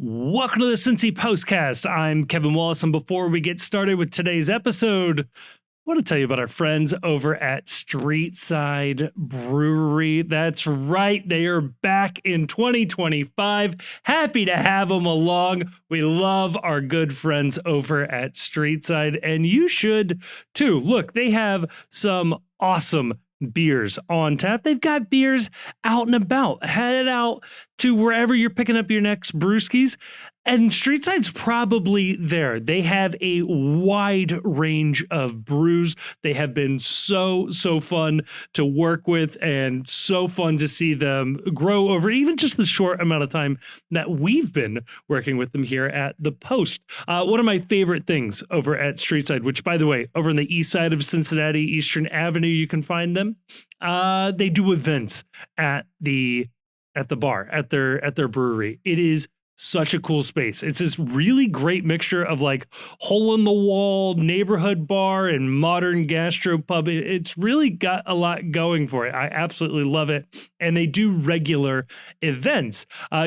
Welcome to the Cincy Postcast. I'm Kevin Wallace, and before we get started with today's episode, I want to tell you about our friends over at Streetside Brewery. That's right, they are back in 2025. Happy to have them along. We love our good friends over at Streetside, and you should too. Look, they have some awesome beers on tap. They've got beers out and about. Head out to wherever you're picking up your next brewskis, and Streetside's probably there. They have a wide range of brews. They have been so fun to work with and so fun to see them grow over even just the short amount of time that we've been working with them here at the Post. One of my favorite things over at Streetside, which by the way, over on the east side of Cincinnati, Eastern Avenue, you can find them. They do events at the bar, at their brewery. It is such a cool space. It's this really great mixture of like hole in the wall neighborhood bar and modern gastropub. It's really got a lot going for it. I absolutely love it. And they do regular events.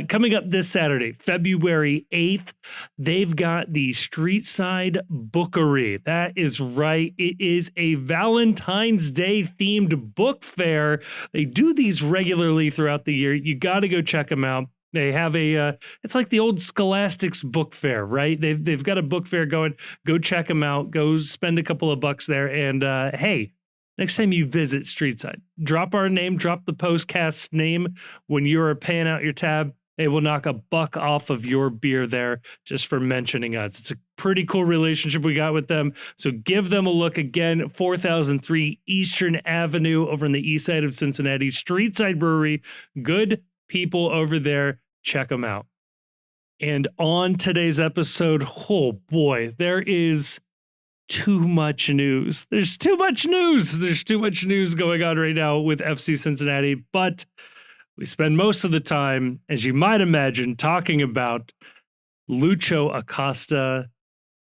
Coming up this Saturday, February 8th, they've got the Streetside Bookery. That is right. It is a Valentine's Day themed book fair. They do these regularly throughout the year. You got to go check them out. They have it's like the old Scholastic's book fair, right? They've got a book fair going. Go check them out. Go spend a couple of bucks there. And hey, next time you visit Streetside, drop our name, drop the Postcast's name when you're paying out your tab. They will knock $1 off of your beer there just for mentioning us. It's a pretty cool relationship we got with them. So give them a look again, 4003 Eastern Avenue over on the east side of Cincinnati. Streetside Brewery. Good people over there. Check them out. And on today's episode, oh boy, there is too much news. There's too much news. There's too much news going on right now with FC Cincinnati, but we spend most of the time, as you might imagine, talking about Lucho Acosta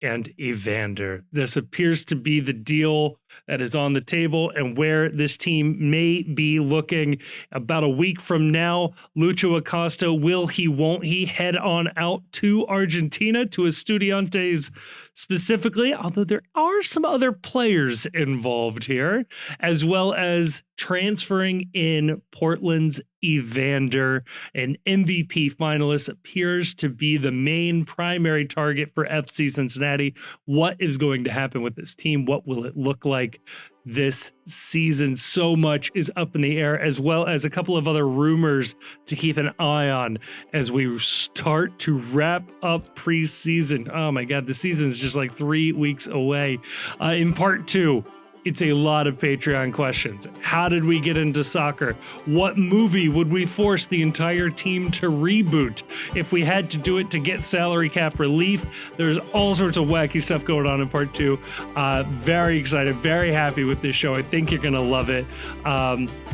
and Evander. This appears to be the deal that is on the table and where this team may be looking about a week from now. Lucho Acosta, will he, won't he head on out to Argentina, to Estudiantes specifically, although there are some other players involved here, as well as transferring in Portland's Evander, an MVP finalist, appears to be the main primary target for FC Cincinnati. What is going to happen with this team? What will it look like this season? So much is up in the air, as well as a couple of other rumors to keep an eye on as we start to wrap up preseason. Oh my God, the season is just like 3 weeks away. In part 2, it's a lot of Patreon questions. How did we get into soccer? What movie would we force the entire team to reboot if we had to do it to get salary cap relief? There's all sorts of wacky stuff going on in part 2. Very excited, very happy with this show. I think you're going to love it.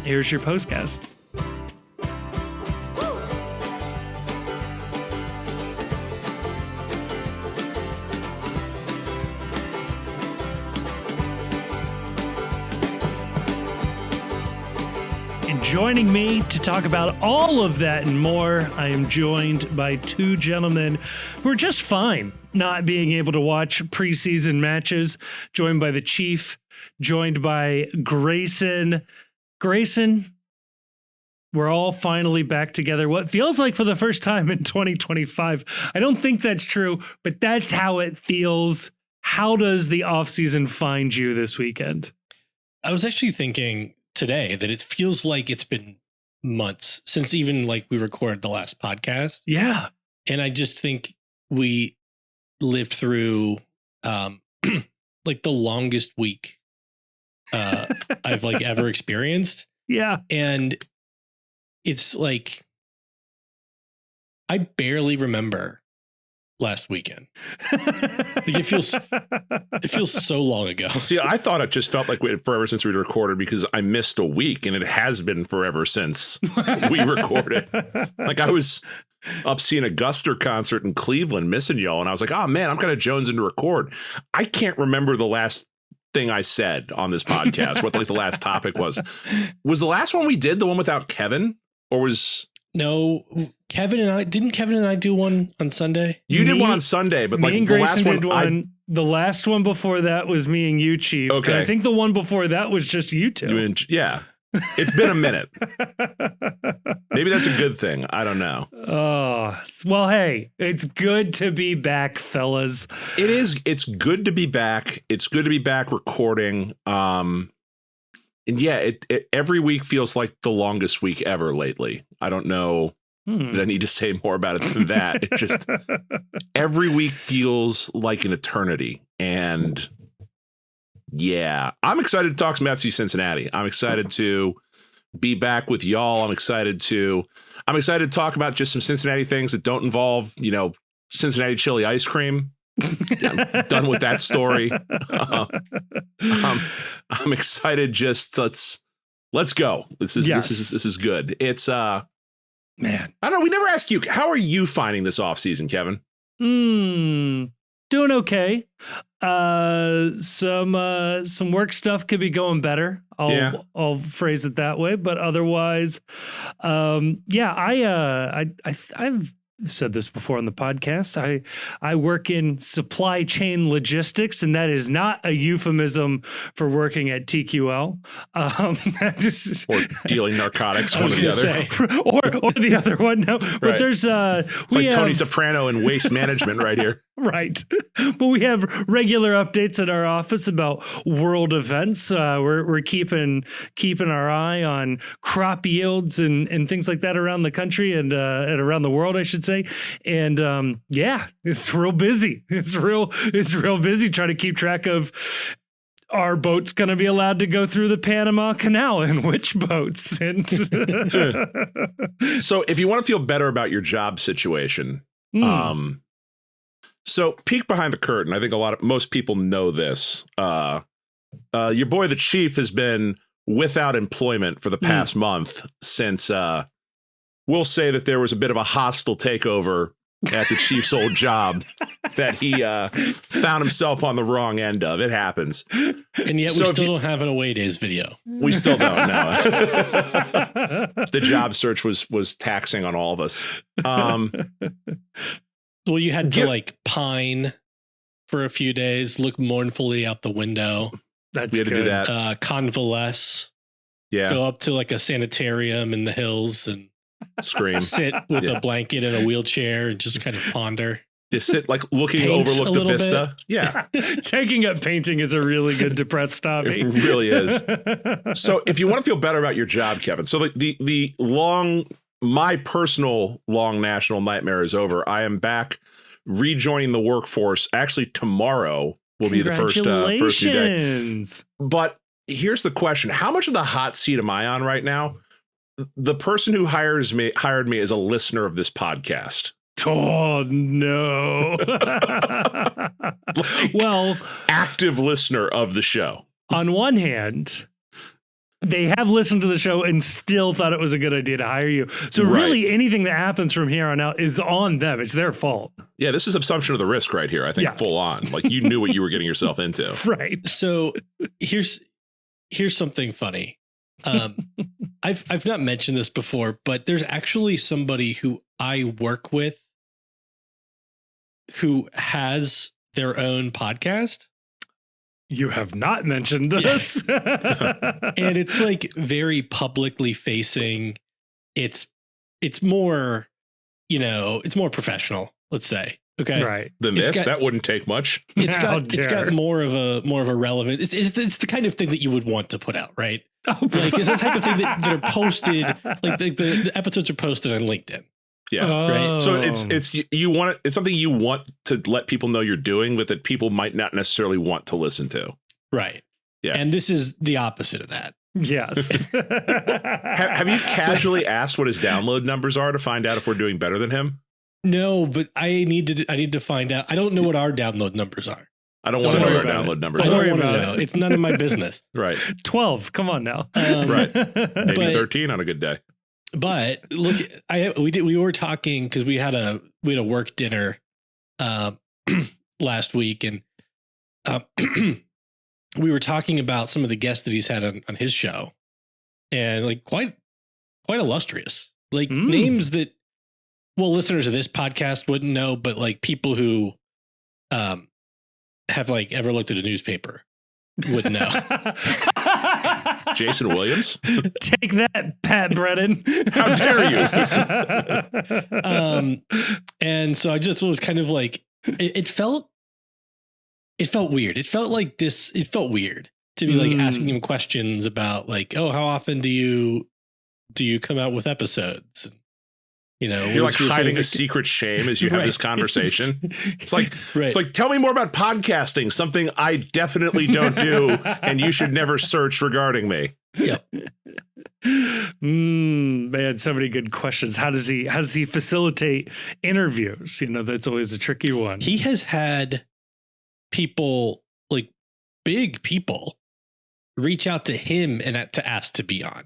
Here's your postcast. Joining me to talk about all of that and more, I am joined by two gentlemen who are just fine not being able to watch preseason matches. Joined by the Chief, joined by Grayson. Grayson, we're all finally back together. What feels like for the first time in 2025. I don't think that's true, but that's how it feels. How does the offseason find you this weekend? I was actually thinking today that it feels like it's been months since even like we recorded the last podcast. Yeah. And I just think we lived through like the longest week I've like ever experienced. Yeah. And it's like I barely remember last weekend. Like it feels so long ago. See, I thought it just felt like we had forever since we recorded because I missed a week, and it has been forever since we recorded. Like I was up seeing a Guster concert in Cleveland, missing y'all, and I was like, oh man, I'm kind of jonesing to record. I can't remember the last thing I said on this podcast, what like the last topic was. Was the last one we did the one without Kevin, or was No, Kevin and I do one on Sunday? You did one on Sunday, but like me and the Grayson last did one. The last one before that was me and you, Chief. Okay. And I think the one before that was just you two. Yeah. It's been a minute. Maybe that's a good thing. I don't know. Oh, well, hey, it's good to be back, fellas. It is. It's good to be back. It's good to be back recording. And yeah, it every week feels like the longest week ever lately. I don't know that I need to say more about it than that. It just every week feels like an eternity. And yeah, I'm excited to talk some FC Cincinnati. I'm excited to be back with y'all. I'm excited to talk about just some Cincinnati things that don't involve, Cincinnati chili ice cream. I'm done with that story. I'm excited. Just let's go. This is good. It's man, I don't know. We never asked you. How are you finding this off season, Kevin? Doing okay. Some work stuff could be going better. I'll phrase it that way. But otherwise, I've said this before on the podcast. I work in supply chain logistics, and that is not a euphemism for working at TQL. Or dealing narcotics, one or the other. Say, or the other one. No, but right. There's it's like Tony Soprano in waste management right here. Right. But we have regular updates at our office about world events. We're keeping our eye on crop yields and things like that around the country and around the world, I should say. And it's real busy. It's real busy trying to keep track of our boat's going to be allowed to go through the Panama Canal and which boats. And so if you want to feel better about your job situation, so peek behind the curtain. I think most people know this. Your boy, the Chief, has been without employment for the past month since we'll say that there was a bit of a hostile takeover at the Chief's old job that he found himself on the wrong end of. It happens. And yet we still don't have an away days video. We still don't know. The job search was taxing on all of us. Well, you had to pine for a few days, look mournfully out the window. We had to do that. Convalesce. Yeah. Go up to a sanitarium in the hills and scream. Sit with a blanket and a wheelchair and just kind of ponder. Just sit overlook the vista. Bit. Yeah. Taking up painting is a really good depressed hobby. It really is. So if you want to feel better about your job, Kevin, so my personal long national nightmare is over. I am back rejoining the workforce. Actually, tomorrow will be the first few days. But here's the question. How much of the hot seat am I on right now? The person who hired me as a listener of this podcast. Oh, no. Well, active listener of the show. On one hand, they have listened to the show and still thought it was a good idea to hire you. So really anything that happens from here on out is on them. It's their fault. Yeah, this is assumption of the risk right here. I think full on. Like you knew what you were getting yourself into. Right. So here's something funny. I've not mentioned this before, but there's actually somebody who I work with who has their own podcast. You have not mentioned this. And it's very publicly facing. It's more, it's more professional, let's say. Okay. Right. Then that wouldn't take much. It's got more of a relevant. It's the kind of thing that you would want to put out, right? It's the type of thing that are posted, the episodes are posted on LinkedIn. Yeah. Right. So it's something you want to let people know you're doing, but that people might not necessarily want to listen to. Right. Yeah. And this is the opposite of that. Yes. Have you casually asked what his download numbers are to find out if we're doing better than him? No, but I need to find out. I don't know what our download numbers are. I don't want to know what our download numbers are. I don't want to know. It's none of my business. Right. 12. Come on now. Right. Maybe 13 on a good day. But look, we were talking because we had a work dinner last week, and we were talking about some of the guests that he's had on his show, and quite illustrious. like names that, well, listeners of this podcast wouldn't know, but like people who have like ever looked at a newspaper would know. Jason Williams? Take that, Pat Brennan. How dare you? And so I just was kind of like, it felt weird. It felt like this, it felt weird to be like asking him questions about like, oh, how often do you come out with episodes? You know, you're like hiding a secret shame as you have this conversation. It's like, it's like, tell me more about podcasting, something I definitely don't do, and you should never search regarding me. Yep. Man, so many good questions. How does he facilitate interviews? You know, that's always a tricky one. He has had people, like big people, reach out to him and to ask to be on.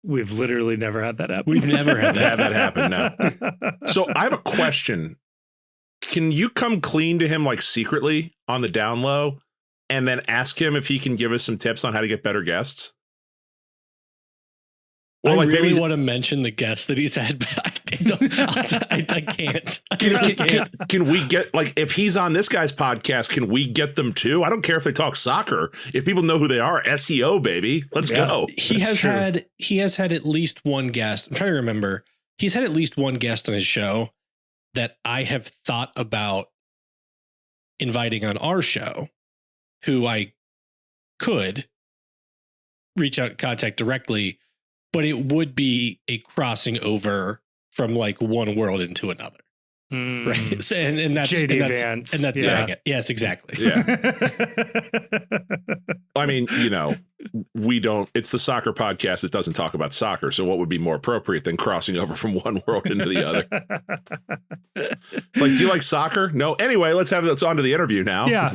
We've literally never had that happen. We've never had that happen. No. So I have a question. Can you come clean to him like secretly on the down low and then ask him if he can give us some tips on how to get better guests? Or I like really want to mention the guests that he's had, but I can't. Can we get, like, if he's on this guy's podcast, can we get them too? I don't care if they talk soccer. If people know who they are, SEO, baby. Let's go. He has had at least one guest. I'm trying to remember. He's had at least one guest on his show that I have thought about inviting on our show, who I could reach out, contact directly, but it would be a crossing over from like one world into another. Right. So, and that's JD Vance. And that's yeah. Yes, exactly. Yeah. I mean, you know, it's the soccer podcast that doesn't talk about soccer. So what would be more appropriate than crossing over from one world into the other? It's like, do you like soccer? No. Anyway, let's on to the interview now. Yeah.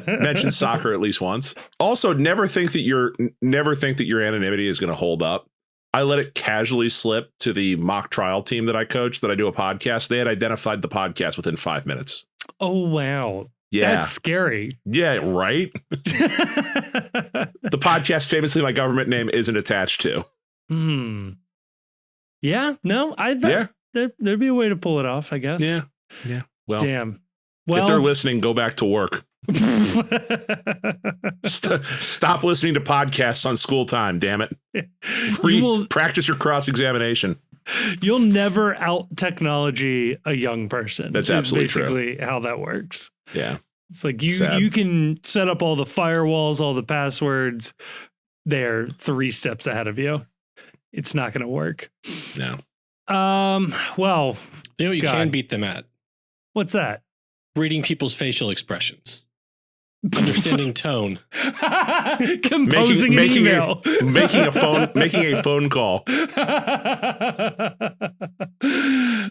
Mention soccer at least once. Also, never think that your anonymity is going to hold up. I let it casually slip to the mock trial team that I coach, that I do a podcast. They had identified the podcast within 5 minutes. Oh, wow. Yeah. That's scary. Yeah, right? The podcast, famously my government name, isn't attached to. Yeah, no, I bet there'd be a way to pull it off, I guess. Yeah. Well, damn. Well, if they're listening, go back to work. Stop listening to podcasts on school time, damn it. Practice your cross-examination. You'll never out technology a young person. That's absolutely basically how that works. Yeah. It's like you can set up all the firewalls, all the passwords. They're 3 steps ahead of you. It's not going to work. No. Well, you know what you can beat them at? What's that? Reading people's facial expressions. Understanding tone. Composing an email. Making a phone call.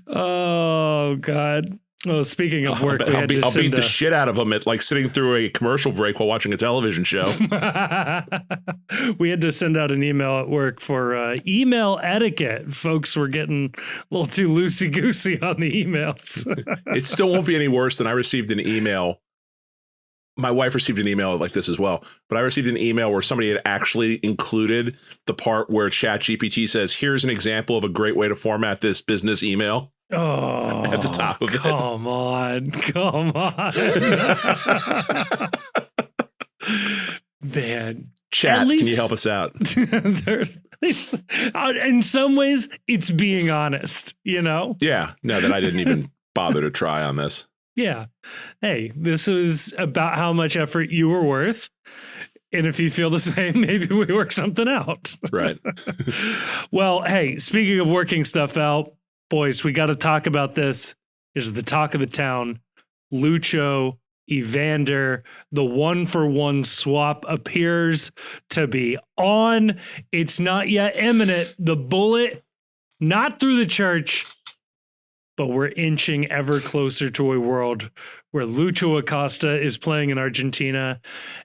Oh, God. Well, speaking of work, I'll beat the shit out of them at like sitting through a commercial break while watching a television show. We had to send out an email at work for email etiquette. Folks were getting a little too loosey-goosey on the emails. It still won't be any worse than I received an email. My wife received an email like this as well, but I received an email where somebody had actually included the part where ChatGPT says, here's an example of a great way to format this business email. Oh, at the top of it. Come on. Man. Chat, can you help us out? In some ways, it's being honest, you know? Yeah. No, that I didn't even bother to try on this. Yeah. Hey, this is about how much effort you were worth. And if you feel the same, maybe we work something out. Right. Well, hey, speaking of working stuff out, boys, we got to talk about this. It's the talk of the town. Lucho, Evander, the 1-for-1 swap appears to be on. It's not yet imminent. The bullet, not through the church, but we're inching ever closer to a world where Lucho Acosta is playing in Argentina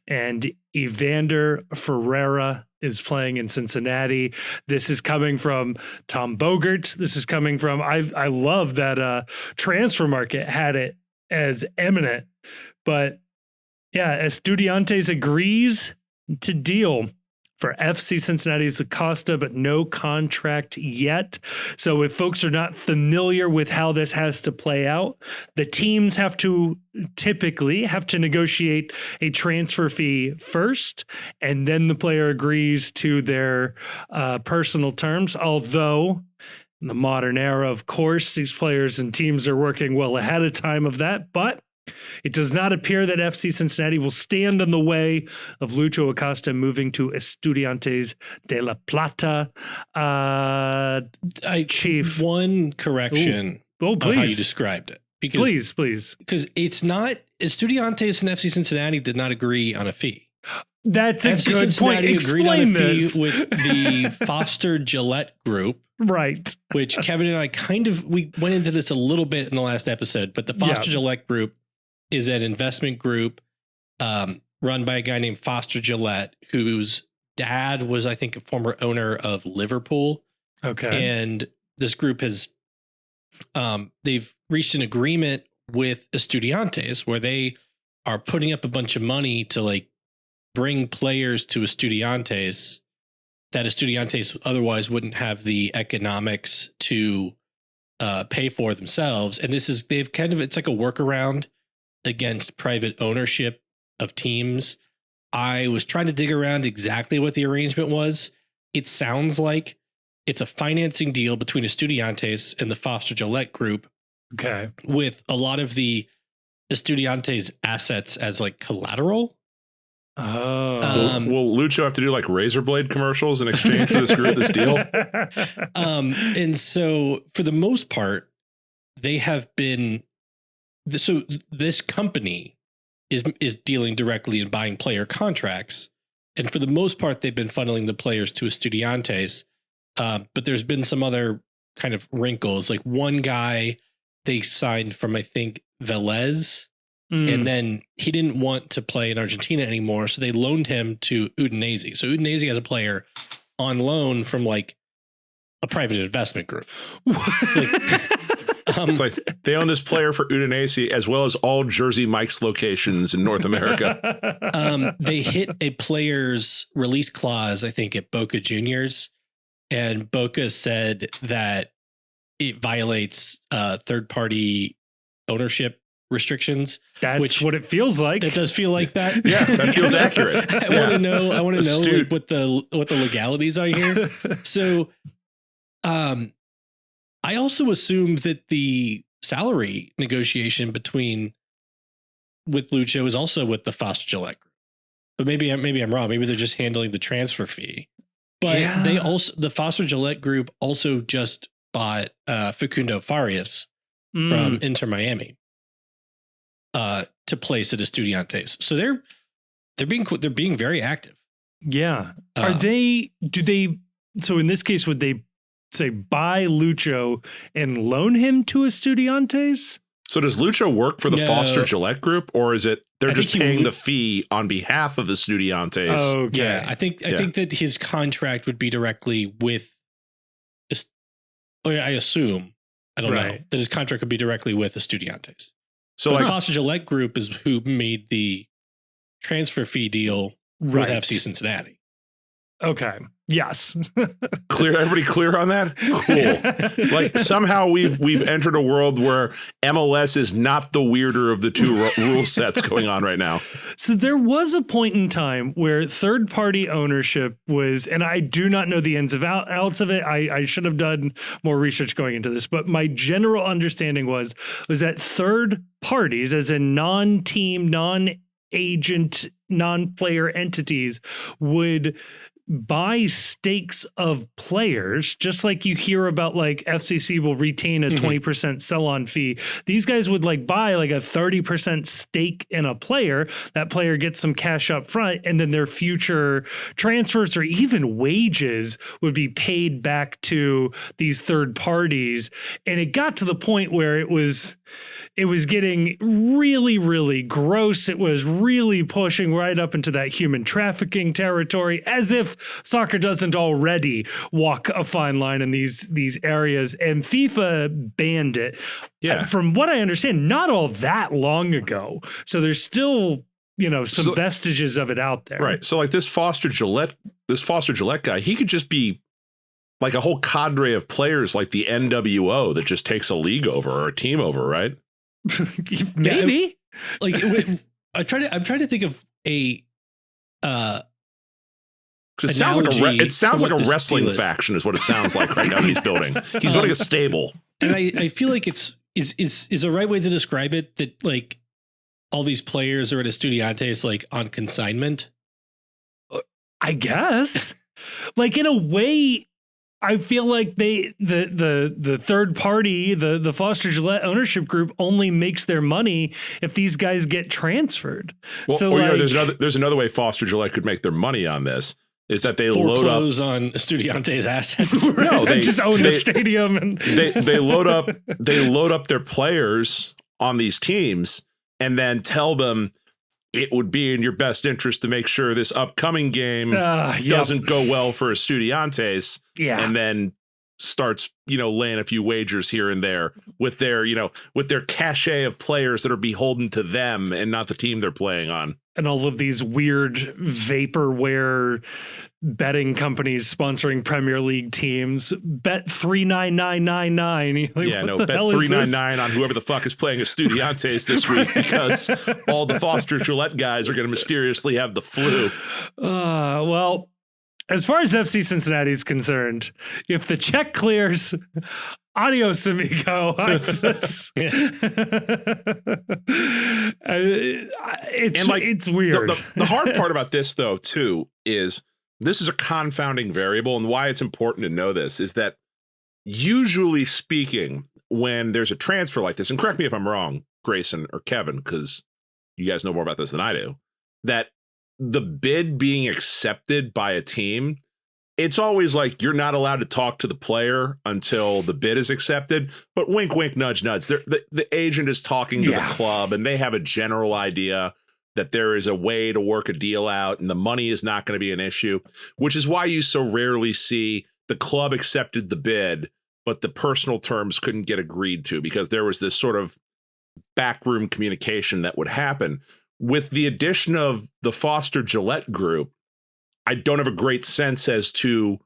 and Evander Ferreira is playing in Cincinnati. This is coming from Tom Bogert. This is coming from, I love that Transfer Market had it as imminent. But yeah, Estudiantes agrees to deal. For FC Cincinnati's Acosta, but no contract yet. So if folks are not familiar with how this has to play out, the teams typically have to negotiate a transfer fee first, and then the player agrees to their personal terms. Although in the modern era, of course, these players and teams are working well ahead of time of that, but it does not appear that FC Cincinnati will stand in the way of Lucho Acosta moving to Estudiantes de La Plata. Chief, one correction please. on how you described it. Because, please. Because it's not, Estudiantes and FC Cincinnati did not agree on a fee. That's a FC good Cincinnati point. agreed on Explain a fee this. with the Foster Gillette Group. Right. Which Kevin and I we went into this a little bit in the last episode, but the Foster Gillette Group is an investment group run by a guy named Foster Gillette, whose dad was, I think, a former owner of Liverpool. Okay. And this group has, they've reached an agreement with Estudiantes where they are putting up a bunch of money to like bring players to Estudiantes that Estudiantes otherwise wouldn't have the economics to pay for themselves. And it's like a workaround against private ownership of teams. I was trying to dig around exactly what the arrangement was. It sounds like it's a financing deal between Estudiantes and the Foster Gillette Group. Okay. With a lot of the Estudiantes assets as like collateral. Oh. Will Lucho have to do like razor blade commercials in exchange for this deal? And so for the most part, they have been, so this company is dealing directly in buying player contracts. And for the most part, they've been funneling the players to Estudiantes. But there's been some other kind of wrinkles. Like one guy they signed from, I think, Velez. And then he didn't want to play in Argentina anymore. So they loaned him to Udinese. So Udinese has a player on loan from like a private investment group. It's like they own this player for Udinese as well as all Jersey Mike's locations in North America. They hit a player's release clause, I think, at Boca Juniors. And Boca said that it violates third-party ownership restrictions. That's what it feels like. That does feel like that. Yeah, that feels accurate. I want to know like, what the legalities are here. So I also assumed that the salary negotiation with Lucho is also with the Foster Gillette Group. But maybe I'm wrong. Maybe they're just handling the transfer fee. But the Foster Gillette Group also just bought Facundo Farias from Inter Miami to place at Estudiantes. So they're being very active. Yeah. So in this case, would they say buy Lucho and loan him to Estudiantes? So does Lucho work for the Foster Gillette Group, or is it they're just paying the fee on behalf of Estudiantes? Okay. Yeah, I think that his contract would be directly with. I assume, I don't know, that his contract would be directly with Estudiantes. So but the Foster Gillette Group is who made the transfer fee deal with FC Cincinnati. Okay. Yes. Everybody clear on that? Cool. Like somehow we've entered a world where MLS is not the weirder of the two rule sets going on right now. So there was a point in time where third-party ownership was, and I do not know the ins and outs of it. I should have done more research going into this, but my general understanding was that third parties, as in non-team, non-agent, non-player entities, would buy stakes of players, just like you hear about like FCC will retain a 20% sell-on fee. These guys would like buy like a 30% stake in a player. That player gets some cash up front, and then their future transfers or even wages would be paid back to these third parties. And it got to the point where it was getting really, really gross. It was really pushing right up into that human trafficking territory, as if soccer doesn't already walk a fine line in these areas. And FIFA banned it. Yeah. From what I understand, not all that long ago. So there's still, some vestiges of it out there. Right. So like this Foster Gillette this Foster Gillette guy, he could just be like a whole cadre of players like the NWO that just takes a league over or a team over, right? Maybe. I'm trying to think of a it sounds like a wrestling faction is what it sounds like right now that he's building. He's building a stable. And I feel like is a right way to describe it that like all these players are at Estudiantes like on consignment. I guess. Like in a way, I feel like the third party, the Foster Gillette ownership group only makes their money if these guys get transferred. Well, so there's another way Foster Gillette could make their money on this is that they foreclose on Estudiantes assets. No, they just own the stadium and they load up their players on these teams and then tell them it would be in your best interest to make sure this upcoming game doesn't go well for Estudiantes. Yeah. And then starts, laying a few wagers here and there with their cachet of players that are beholden to them and not the team they're playing on. And all of these weird vaporware betting companies sponsoring Premier League teams. Bet 39999. Bet 399 on whoever the fuck is playing Estudiantes this week because all the Foster Gillette guys are going to mysteriously have the flu. Well, as far as FC Cincinnati is concerned, if the check clears, adios, amigo. It's weird. The hard part about this, though, too, is this is a confounding variable. And why it's important to know this is that usually speaking, when there's a transfer like this, and correct me if I'm wrong, Grayson or Kevin, because you guys know more about this than I do, that the bid being accepted by a team, it's always like you're not allowed to talk to the player until the bid is accepted. But wink, wink, nudge, nudge. The agent is talking to the club and they have a general idea that there is a way to work a deal out and the money is not going to be an issue, which is why you so rarely see the club accepted the bid, but the personal terms couldn't get agreed to because there was this sort of backroom communication that would happen. With the addition of the Foster Gillette group, I don't have a great sense as to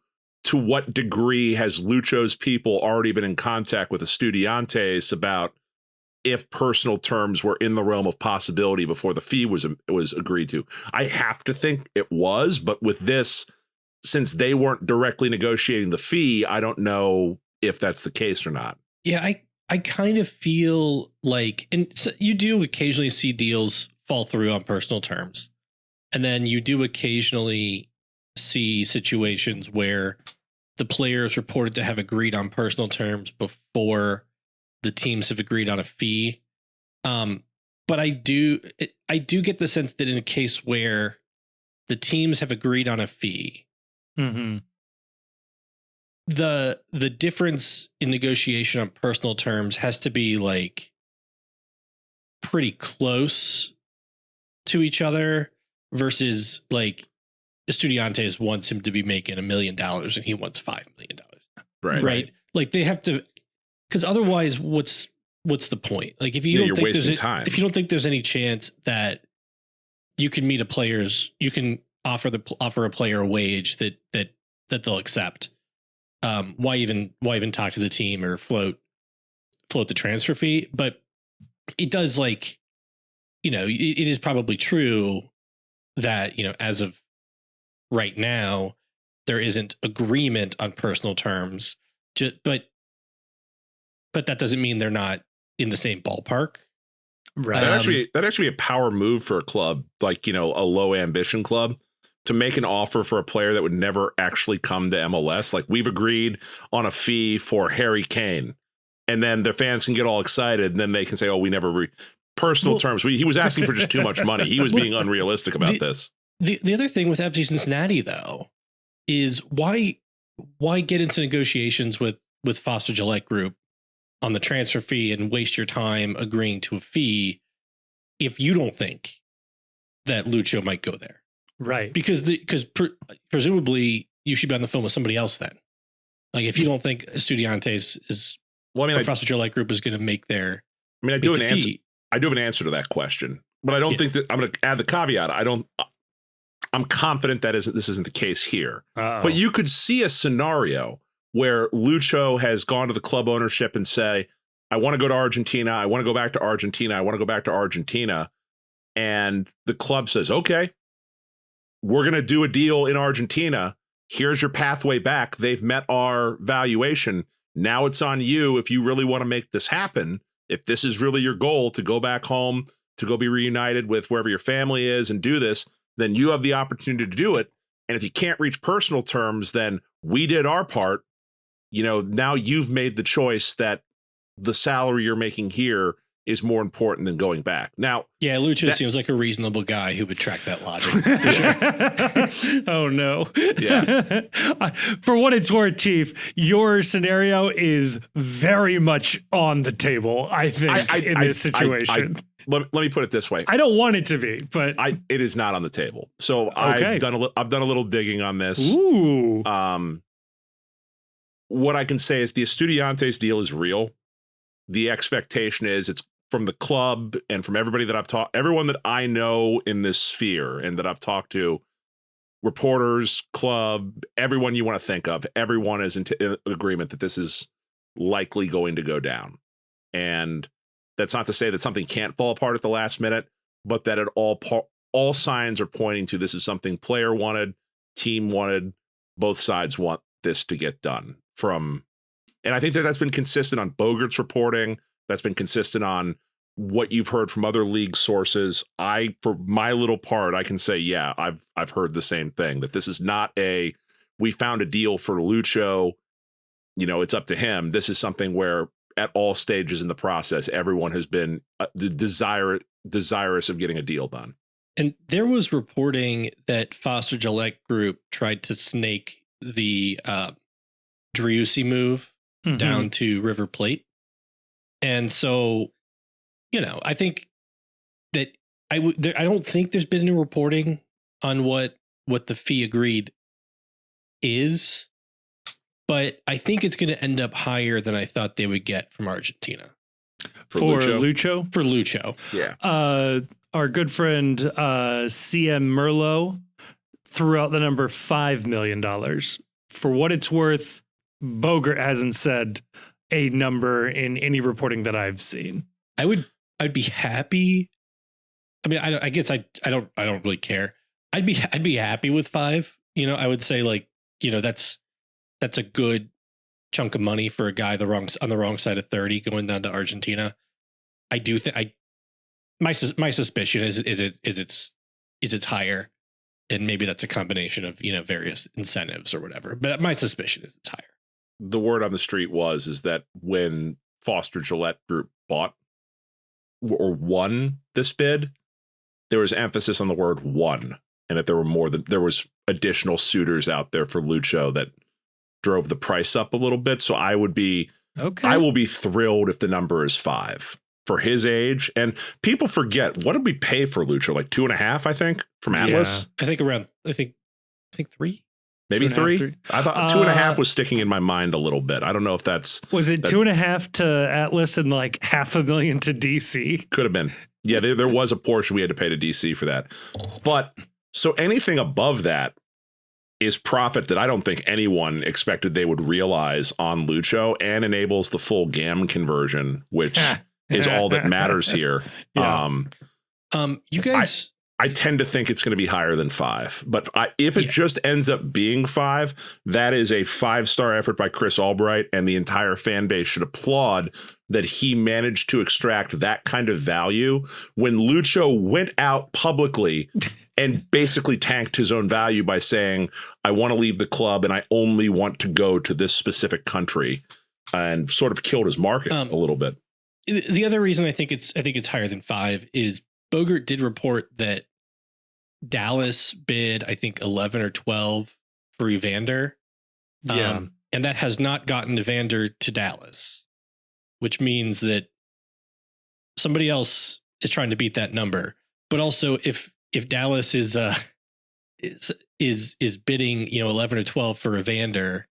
what degree has Lucho's people already been in contact with Estudiantes about if personal terms were in the realm of possibility before the fee was agreed to. I have to think it was, but with this, since they weren't directly negotiating the fee, I don't know if that's the case or not. Yeah, I kind of feel like, and so you do occasionally see deals fall through on personal terms. And then you do occasionally see situations where the players reported to have agreed on personal terms before the teams have agreed on a fee. But I do get the sense that in a case where the teams have agreed on a fee, the difference in negotiation on personal terms has to be like pretty close to each other versus like Estudiantes wants him to be making $1 million and he wants $5 million. Right. Like they have to, because otherwise what's the point? Like if you don't think wasting time. If you don't think there's any chance that you can meet you can offer a player a wage that they'll accept. Why even talk to the team or float the transfer fee? But it does, like, it is probably true that, as of right now, there isn't agreement on personal terms, but that doesn't mean they're not in the same ballpark. Right. That'd actually be a power move for a club, like, a low ambition club, to make an offer for a player that would never actually come to MLS. Like, we've agreed on a fee for Harry Kane, and then the fans can get all excited, and then they can say, oh, we never personal terms. He was asking for just too much money. He was being unrealistic about this. The other thing with FC Cincinnati, though, is why get into negotiations with Foster Gillette Group on the transfer fee and waste your time agreeing to a fee if you don't think that Lucho might go there? Right. Because presumably you should be on the phone with somebody else then. Like, if you don't think Estudiantes is, or Foster Gillette Group is going to make their, I do have an answer. I do have an answer to that question, but I don't think that I'm going to add the caveat. I'm confident that this isn't the case here. Uh-oh. But you could see a scenario where Lucho has gone to the club ownership and say, I want to go to Argentina. I want to go back to Argentina. I want to go back to Argentina. And the club says, okay, we're going to do a deal in Argentina. Here's your pathway back. They've met our valuation. Now it's on you. If you really want to make this happen, if this is really your goal to go back home, to go be reunited with wherever your family is and do this, then you have the opportunity to do it. And if you can't reach personal terms, then we did our part. You know, now you've made the choice that the salary you're making here is more important than going back. Now, yeah, Lucho seems like a reasonable guy who would track that logic. For sure. Oh no. Yeah. For what it's worth, Chief, your scenario is very much on the table, I think, in this situation. Let me put it this way. I don't want it to be, but it is not on the table. So okay. I've done a little digging on this. Ooh. What I can say is the Estudiantes deal is real. The expectation is it's from the club and from everybody that I've talked, everyone that I know in this sphere and that I've talked to, reporters, club, everyone you want to think of, everyone is in agreement that this is likely going to go down. And that's not to say that something can't fall apart at the last minute, but that all signs are pointing to this is something player wanted, team wanted, both sides want this to get done. And I think that's been consistent on Bogert's reporting. That's been consistent on what you've heard from other league sources. For my little part, I can say, yeah, I've heard the same thing, that this is not we found a deal for Lucho, you know, it's up to him. This is something where at all stages in the process, everyone has been desirous of getting a deal done. And there was reporting that Foster Gillette Group tried to snake the Driussi move down to River Plate. And so, you know, I think that I don't think there's been any reporting on what the fee agreed is, but I think it's going to end up higher than I thought they would get from Argentina. For Lucho? For Lucho. Yeah. Our good friend CM Merlot threw out the number $5 million. For what it's worth, Bogert hasn't said a number in any reporting that I've seen. I'd be happy. I mean, I guess I don't really care. I'd be happy with 5. You know, I would say, like, you know, that's a good chunk of money for a guy on the wrong side of 30 going down to Argentina. I do think my suspicion is it's higher, and maybe that's a combination of, you know, various incentives or whatever. But my suspicion is it's higher. The word on the street is that when Foster Gillette Group bought or won this bid, there was emphasis on the word won, and that there was additional suitors out there for Lucho that drove the price up a little bit. So I will be thrilled if the number is 5 for his age. And people forget, what did we pay for Lucho? Like 2.5, I think, from Atlas. Yeah, I think 3. Maybe 3. I thought 2.5 was sticking in my mind a little bit. I don't know if that's 2.5 to Atlas and like $500,000 to DC. Could have been. Yeah, there was a portion we had to pay to DC for that. But so anything above that is profit that I don't think anyone expected they would realize on Lucho, and enables the full GAM conversion, which is all that matters here. Yeah. You guys. I tend to think it's going to be higher than 5, but if it just ends up being 5, that is a 5-star effort by Chris Albright, and the entire fan base should applaud that he managed to extract that kind of value when Lucho went out publicly and basically tanked his own value by saying, I want to leave the club and I only want to go to this specific country, and sort of killed his market a little bit. The other reason I think it's higher than 5 is Bogert did report that Dallas bid, I think, 11 or 12 for Evander. Yeah. And that has not gotten Evander to Dallas, which means that somebody else is trying to beat that number. But also, if Dallas is bidding, you know, 11 or 12 for Evander,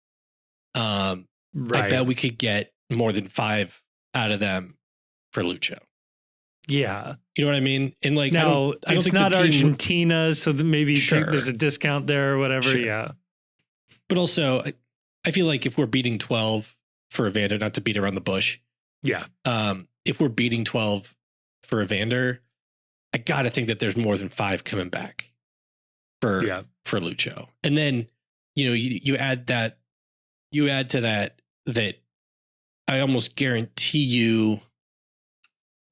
I bet we could get more than 5 out of them for Lucho. Yeah. You know what I mean? And like, I Now, don't it's think not the team Argentina, so maybe Sure. there's a discount there or whatever. Sure. Yeah. But also, I feel like if we're beating 12 for Evander, not to beat around the bush, Yeah. if we're beating 12 for Evander, I got to think that there's more than 5 coming back for Lucho. And then, you add to that I almost guarantee you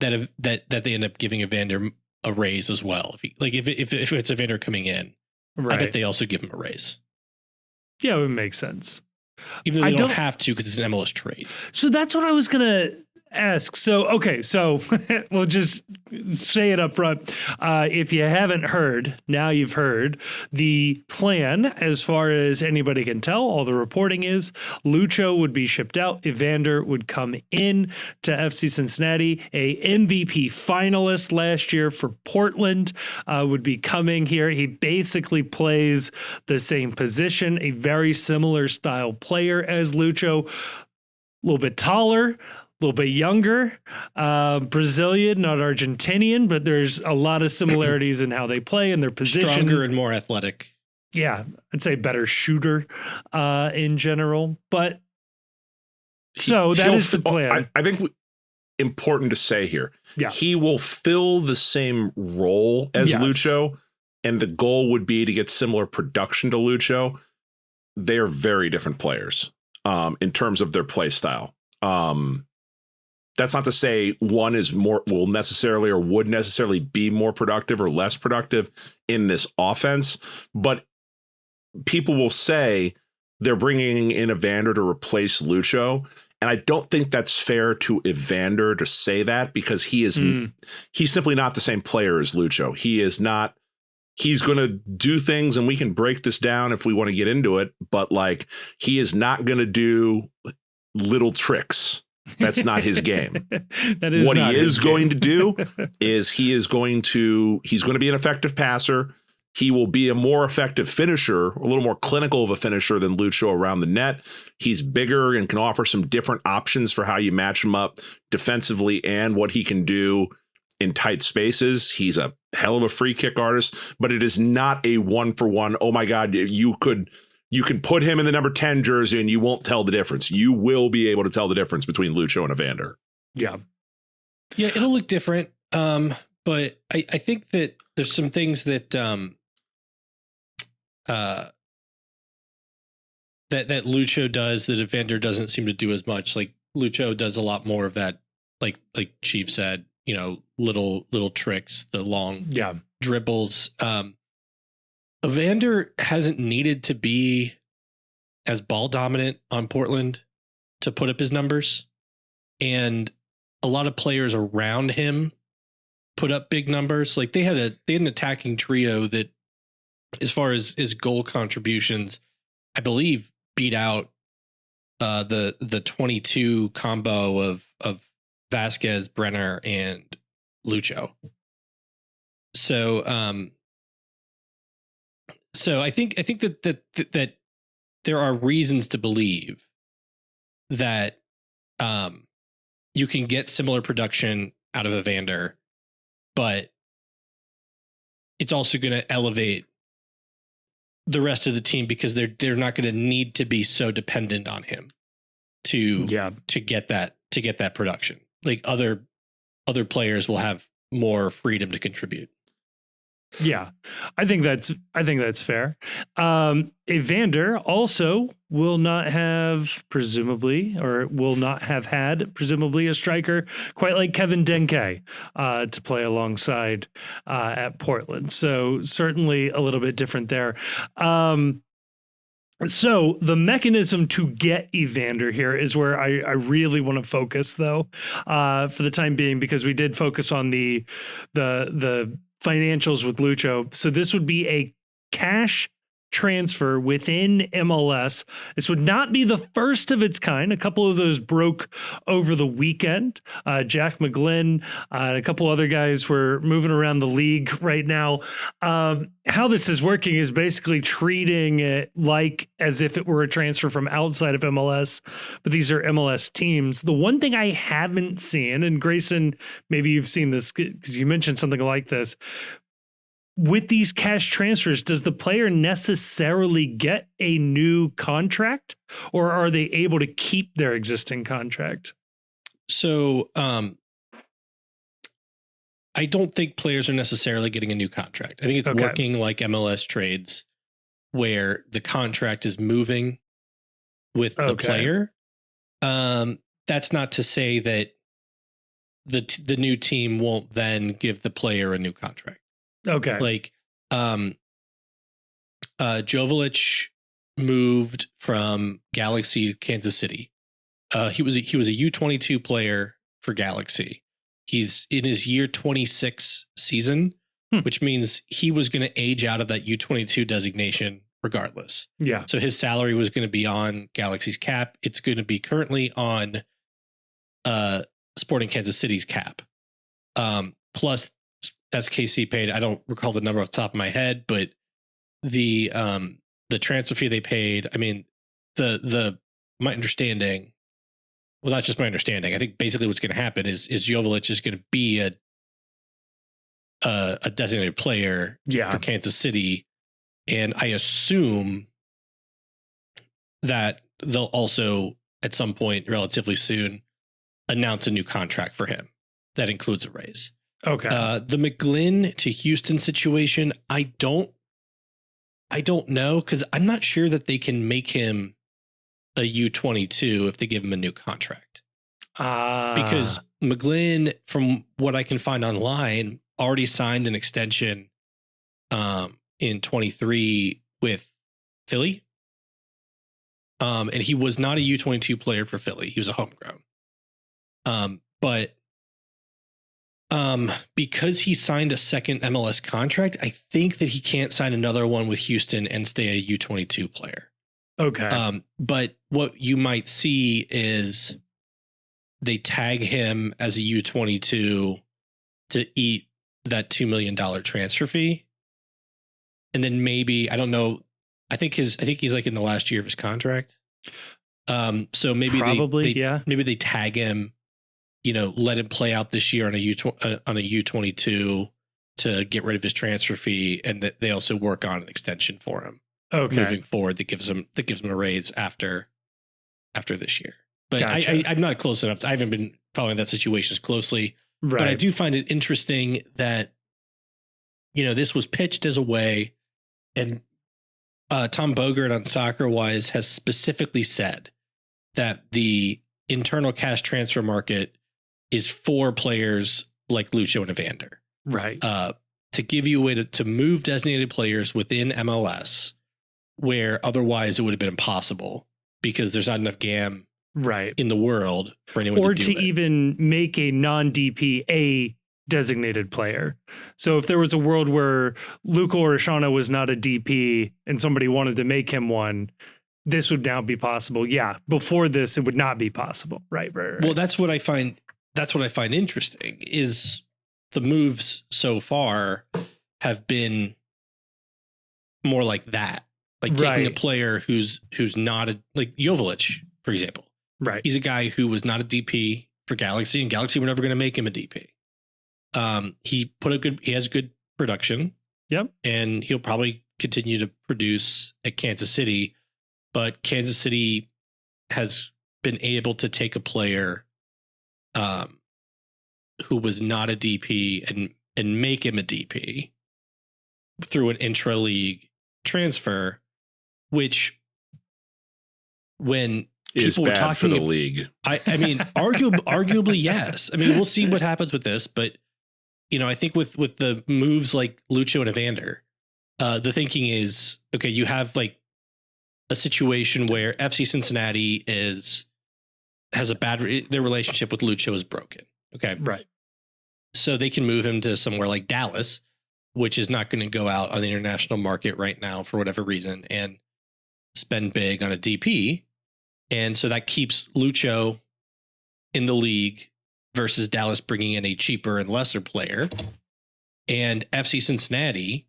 that they end up giving Evander a raise as well. If it's Evander coming in, Right. I bet they also give him a raise. Yeah, it would make sense. Even though they don't have to because it's an MLS trade. So that's what I was going to ask. So, okay, so we'll just say it up front. If you haven't heard, now you've heard. The plan, as far as anybody can tell, all the reporting is Lucho would be shipped out. Evander would come in to FC Cincinnati. A MVP finalist last year for Portland would be coming here. He basically plays the same position, a very similar style player as Lucho, a little bit taller, a little bit younger, Brazilian, not Argentinian, but there's a lot of similarities in how they play and their position. Stronger and more athletic. Yeah, I'd say better shooter in general. But so that is the plan. I think important to say here, yeah, he will fill the same role as Lucho, and the goal would be to get similar production to Lucho. They are very different players in terms of their play style. That's not to say one is would necessarily be more productive or less productive in this offense, but people will say they're bringing in Evander to replace Lucho. And I don't think that's fair to Evander to say that, because he's simply not the same player as Lucho. He is not. He's going to do things, and we can break this down if we want to get into it, but like, he is not going to do little tricks. That's not his game. That is what he is going to do is he's going to be an effective passer. He will be a more effective finisher, a little more clinical of a finisher than Lucho around the net. He's bigger and can offer some different options for how you match him up defensively and what he can do in tight spaces. He's a hell of a free kick artist, but it is not a 1-for-1. Oh my God, you could put him in the number 10 jersey and you won't tell the difference. You will be able to tell the difference between Lucho and Evander. Yeah. Yeah, it'll look different. But I think that there's some things that that Lucho does that Evander doesn't seem to do as much. Like, Lucho does a lot more of that, like Chief said, little tricks, the long dribbles. Evander hasn't needed to be as ball dominant on Portland to put up his numbers, and a lot of players around him put up big numbers. Like, they had an attacking trio that, as far as goal contributions, I believe beat out the 22 combo of Vasquez, Brenner, and Lucho. So I think that there are reasons to believe that you can get similar production out of Evander, but it's also going to elevate the rest of the team, because they're not going to need to be so dependent on him to get that production. Like, other players will have more freedom to contribute. Yeah, I think that's fair. Evander also will not have had presumably a striker quite like Kevin Denke to play alongside at Portland. So certainly a little bit different there. So the mechanism to get Evander here is where I really want to focus, though, for the time being, because we did focus on the financials with Lucho. So this would be a cash transfer within MLS. This would not be the first of its kind. A couple of those broke over the weekend. Jack McGlynn and a couple other guys were moving around the league right now. How this is working is basically treating it like as if it were a transfer from outside of MLS, but these are MLS teams. The one thing I haven't seen, and Grayson, maybe you've seen this because you mentioned something like this, with these cash transfers, does the player necessarily get a new contract, or are they able to keep their existing contract? So I don't think players are necessarily getting a new contract. I think it's working like MLS trades where the contract is moving with the player. That's not to say that the new team won't then give the player a new contract. Okay. Like, Joveljic moved from Galaxy to Kansas City. He was a U22 player for Galaxy. He's in his year 26 season, which means he was going to age out of that U22 designation regardless. Yeah. So his salary was going to be on Galaxy's cap. It's going to be currently on Sporting Kansas City's cap. Plus SKC paid, I don't recall the number off the top of my head, but the transfer fee they paid, I mean, my understanding, well, not just my understanding, I think basically what's going to happen is Joveljic is going to be a designated player for Kansas City. And I assume that they'll also at some point relatively soon announce a new contract for him that includes a raise. Okay. The McGlynn to Houston situation, I don't know, because I'm not sure that they can make him a U22 if they give him a new contract. Because McGlynn, from what I can find online, already signed an extension in 23 with Philly. And he was not a U22 player for Philly. He was a homegrown. But because he signed a second MLS contract, I think that he can't sign another one with Houston and stay a U22 player. Okay. But what you might see is they tag him as a U22 to eat that $2 million transfer fee. And then maybe, I don't know, I think he's like in the last year of his contract. So maybe maybe they tag him, let him play out this year on a U22 to get rid of his transfer fee, and that they also work on an extension for him. Moving forward, that gives him a raise after this year. But gotcha. I'm not close enough. I haven't been following that situation as closely. Right. But I do find it interesting that this was pitched as a way, and Tom Bogert on Soccer Wise has specifically said that the internal cash transfer market is for players like Lucho and Evander. Right. To give you a way to move designated players within MLS where otherwise it would have been impossible because there's not enough GAM in the world for anyone to do it. Or to even make a non-DP a designated player. So if there was a world where Luca Orishano was not a DP and somebody wanted to make him one, this would now be possible. Yeah. Before this, it would not be possible. Right. Well, that's what I find interesting is the moves so far have been more like that. Like taking a player who's not like Joveljic, for example. Right. He's a guy who was not a DP for Galaxy, and Galaxy were never going to make him a DP. He has good production. Yep. And he'll probably continue to produce at Kansas City, but Kansas City has been able to take a player who was not a DP and make him a DP through an intra-league transfer, which when is people bad were talking for the league. I mean, arguably, yes. I mean, we'll see what happens with this, but I think with the moves like Lucho and Evander, the thinking is, okay, you have like a situation where FC Cincinnati has their relationship with Lucho is broken. Okay. Right. So they can move him to somewhere like Dallas, which is not going to go out on the international market right now for whatever reason and spend big on a DP. And so that keeps Lucho in the league versus Dallas bringing in a cheaper and lesser player. And FC Cincinnati,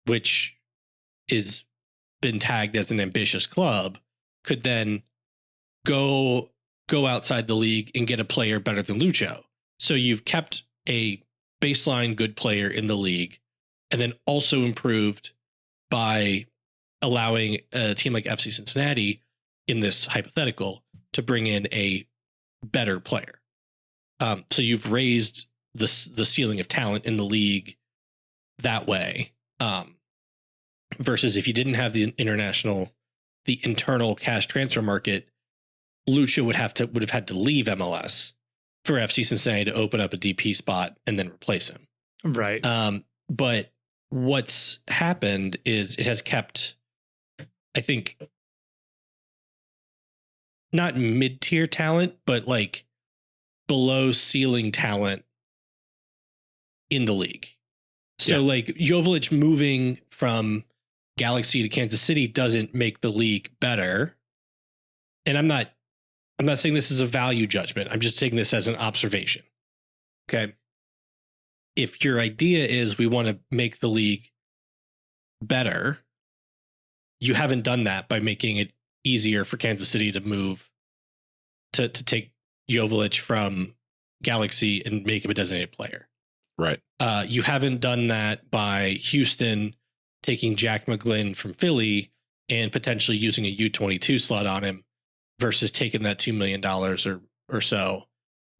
which is been tagged as an ambitious club, could then go outside the league and get a player better than Lucho. So you've kept a baseline good player in the league and then also improved by allowing a team like FC Cincinnati in this hypothetical to bring in a better player. So you've raised the ceiling of talent in the league that way. Versus if you didn't have the internal cash transfer market, Lucho would have had to leave MLS for FC Cincinnati to open up a DP spot and then replace him. Right. But what's happened is it has kept, I think, not mid-tier talent, but like below ceiling talent in the league. So like Joveljic moving from Galaxy to Kansas City doesn't make the league better. And I'm not saying this is a value judgment. I'm just taking this as an observation. Okay. If your idea is we want to make the league better, you haven't done that by making it easier for Kansas City to move to take Joveljic from Galaxy and make him a designated player. Right. You haven't done that by Houston taking Jack McGlynn from Philly and potentially using a U22 slot on him versus taking that $2 million or so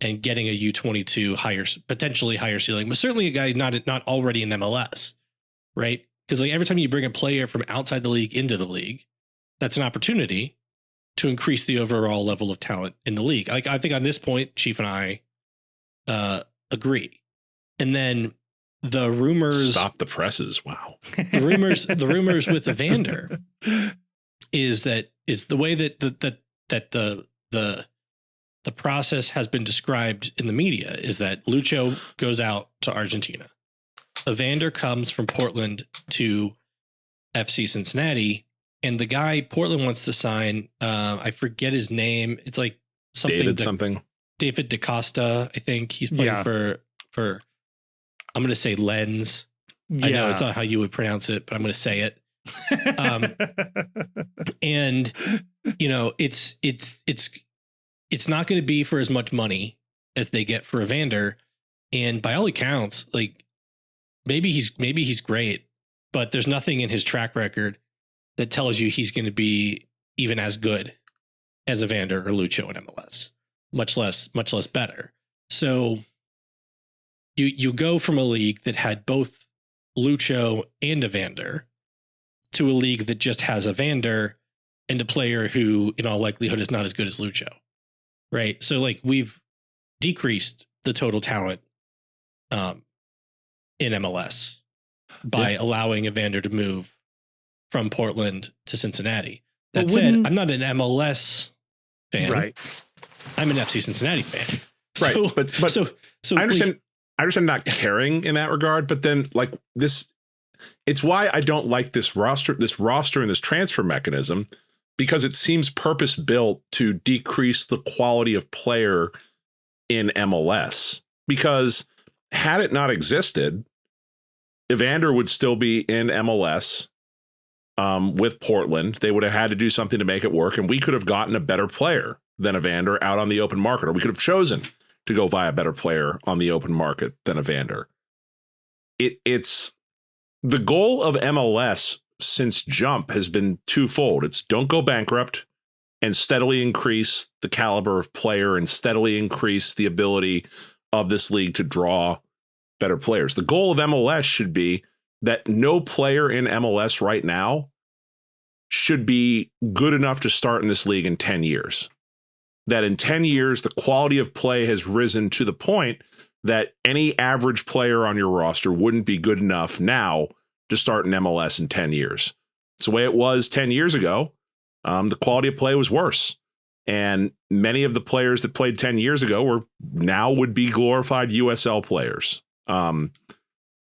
and getting a U22 potentially higher ceiling, but certainly a guy not already in MLS, right? Because like every time you bring a player from outside the league into the league, that's an opportunity to increase the overall level of talent in the league. Like I think on this point, Chief and I agree. And then the rumors stop the presses. Wow. The rumors with Evander is the way that the process has been described in the media is that Lucho goes out to Argentina. Evander comes from Portland to FC Cincinnati, and the guy Portland wants to sign, I forget his name. It's like David DaCosta. I think he's playing for I'm going to say Lens. Yeah. I know it's not how you would pronounce it, but I'm going to say it. And you know, it's not going to be for as much money as they get for Evander. And by all accounts, like maybe he's great, but there's nothing in his track record that tells you he's going to be even as good as Evander or Lucho in MLS, much less better. So you go from a league that had both Lucho and Evander to a league that just has Evander and a player who in all likelihood is not as good as Lucho. Right. So like we've decreased the total talent in MLS by allowing Evander to move from Portland to Cincinnati. That said, I'm not an MLS fan. Right. I'm an FC Cincinnati fan. Right. So, but so I understand not caring in that regard, but then like this, it's why I don't like this roster and this transfer mechanism, because it seems purpose built to decrease the quality of player in MLS. Because had it not existed, Evander would still be in MLS with Portland. They would have had to do something to make it work, and we could have gotten a better player than Evander out on the open market, or we could have chosen to go buy a better player on the open market than Evander. It's the goal of MLS since jump has been twofold. It's don't go bankrupt and steadily increase the caliber of player and steadily increase the ability of this league to draw better players. The goal of MLS should be that no player in MLS right now should be good enough to start in this league in 10 years. That in 10 years, the quality of play has risen to the point that any average player on your roster wouldn't be good enough now to start in MLS in 10 years. It's the way it was 10 years ago. The quality of play was worse. And many of the players that played 10 years ago would be glorified USL players.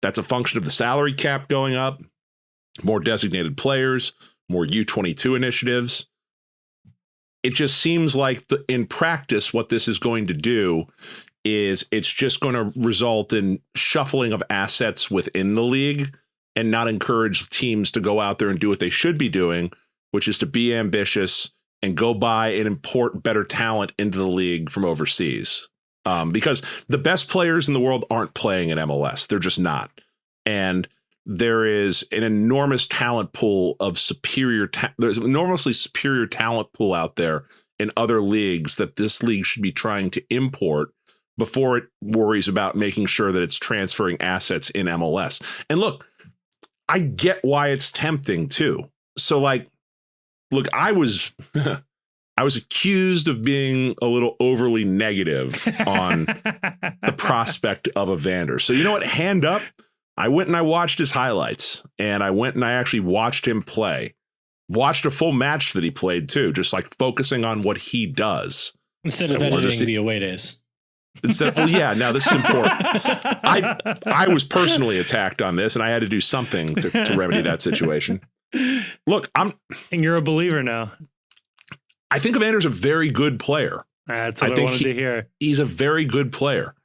That's a function of the salary cap going up, more designated players, more U22 initiatives. It just seems like in practice, what this is going to do is it's just going to result in shuffling of assets within the league and not encourage teams to go out there and do what they should be doing, which is to be ambitious and go buy and import better talent into the league from overseas. Because the best players in the world aren't playing in MLS. They're just not. And there is an enormous talent pool of there's an enormously superior talent pool out there in other leagues that this league should be trying to import before it worries about making sure that it's transferring assets in MLS. And look, I get why it's tempting too. So like, look, I was accused of being a little overly negative on the prospect of Evander. So you know what? Hand up. I went and I watched his highlights, and I went and I actually watched him play. Watched a full match that he played too, just like focusing on what he does. Instead of editing the away days. Well, yeah, now this is important. I was personally attacked on this, and I had to do something to remedy that situation. Look, and you're a believer now. I think Evander's a very good player. That's what I wanted to hear. He's a very good player.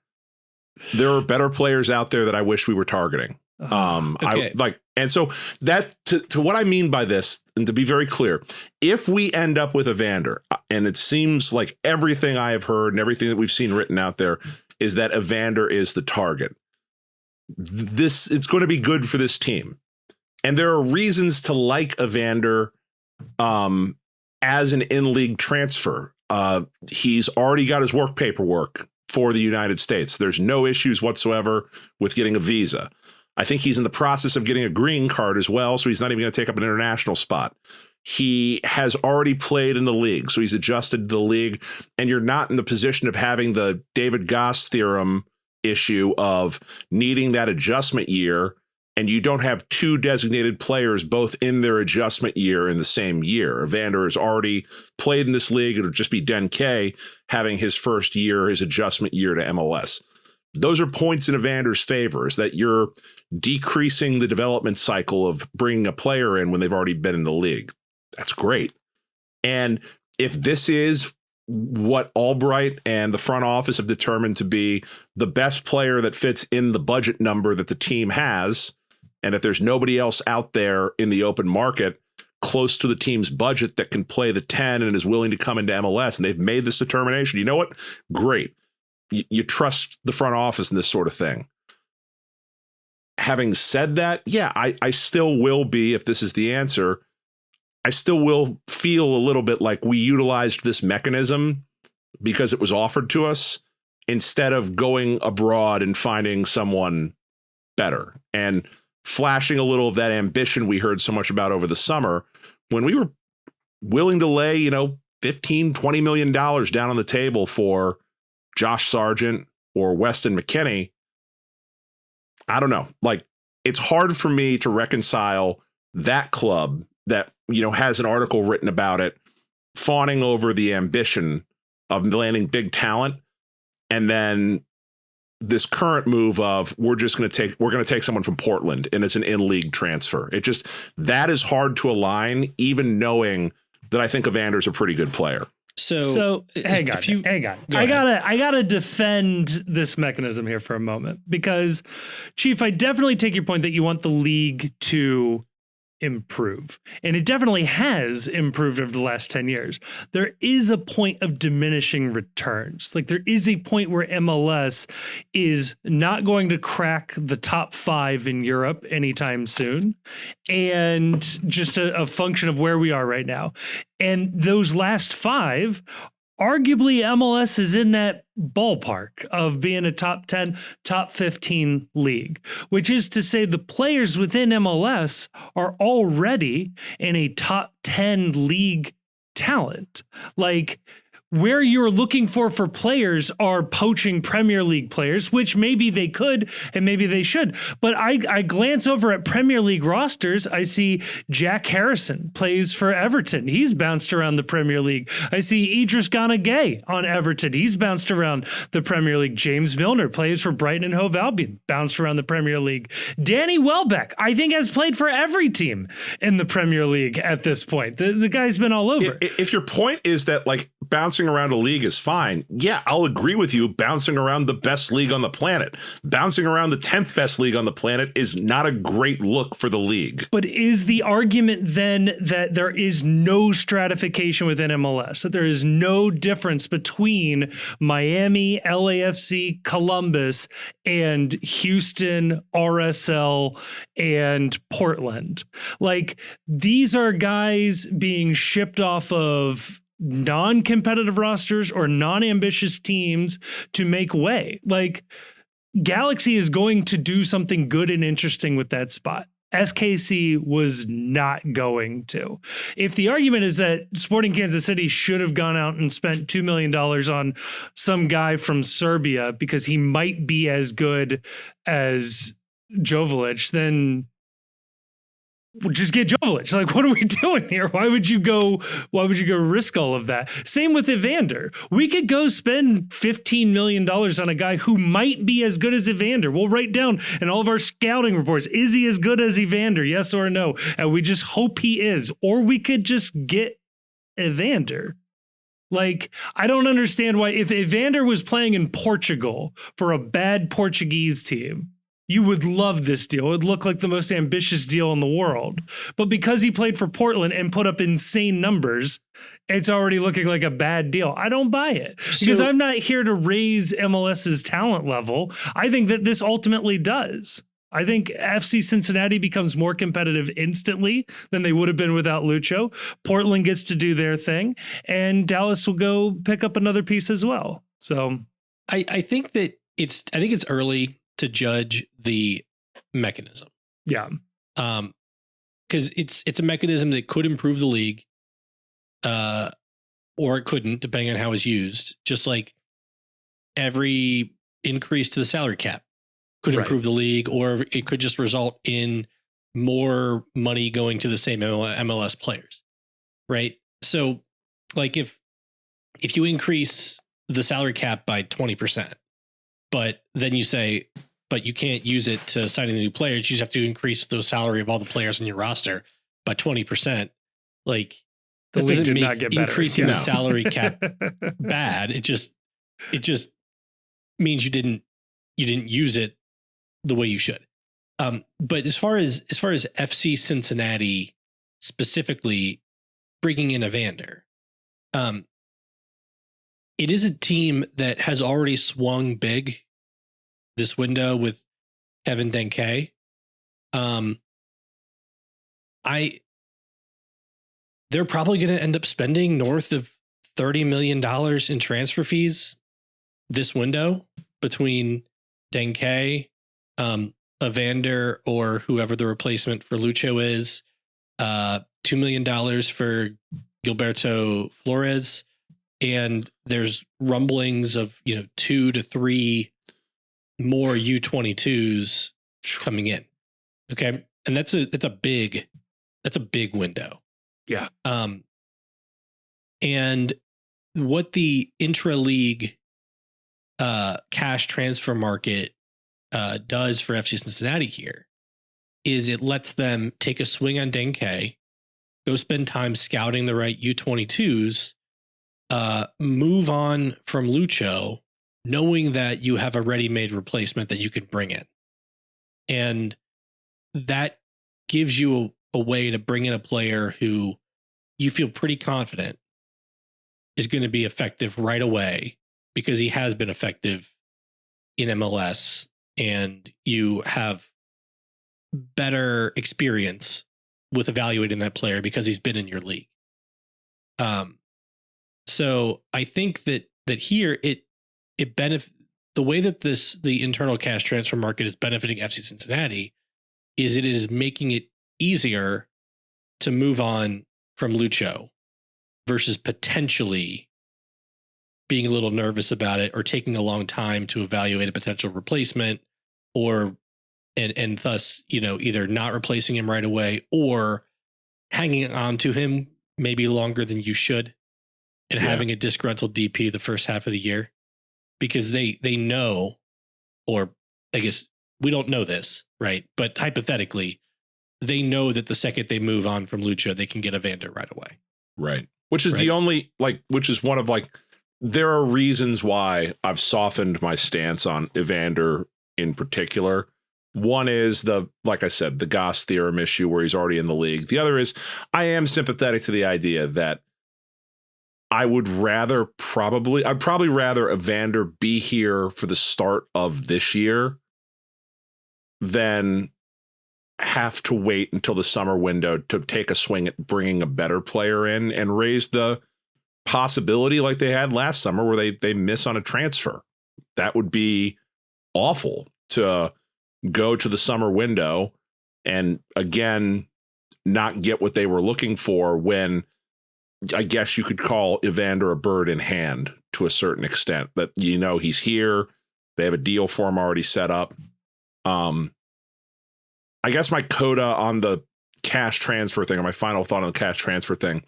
There are better players out there that I wish we were targeting. Okay. And so that to what I mean by this, and to be very clear, if we end up with Evander, and it seems like everything I have heard and everything that we've seen written out there is that Evander is the target. It's going to be good for this team. And there are reasons to like Evander as an in-league transfer. He's already got his work paperwork for the United States. There's no issues whatsoever with getting a visa. I think he's in the process of getting a green card as well, so he's not even going to take up an international spot. He has already played in the league, so he's adjusted to the league, and you're not in the position of having the David Goss theorem issue of needing that adjustment year, and you don't have two designated players both in their adjustment year in the same year. Evander has already played in this league. It'll just be Den K having his first year, his adjustment year to MLS. Those are points in Evander's favor, is that you're decreasing the development cycle of bringing a player in when they've already been in the league. That's great. And if this is what Albright and the front office have determined to be the best player that fits in the budget number that the team has, and if there's nobody else out there in the open market close to the team's budget that can play the 10 and is willing to come into MLS, and they've made this determination, you know what? Great. You trust the front office in this sort of thing. Having said that, yeah, I still will be, if this is the answer, I still will feel a little bit like we utilized this mechanism because it was offered to us instead of going abroad and finding someone better and flashing a little of that ambition we heard so much about over the summer when we were willing to lay, $15-20 million down on the table for Josh Sargent or Weston McKennie. I don't know. Like, it's hard for me to reconcile that club that, has an article written about it, fawning over the ambition of landing big talent, and then this current move of we're going to take someone from Portland and it's an in-league transfer. That is hard to align, even knowing that I think Evander's a pretty good player. So hang on. I gotta defend this mechanism here for a moment, because, Chief, I definitely take your point that you want the league to improve, and it definitely has improved over the last 10 years. There is a point of diminishing returns. Like, there is a point where MLS is not going to crack the top 5 in Europe anytime soon, and just a function of where we are right now. And those last 5, arguably MLS is in that ballpark of being a top 10, top 15 league, which is to say the players within MLS are already in a top 10 league talent. Like, where you're looking for players are poaching Premier League players, which maybe they could and maybe they should. But I glance over at Premier League rosters. I see Jack Harrison plays for Everton. He's bounced around the Premier League. I see Idris Gana Gueye on Everton. He's bounced around the Premier League. James Milner plays for Brighton and Hove Albion, bounced around the Premier League. Danny Welbeck, I think, has played for every team in the Premier League at this point. The guy's been all over. If your point is that like bouncing around a league is fine, yeah, I'll agree with you. Bouncing around the best league on the planet, bouncing around the 10th best league on the planet is not a great look for the league. But is the argument then that there is no stratification within MLS, that there is no difference between Miami, LAFC, Columbus, and Houston, RSL, and Portland? Like, these are guys being shipped off of non-competitive rosters or non-ambitious teams to make way. Like, Galaxy is going to do something good and interesting with that spot. SKC was not going to. If the argument is that Sporting Kansas City should have gone out and spent $2 million on some guy from Serbia because he might be as good as Joveljic, then we'll just get Joveljic. Like, what are we doing here? Why would you go risk all of that? Same with Evander. We could go spend $15 million on a guy who might be as good as Evander. We'll write down in all of our scouting reports, is he as good as Evander? Yes or no? And we just hope he is. Or we could just get Evander. Like, I don't understand why, if Evander was playing in Portugal for a bad Portuguese team, you would love this deal. It would look like the most ambitious deal in the world. But because he played for Portland and put up insane numbers, it's already looking like a bad deal. I don't buy it because I'm not here to raise MLS's talent level. I think that this ultimately does. I think FC Cincinnati becomes more competitive instantly than they would have been without Lucho. Portland gets to do their thing, and Dallas will go pick up another piece as well. So I think it's early to judge the mechanism. Yeah. Because it's a mechanism that could improve the league, or it couldn't, depending on how it's used. Just like every increase to the salary cap could improve the league, or it could just result in more money going to the same MLS players. Right. So like if you increase the salary cap by 20%, but then you say, but you can't use it to sign a new players, you just have to increase the salary of all the players on your roster by 20%. Like, that doesn't make increasing the salary cap bad. It just means you didn't use it the way you should. But as far as FC Cincinnati specifically bringing in Evander, it is a team that has already swung big this window with Kevin Denke. They're probably going to end up spending north of $30 million in transfer fees this window between Denke, Evander, or whoever the replacement for Lucho is, $2 million for Gilberto Flores, and there's rumblings of 2 to 3 more U22s coming in. Okay. And that's a big window. Yeah. And what the intra-league cash transfer market does for FC Cincinnati here is it lets them take a swing on Denke, go spend time scouting the right U22s, move on from Lucho, knowing that you have a ready-made replacement that you can bring in. And that gives you a way to bring in a player who you feel pretty confident is going to be effective right away because he has been effective in MLS, and you have better experience with evaluating that player because he's been in your league. So I think that here it benefit the way that the internal cash transfer market is benefiting FC Cincinnati is it is making it easier to move on from Lucho versus potentially being a little nervous about it or taking a long time to evaluate a potential replacement, or and thus, either not replacing him right away or hanging on to him maybe longer than you should and having a disgruntled DP the first half of the year, because they know, or I guess we don't know this, right? But hypothetically, they know that the second they move on from Lucho, they can get Evander right away. Right. Which is the only, which is one of there are reasons why I've softened my stance on Evander in particular. One is like I said, the Goss theorem issue where he's already in the league. The other is I am sympathetic to the idea that I'd probably rather Evander be here for the start of this year than have to wait until the summer window to take a swing at bringing a better player in and raise the possibility like they had last summer where they miss on a transfer. That would be awful to go to the summer window and again not get what they were looking for, when I guess you could call Evander a bird in hand to a certain extent, that he's here, they have a deal for him already set up. I guess my coda on the cash transfer thing, or my final thought on the cash transfer thing,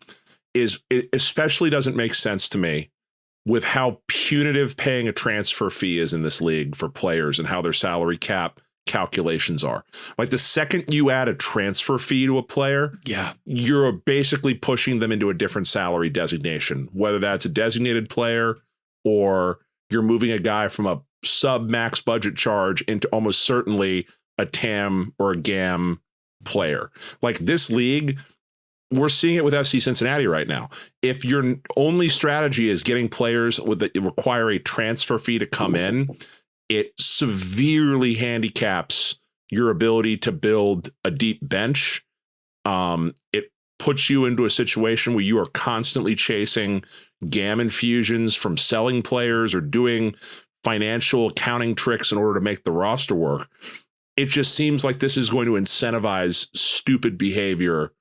is it especially doesn't make sense to me with how punitive paying a transfer fee is in this league for players and how their salary cap calculations are. Like the second you add a transfer fee to a player, you're basically pushing them into a different salary designation, whether that's a designated player or you're moving a guy from a sub max budget charge into almost certainly a TAM or a GAM player. Like this league, we're seeing it with FC Cincinnati right now. If your only strategy is getting players that require a transfer fee to come in, it severely handicaps your ability to build a deep bench. It puts you into a situation where you are constantly chasing GAM infusions from selling players or doing financial accounting tricks in order to make the roster work. It just seems like this is going to incentivize stupid behavior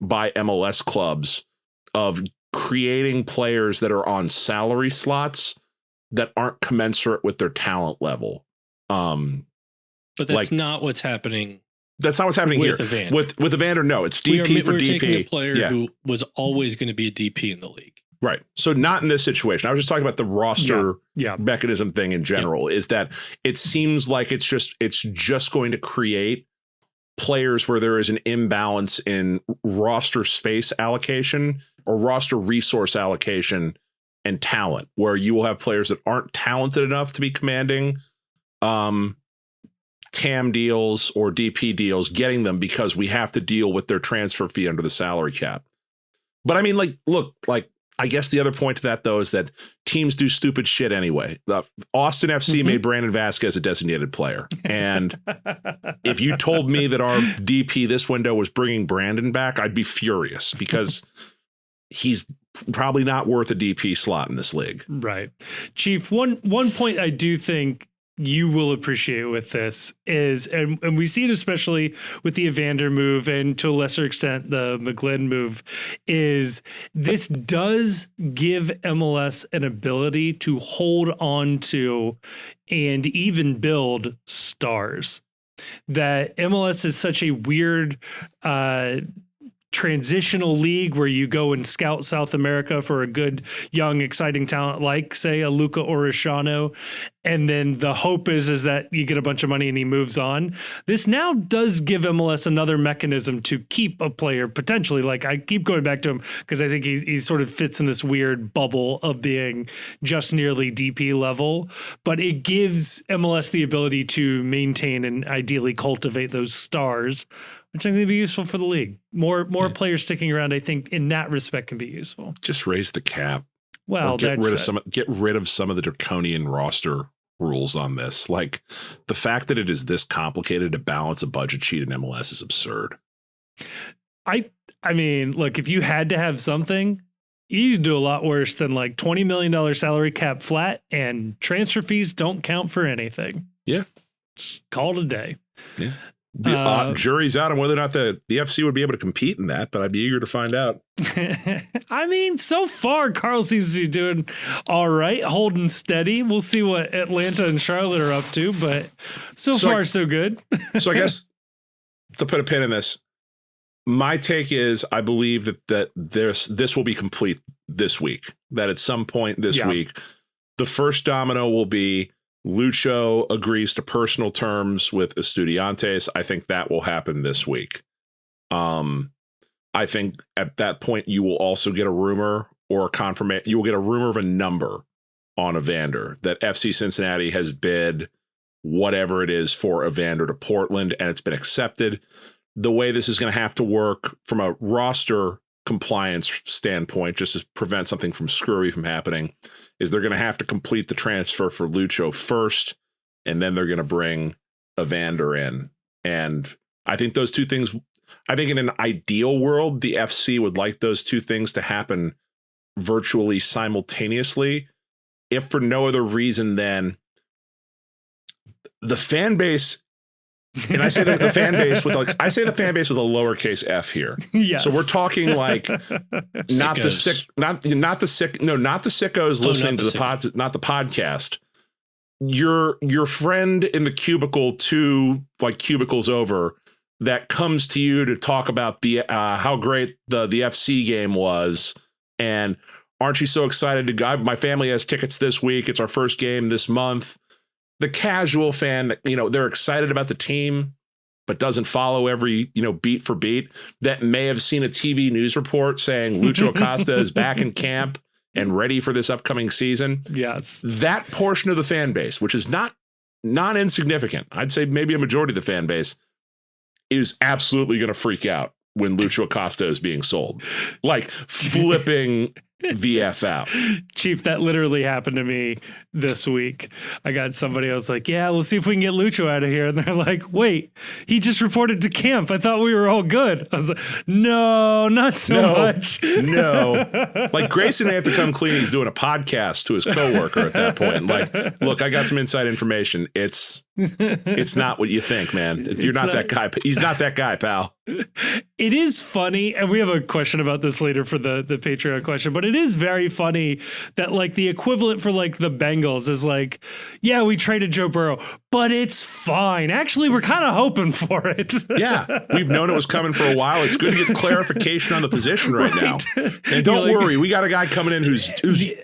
by MLS clubs of creating players that are on salary slots that aren't commensurate with their talent level. But that's not what's happening. That's not what's happening with here. Evander. With Evander, no, it's DP for we're DP. Taking a player who was always going to be a DP in the league. Right. So not in this situation. I was just talking about the roster mechanism thing in general, is that it seems like it's just going to create players where there is an imbalance in roster space allocation or roster resource allocation and talent, where you will have players that aren't talented enough to be commanding TAM deals or DP deals, getting them because we have to deal with their transfer fee under the salary cap. But I mean, I guess the other point to that, though, is that teams do stupid shit anyway. The Austin FC made Brandon Vasquez a designated player. And if you told me that our DP this window was bringing Brandon back, I'd be furious because he's probably not worth a DP slot in this league. Right. Chief, one point I do think you will appreciate with this is, and we see it especially with the Evander move and to a lesser extent the McGlynn move, is this does give MLS an ability to hold on to and even build stars. That MLS is such a weird transitional league where you go and scout South America for a good, young, exciting talent like, say, a Luca Orishano, and then the hope is that you get a bunch of money and he moves on. This now does give MLS another mechanism to keep a player potentially. Like, I keep going back to him because I think he sort of fits in this weird bubble of being just nearly DP level, but it gives MLS the ability to maintain and ideally cultivate those stars, which I think would be useful for the league. More players sticking around, I think, in that respect can be useful. Just raise the cap. Well, get rid of some of the draconian roster rules on this. Like, the fact that it is this complicated to balance a budget sheet in MLS is absurd. I mean, look, if you had to have something, you do a lot worse than like $20 million salary cap flat and transfer fees don't count for anything. Yeah. Just call it a day. Yeah. Jury's out on whether or not the FC would be able to compete in that, but I'd be eager to find out. I mean, so far, Carl seems to be doing all right, holding steady. We'll see what Atlanta and Charlotte are up to, but so far, so good. So I guess to put a pin in this, my take is I believe that this will be complete this week, that at some point this week, the first domino will be Lucho agrees to personal terms with Estudiantes. I think that will happen this week. I think at that point you will also get a rumor or a confirmation. You will get a rumor of a number on Evander that FC Cincinnati has bid whatever it is for Evander to Portland, and it's been accepted. The way this is going to have to work from a roster compliance standpoint, just to prevent something from screwy from happening, is they're going to have to complete the transfer for Lucho first, and then they're going to bring Evander in. And I think those two things, I think in an ideal world, the FC would like those two things to happen virtually simultaneously, if for no other reason than the fan base. And I say that the fan base with a lowercase f here. Yes. So we're talking like not the sickos listening to the pod, not the podcast. Your friend in the cubicle, two like cubicles over, that comes to you to talk about the how great the FC game was, and aren't you so excited to go? My family has tickets this week. It's our first game this month. The casual fan that, they're excited about the team, but doesn't follow every, beat for beat, that may have seen a TV news report saying Lucho Acosta is back in camp and ready for this upcoming season. Yes. That portion of the fan base, which is not insignificant, I'd say maybe a majority of the fan base, is absolutely going to freak out when Lucho Acosta is being sold. Like flipping VF out. Chief, that literally happened to me this week. I got somebody, I was like, yeah, we'll see if we can get Lucho out of here. And they're like, wait, he just reported to camp. I thought we were all good. I was like, no, not so much. No. Like Grayson may have to come clean. He's doing a podcast to his coworker at that point. Like, look, I got some inside information. It's not what you think, man. You're not that guy. He's not that guy, pal. It is funny, and we have a question about this later for the Patreon question, but it is very funny that like the equivalent for like the Bengals is like, yeah, we traded Joe Burrow, but it's fine. Actually, we're kind of hoping for it. Yeah, we've known it was coming for a while. It's good to get clarification on the position right now. And don't worry, we got a guy coming in who's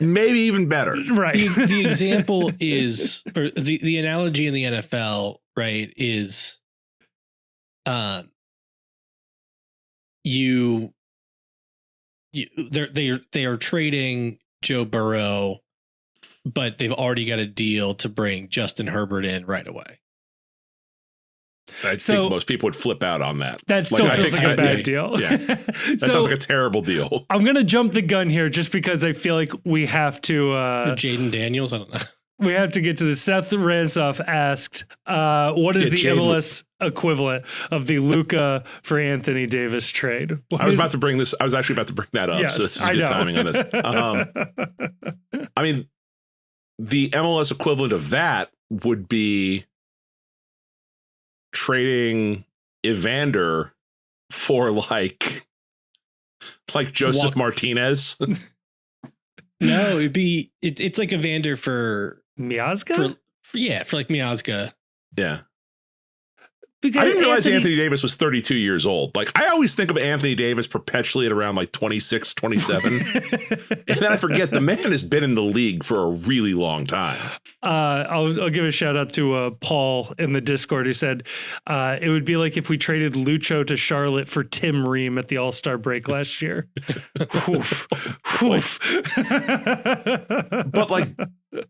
maybe even better. Right. The example is, or the analogy in the NFL, right, is they are trading Joe Burrow, but they've already got a deal to bring Justin Herbert in right away. I think most people would flip out on that. That still feels like a bad deal. Yeah. That sounds like a terrible deal. I'm going to jump the gun here just because I feel like we have to... Jaden Daniels? I don't know. We have to get to this. Seth Ransoff asked, what is the MLS equivalent of the Luka for Anthony Davis trade? I was actually about to bring that up. Yes, so this is good timing on this. I mean, the MLS equivalent of that would be trading Evander for like Joseph Martinez. No, it's like Evander for Miazga? For like Miazga. Yeah. Because I didn't realize Anthony Davis was 32 years old. Like, I always think of Anthony Davis perpetually at around like 26, 27. And then I forget the man has been in the league for a really long time. I'll give a shout out to Paul in the Discord who said it would be like if we traded Lucho to Charlotte for Tim Ream at the All-Star break last year. Oof. Oof. But like,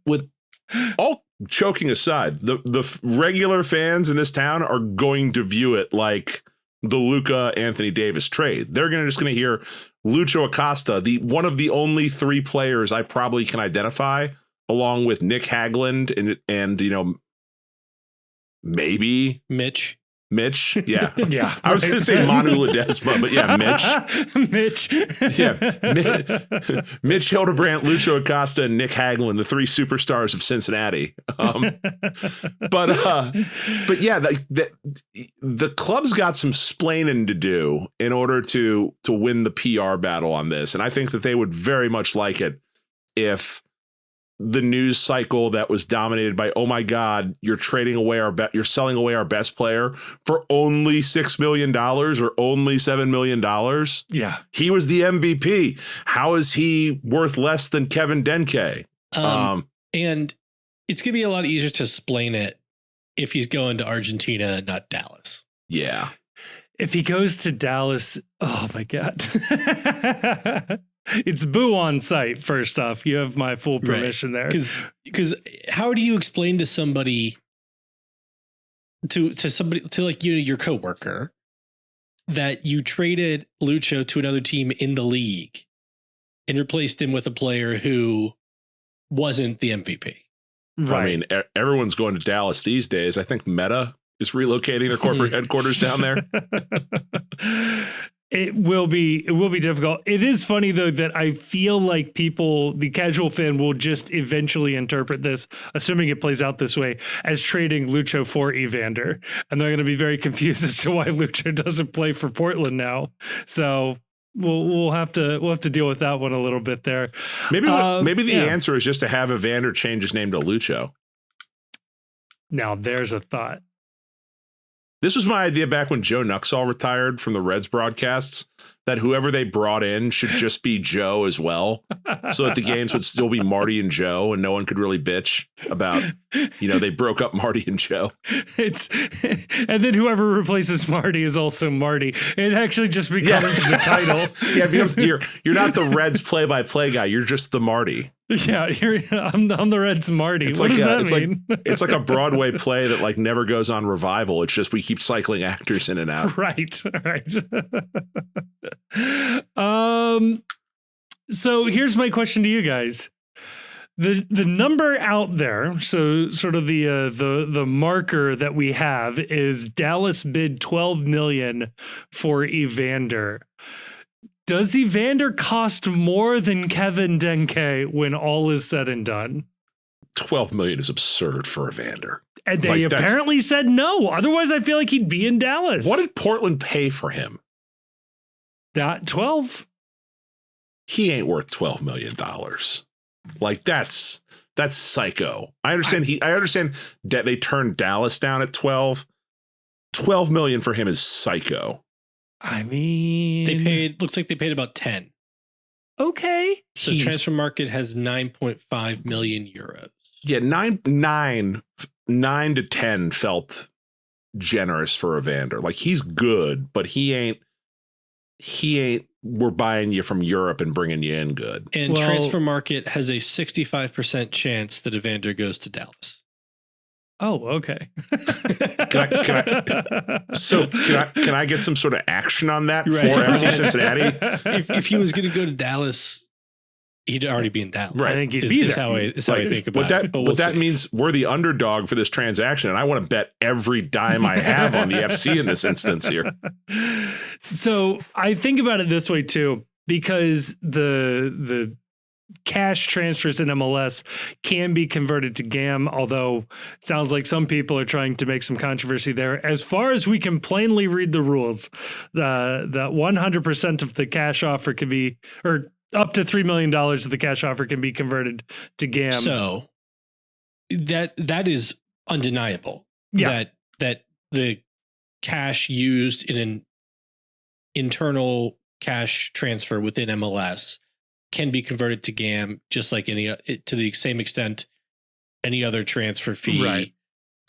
with all joking aside, the regular fans in this town are going to view it like the Luka Anthony Davis trade. They're just going to hear Lucho Acosta, one of the only three players I probably can identify, along with Nick Hagland and maybe Mitch Mitch. Yeah. Yeah. I was going to say Manu Ledesma, but yeah, Mitch. Mitch. Yeah. Mitch Hildebrandt, Lucho Acosta, and Nick Hagelin, the three superstars of Cincinnati. But yeah, the club's got some splaining to do in order to win the PR battle on this. And I think that they would very much like it if the news cycle that was dominated by, oh my God, you're trading away you're selling away our best player for only $6 million or only $7 million. Yeah. He was the MVP. How is he worth less than Kevin Denke? And it's going to be a lot easier to explain it if he's going to Argentina, not Dallas. Yeah. If he goes to Dallas, oh my God. It's boo on site. First off, you have my full permission there. Because how do you explain to somebody, to like your coworker, that you traded Lucho to another team in the league and replaced him with a player who wasn't the MVP? Right. I mean, everyone's going to Dallas these days. I think Meta is relocating their corporate headquarters down there. It will be difficult. It is funny though that I feel like the casual fan will just eventually interpret this, assuming it plays out this way, as trading Lucho for Evander, and they're going to be very confused as to why Lucho doesn't play for Portland now. So we'll have to deal with that one a little bit there. Maybe the answer is just to have Evander change his name to Lucho. Now there's a thought. This was my idea back when Joe Nuxall retired from the Reds broadcasts, that whoever they brought in should just be Joe as well, so that the games would still be Marty and Joe and no one could really bitch about, they broke up Marty and Joe. And then whoever replaces Marty is also Marty. It actually just becomes the title. Yeah, it becomes, you're not the Reds play-by-play guy. You're just the Marty. Yeah, I'm the Reds Marty. What does that mean? It's like a Broadway play that like never goes on revival. It's just we keep cycling actors in and out. Right. So here's my question to you guys. The number out there, so sort of the marker that we have is Dallas bid $12 million for Evander. Does Evander cost more than Kevin Denke when all is said and done? $12 million is absurd for Evander. And they apparently said no. Otherwise, I feel like he'd be in Dallas. What did Portland pay for him? Not 12. He ain't worth $12 million. Like that's psycho. I understand that they turned Dallas down at 12. $12 million for him is psycho. I mean, looks like they paid about 10. Okay. So transfer market has 9.5 million euros. Yeah, 9 to 10 felt generous for Evander. Like he's good, but he ain't we're buying you from Europe and bringing you in good. And transfer market has a 65% chance that Evander goes to Dallas. Oh, okay. Can I get some sort of action on that for FC Cincinnati? If he was going to go to Dallas, he'd already be in Dallas. Right. I think he'd be there. How I think about it. But that means we're the underdog for this transaction, and I want to bet every dime I have on the FC in this instance here. So I think about it this way too, because the cash transfers in MLS can be converted to GAM, although it sounds like some people are trying to make some controversy there. As far as we can plainly read the rules, that 100% of the cash offer can be, or up to $3 million of the cash offer can be converted to GAM. So that is undeniable. Yeah. That the cash used in an internal cash transfer within MLS can be converted to GAM, just like to the same extent any other transfer fee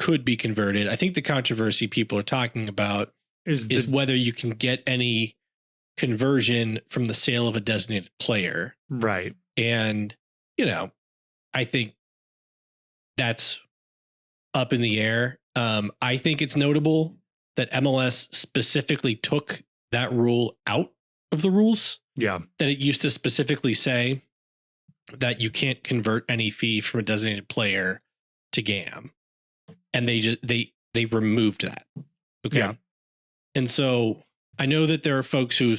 could be converted. I think the controversy people are talking about is whether you can get any conversion from the sale of a designated player. Right. And, I think that's up in the air. I think it's notable that MLS specifically took that rule out of the rules. Yeah. That it used to specifically say that you can't convert any fee from a designated player to GAM. And they removed that, Okay. Yeah. And so I know that there are folks who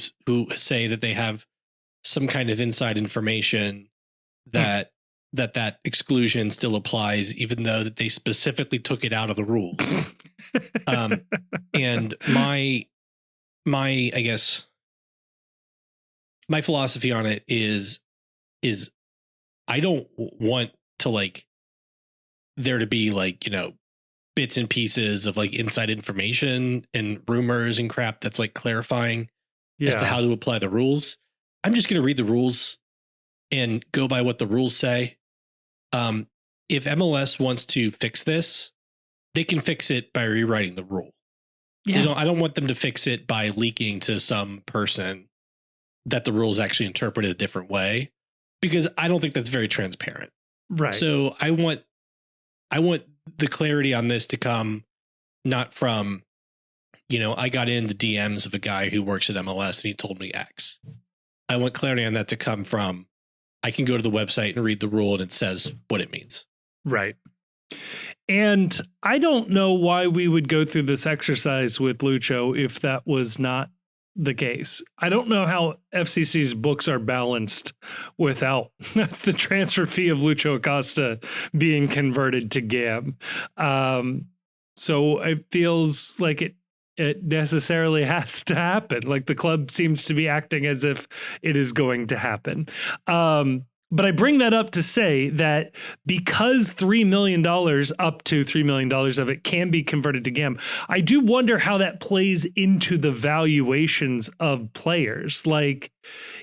say that they have some kind of inside information that that exclusion still applies, even though that they specifically took it out of the rules. And my I guess my philosophy on it is I don't want to like there to be like, you know, bits and pieces of like inside information and rumors and crap that's like clarifying as to how to apply the rules. I'm just going to read the rules and go by what the rules say. If MLS wants to fix this, they can fix it by rewriting the rule. Yeah. I don't want them to fix it by leaking to some person that the rules actually interpreted a different way, because I don't think that's very transparent. Right. So I want the clarity on this to come not from, you know, I got in the DMs of a guy who works at MLS and he told me X. I want clarity on that to come from, I can go to the website and read the rule and it says what it means. Right. And I don't know why we would go through this exercise with Lucho if that was not the case. I don't know how FCC's books are balanced without the transfer fee of Lucho Acosta being converted to GAM. So it feels like it necessarily has to happen. Like the club seems to be acting as if it is going to happen. But I bring that up to say that because $3 million, up to $3 million of it can be converted to GAM, I do wonder how that plays into the valuations of players. Like,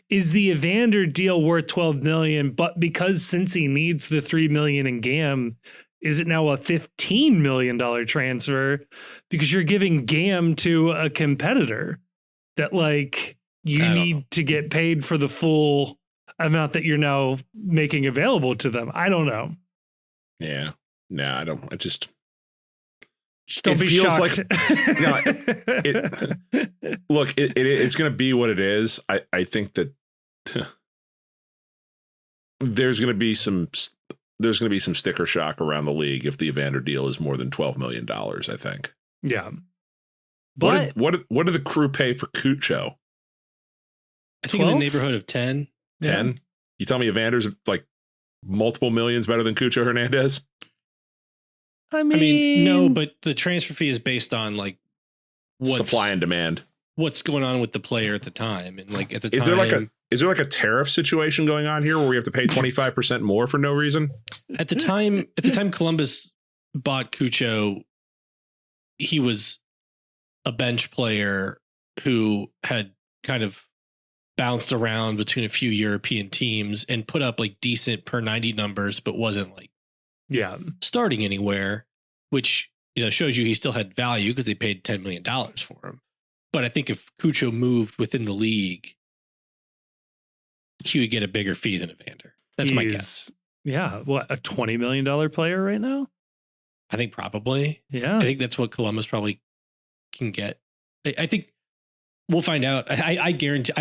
is the Evander deal worth $12 million, but because Cincy needs the $3 million in GAM, is it now a $15 million transfer because you're giving GAM to a competitor that like you need to get paid for the full amount that you're now making available to them? I don't know. Yeah. No, I don't. I just don't be shocked. Look, it's going to be what it is. I think that there's going to be some sticker shock around the league if the Evander deal is more than $12 million, I think. Yeah. But what did the crew pay for Cucho? I think 12? In the neighborhood of 10. 10? Yeah. You tell me Evander's like multiple millions better than Cucho Hernandez? I mean, no, but the transfer fee is based on like supply and demand. What's going on with the player at the time, and like at the time, is there like a tariff situation going on here where we have to pay 25% more for no reason? At the time Columbus bought Cucho, he was a bench player who had kind of bounced around between a few European teams and put up like decent per 90 numbers, but wasn't like starting anywhere, which, you know, shows you he still had value because they paid $10 million for him. But I think if Cucho moved within the league, he would get a bigger fee than Evander. That's my guess. Yeah. What, a $20 million player right now? I think probably. Yeah. I think that's what Columbus probably can get. I think we'll find out. I guarantee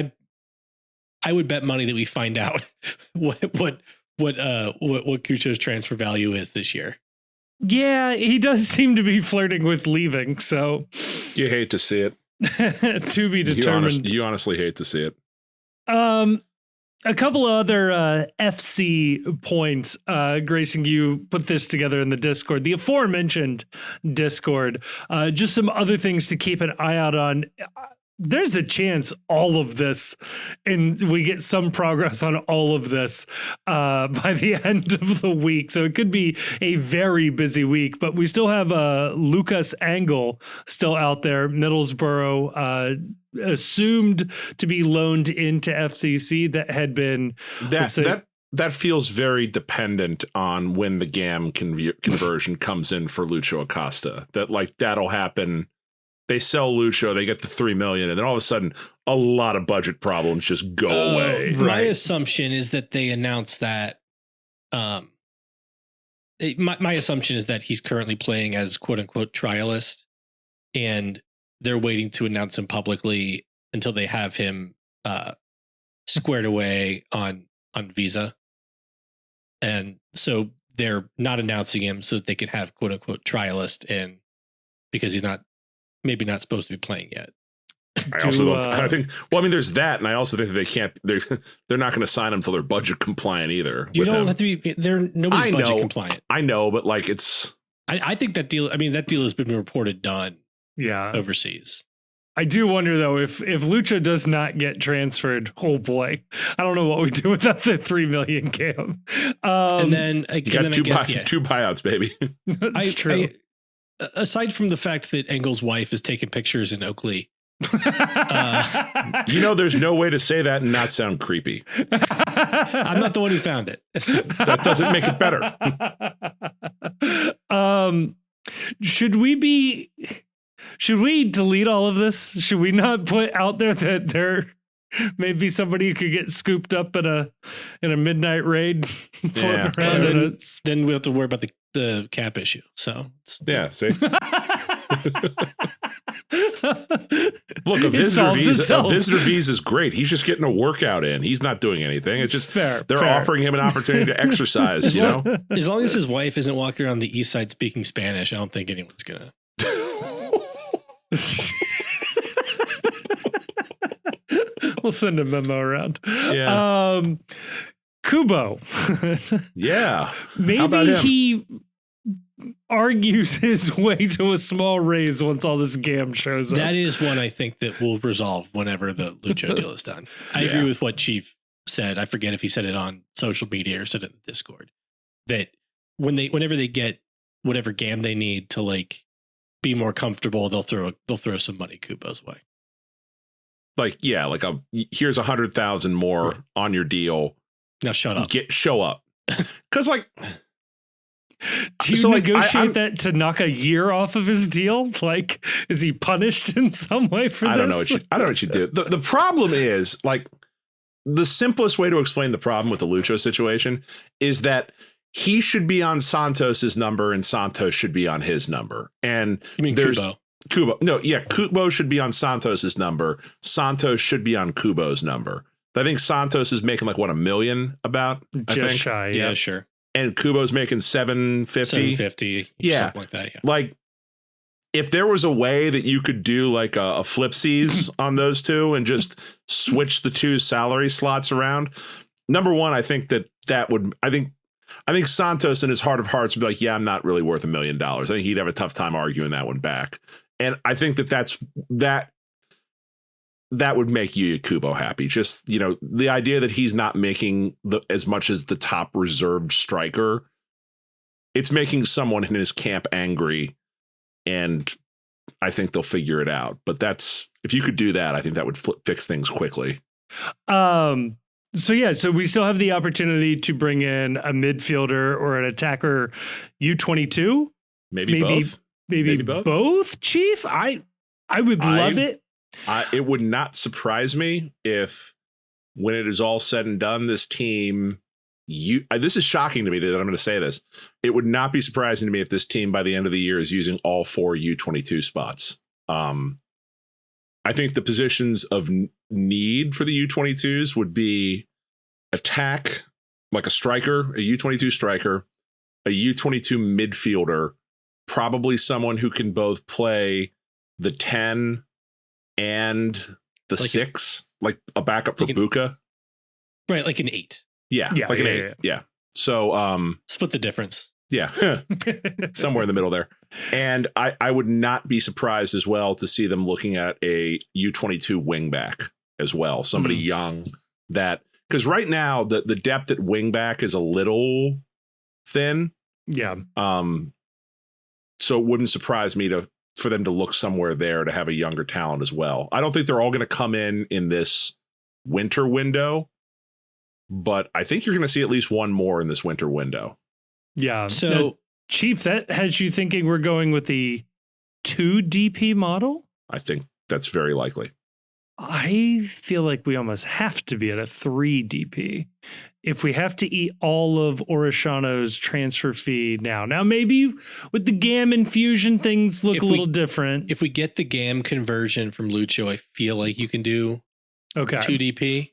I would bet money that we find out what Cucho's transfer value is this year. Yeah, he does seem to be flirting with leaving, so you hate to see it. To be determined. You honestly hate to see it. A couple of other FC points. Grayson, you put this together in the Discord, the aforementioned Discord. Just some other things to keep an eye out on. There's a chance all of this, and we get some progress on all of this by the end of the week. So it could be a very busy week, but we still have Lucas Angle still out there. Middlesbrough assumed to be loaned into FCC. That had been that feels very dependent on when the GAM conversion comes in for Lucho Acosta. That like that'll happen. They sell Lucho, they get the $3 million, and then all of a sudden, a lot of budget problems just go away. My assumption is that they announced that. My assumption is that he's currently playing as "quote unquote" trialist, and they're waiting to announce him publicly until they have him squared away on visa, and so they're not announcing him so that they can have "quote unquote" trialist in because he's not maybe not supposed to be playing yet. I also don't. I think. Well, I mean, there's that, and I also think that they can't. They're not going to sign him until they're budget compliant either. You don't have to be. They're nobody's budget compliant. I know, but like it's. I think that deal. I mean, that deal has been reported done. Yeah, overseas. I do wonder though if Lucho does not get transferred, oh boy, I don't know what we do without the $3 million cam. And then you got two buyouts, baby. That's true. Aside from the fact that Engel's wife is taking pictures in Oakley, there's no way to say that and not sound creepy. I'm not the one who found it. That doesn't make it better. Should we delete all of this? Should we not put out there that there may be somebody who could get scooped up in a midnight raid? Yeah. Then we have to worry about the cap issue. So yeah, see. Look, a visitor visa is great. He's just getting a workout in. He's not doing anything. It's just they're offering him an opportunity to exercise. As long as his wife isn't walking around the east side speaking Spanish, I don't think anyone's gonna. We'll send a memo around. Yeah. Kubo. Yeah. Maybe he argues his way to a small raise once all this gam shows up. That is one I think that will resolve whenever the Lucho deal is done. I agree with what Chief said. I forget if he said it on social media or said it in Discord. That whenever they get whatever gam they need to like be more comfortable, they'll throw some money Kubo's way. Like here's 100,000 more on your deal. Now shut up. Show up. Because like, do you negotiate that to knock a year off of his deal? Like, is he punished in some way for this? I don't know what you do. The problem is like the simplest way to explain the problem with the Lucho situation is that he should be on Santos's number and Santos should be on his number. And you mean Kubo? Kubo. No, yeah, Kubo should be on Santos's number. Santos should be on Kubo's number. I think Santos is making like $1 million about. Just shy. Yeah, sure. And Kubo's making 750. Yeah. Something like that. Yeah. Like if there was a way that you could do like a flipsies on those two and just switch the two salary slots around. Number one, I think that would, I think Santos in his heart of hearts would be like, yeah, I'm not really worth $1 million. I think he'd have a tough time arguing that one back. And I think that would make Yuya Kubo happy. Just, the idea that he's not making as much as the top reserved striker, it's making someone in his camp angry. And I think they'll figure it out. But if you could do that, I think that would fix things quickly. So we still have the opportunity to bring in a midfielder or an attacker U22. Maybe both. Maybe both, Chief. I would love it. It would not surprise me if when it is all said and done, this team, this is shocking to me that I'm going to say this. It would not be surprising to me if this team by the end of the year is using all 4 U22 spots. I think the positions of need for the U22s would be attack, like a striker, a U22 striker, a U22 midfielder, probably someone who can both play the 10 and the 6, like a backup for Buka. Right, like an 8. Yeah, like an 8. Yeah. So split the difference. Yeah. Somewhere in the middle there. And I would not be surprised as well to see them looking at a U22 wingback as well. Somebody young that, because right now the depth at wingback is a little thin. Yeah. So it wouldn't surprise me for them to look somewhere there to have a younger talent as well. I don't think they're all going to come in this winter window, but I think you're going to see at least one more in this winter window. Yeah. So, Chief, that has you thinking we're going with the 2 DP model? I think that's very likely. I feel like we almost have to be at a 3 DP if we have to eat all of Orishano's transfer fee now. Now, maybe with the GAM infusion, things look a little different. If we get the GAM conversion from Lucho, I feel like you can do 2 DP.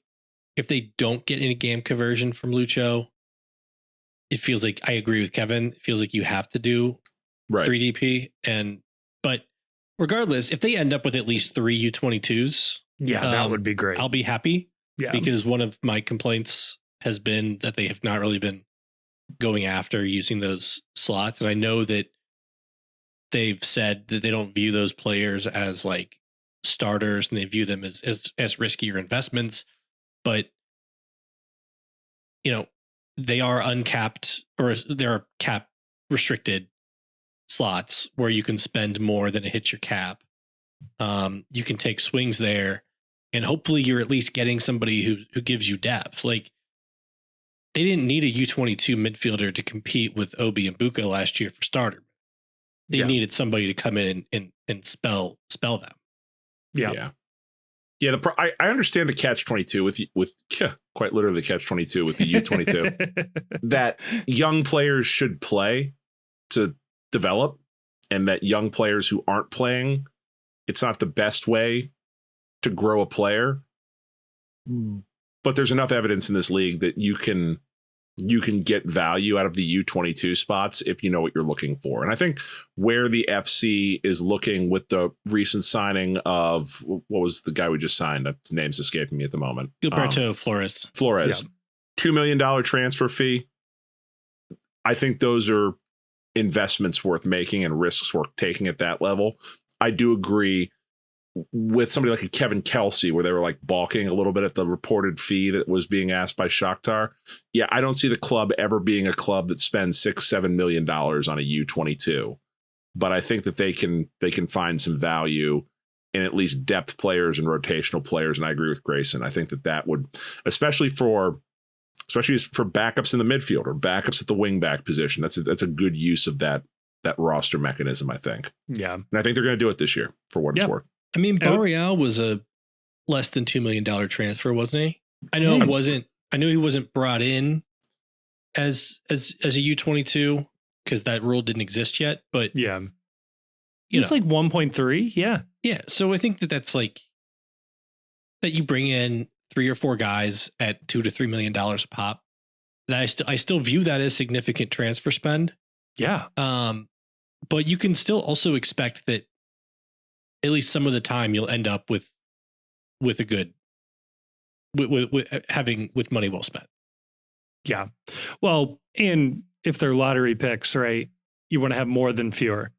If they don't get any GAM conversion from Lucho, it feels like, I agree with Kevin, it feels like you have to do 3 DP. But regardless, if they end up with at least 3 U22s, Yeah, that would be great. I'll be happy. Yeah. Because one of my complaints has been that they have not really been going after using those slots. And I know that they've said that they don't view those players as like starters and they view them as riskier investments. But, you know, they are uncapped, or they're cap restricted slots where you can spend more than it hits your cap. You can take swings there, and hopefully you're at least getting somebody who gives you depth. Like, they didn't need a U22 midfielder to compete with Obi and Buka last year for starter. They needed somebody to come in and spell them. Yeah. I understand the catch-22 with quite literally the catch-22 with the U22 that young players should play to develop, and that young players who aren't playing, it's not the best way to grow a player. But there's enough evidence in this league that you can get value out of the U22 spots if you know what you're looking for. And I think where the FC is looking with the recent signing of, what was the guy we just signed? His name's escaping me at the moment. Gilberto Flores. Yeah. $2 million transfer fee. I think those are investments worth making and risks worth taking at that level. I do agree with somebody like a Kevin Kelsey, where they were like balking a little bit at the reported fee that was being asked by Shakhtar. Yeah, I don't see the club ever being a club that spends $6-7 million on a U22, but I think that they can find some value in at least depth players and rotational players. And I agree with Grayson. I think that would, especially for backups in the midfield or backups at the wing back position, that's a good use of that roster mechanism, I think. Yeah, and I think they're going to do it this year for what it's worth. I mean, Barreal was a less than $2 million transfer, wasn't he? I know it wasn't. I know he wasn't brought in as a U22 because that rule didn't exist yet. But it's like 1.3. Yeah. So I think that's like that you bring in 3 or 4 guys at $2 to $3 million a pop. That I still view that as significant transfer spend. Yeah. But you can still also expect that at least some of the time you'll end up with a good with money well spent. Yeah. Well, and if they're lottery picks, right, you want to have more than fewer.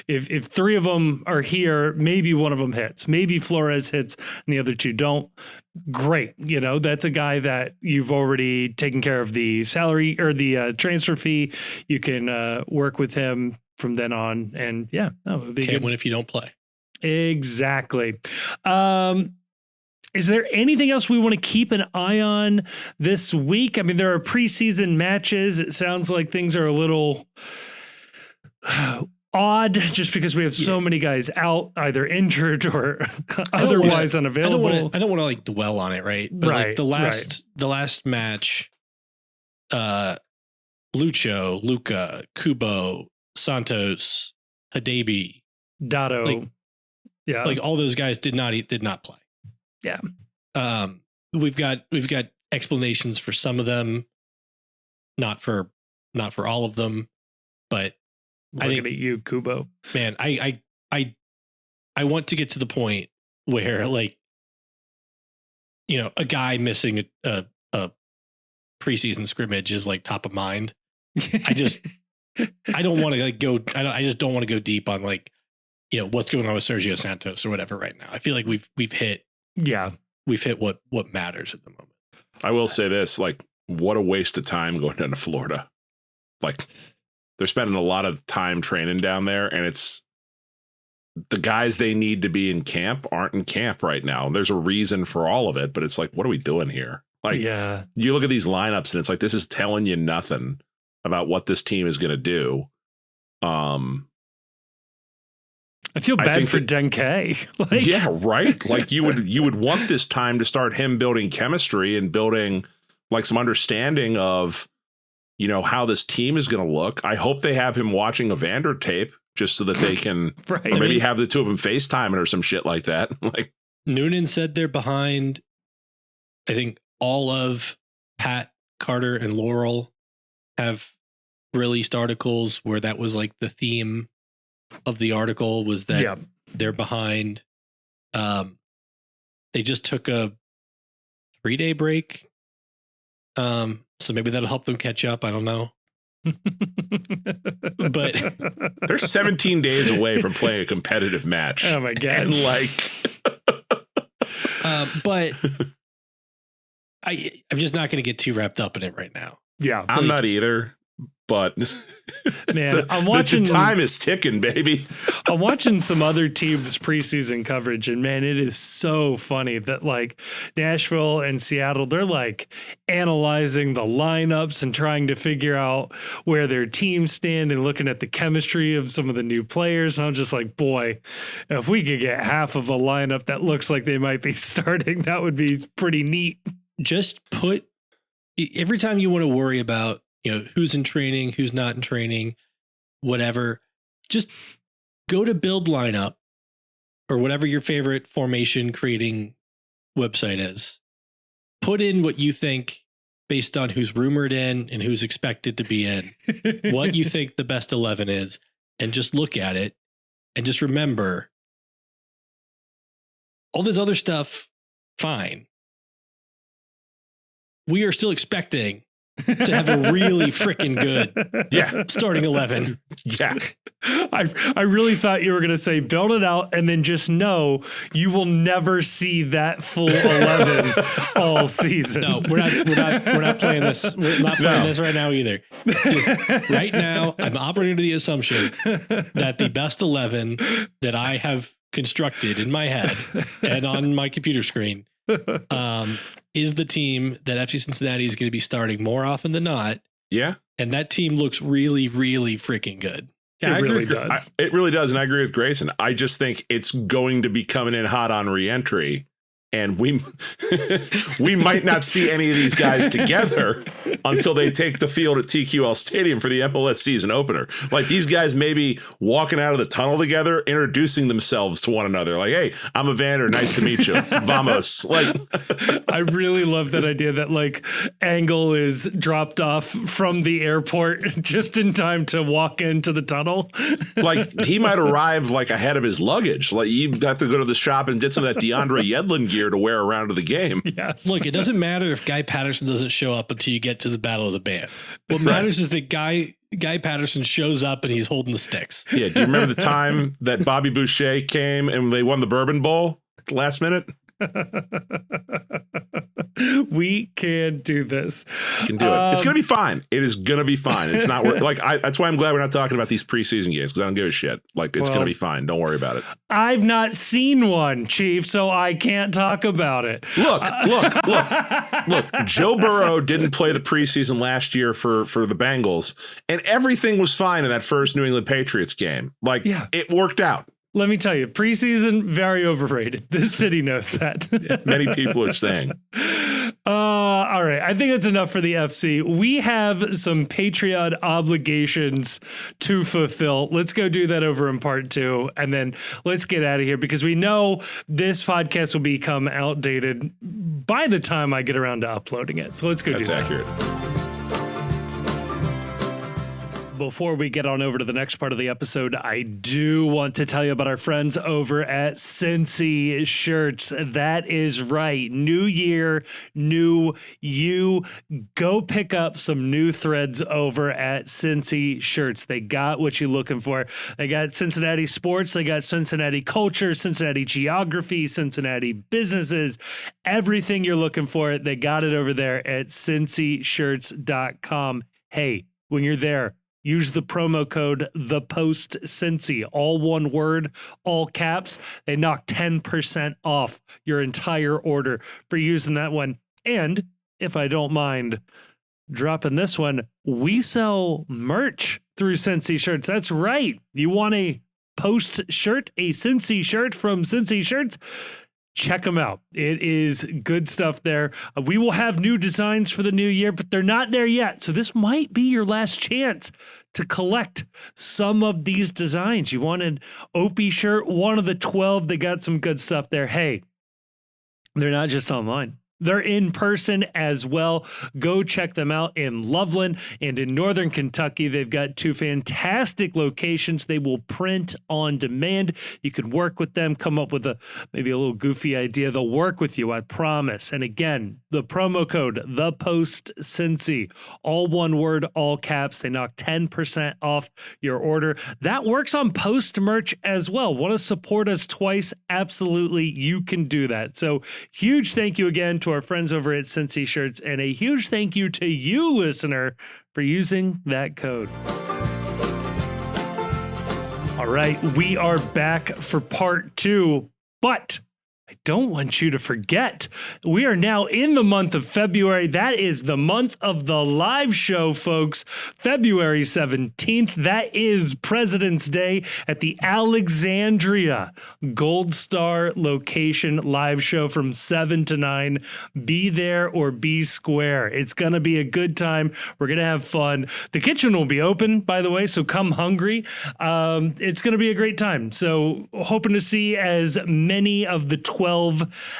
If 3 of them are here, maybe one of them hits, maybe Flores hits and the other 2 don't. Great. You know, that's a guy that you've already taken care of the salary or the transfer fee. You can work with him from then on. And it would be Can't win if you don't play. Exactly. Is there anything else we want to keep an eye on this week? I mean, there are preseason matches. It sounds like things are a little odd just because we have so many guys out, either injured or otherwise unavailable. I don't want to like dwell on it, right? But like the last match, Lucho, Luca, Kubo, Santos, Hadebe, Dotto, like all those guys did not play. Yeah. We've got explanations for some of them, not for all of them, but looking at you, Kubo. Man, I want to get to the point where, like, you know, a guy missing a preseason scrimmage is like top of mind. I don't want to like go. I just don't want to go deep on like, you know, what's going on with Sergio Santos or whatever right now. I feel like we've hit what matters at the moment. I will say this, like, what a waste of time going down to Florida. Like, they're spending a lot of time training down there, and it's the guys they need to be in camp aren't in camp right now. There's a reason for all of it, but it's like, what are we doing here? Like, you look at these lineups and it's like, this is telling you nothing about what this team is going to do. I feel bad for Denke. Like, yeah, right. Like you would want this time to start him building chemistry and building like some understanding of, you know, how this team is going to look. I hope they have him watching Evander tape just so that they can or maybe have the 2 of them FaceTiming or some shit like that. Like, Noonan said they're behind, I think all of Pat, Carter, and Laurel have released articles where that was like the theme of the article was that Yeah. they're behind. They just took a 3-day break. So maybe that'll help them catch up. I don't know. But They're 17 days away from playing a competitive match. Oh my god! And like, but I'm just not going to get too wrapped up in it right now. Yeah, I'm not either. But man, I'm watching. The time is ticking, baby. I'm watching some other teams' preseason coverage, and man, it is so funny that like Nashville and Seattle, they're like analyzing the lineups and trying to figure out where their teams stand and looking at the chemistry of some of the new players. And I'm just like, boy, if we could get half of a lineup that looks like they might be starting, that would be pretty neat. Just put every time you want to worry about, who's in training, who's not in training, whatever, just go to build lineup or whatever your favorite formation creating website is. Put in what you think based on who's rumored in and who's expected to be in, what you think the best 11 is, and just look at it and just remember all this other stuff, fine. We are still expecting to have a really freaking good starting 11. Yeah. I really thought you were going to say build it out and then just know you will never see that full 11 all season. No, we're not playing this. We're not playing this right now either. Just right now, I'm operating to the assumption that the best 11 that I have constructed in my head and on my computer screen is the team that FC Cincinnati is going to be starting more often than not. Yeah. And that team looks really, really freaking good. Yeah, it really does. It really does. And I agree with Grayson. I just think it's going to be coming in hot on reentry. And we might not see any of these guys together until they take the field at TQL Stadium for the MLS season opener. Like these guys may be walking out of the tunnel together, introducing themselves to one another. Like, hey, I'm Evander. Nice to meet you. Vamos. Like, I really love that idea that like Angle is dropped off from the airport just in time to walk into the tunnel. Like he might arrive like ahead of his luggage. Like you have to go to the shop and get some of that DeAndre Yedlin gear to wear around to the game. Yes. Look, it doesn't matter if Guy Patterson doesn't show up until you get to the Battle of the Bands. What matters is that Guy Patterson shows up and he's holding the sticks. Yeah. Do you remember the time that Bobby Boucher came and they won the Bourbon Bowl last minute? We can do this. You can do it. It's going to be fine. It is going to be fine. It's not that's why I'm glad we're not talking about these preseason games because I don't give a shit. Like it's going to be fine. Don't worry about it. I've not seen one, Chief, so I can't talk about it. Look. Joe Burrow didn't play the preseason last year for the Bengals, and everything was fine in that first New England Patriots game. Like it worked out. Let me tell you, preseason, very overrated. This city knows that. Many people are saying. All right. I think that's enough for the FC. We have some Patreon obligations to fulfill. Let's go do that over in part 2. And then let's get out of here because we know this podcast will become outdated by the time I get around to uploading it. So let's go do that. That's accurate. Before we get on over to the next part of the episode, I do want to tell you about our friends over at Cincy Shirts. That is right. New year, new you. Go pick up some new threads over at Cincy Shirts. They got what you're looking for. They got Cincinnati sports. They got Cincinnati culture, Cincinnati geography, Cincinnati businesses, everything you're looking for. They got it over there at cincyshirts.com. Hey, when you're there, use the promo code ThePostCincy, all one word, all caps. They knock 10% off your entire order for using that one. And if I don't mind dropping this one, we sell merch through Cincy Shirts. That's right. You want a Post shirt, a Cincy shirt from Cincy Shirts? Check them out. It is good stuff there. We will have new designs for the new year, but they're not there yet. So this might be your last chance to collect some of these designs. You want an Opie shirt, one of the 12. They got some good stuff there. Hey, they're not just online. They're in person as well. Go check them out in Loveland and in Northern Kentucky. They've got 2 fantastic locations. They will print on demand. You can work with them, come up with maybe a little goofy idea. They'll work with you, I promise. And again, the promo code, ThePostCincy, all one word, all caps. They knock 10% off your order. That works on Post merch as well. Want to support us twice? Absolutely, you can do that. So huge thank you again to our friends over at Cincy Shirts, and a huge thank you to you, listener, for using that code. All right, we are back for part 2, but I don't want you to forget, we are now in the month of February. That is the month of the live show, folks. February 17th, that is President's Day at the Alexandria Gold Star location live show from 7 to 9. Be there or be square. It's going to be a good time. We're going to have fun. The kitchen will be open, by the way, so come hungry. It's going to be a great time. So hoping to see as many of the 12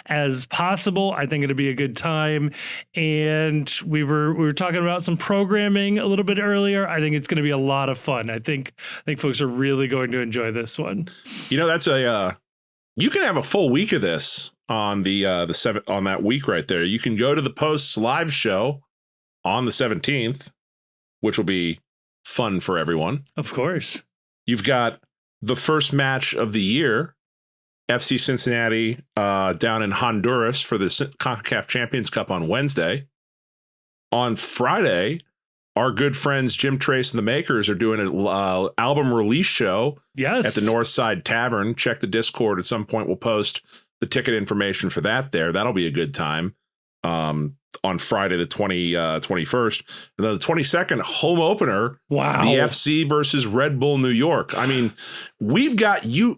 as possible. I think it'll be a good time. And we were talking about some programming a little bit earlier. I think it's going to be a lot of fun. I think folks are really going to enjoy this one. You know, that's you can have a full week of this on the 7th on that week right there. You can go to the Post's live show on the 17th, which will be fun for everyone. Of course. You've got the first match of the year, FC Cincinnati down in Honduras for the CONCACAF Champions Cup on Wednesday. On Friday, our good friends Jim Trace and the Makers are doing an album release show at the Northside Tavern. Check the Discord. At some point, we'll post the ticket information for that there. That'll be a good time on Friday, the 21st. And then the 22nd, home opener. Wow. The FC versus Red Bull New York. I mean, we've got you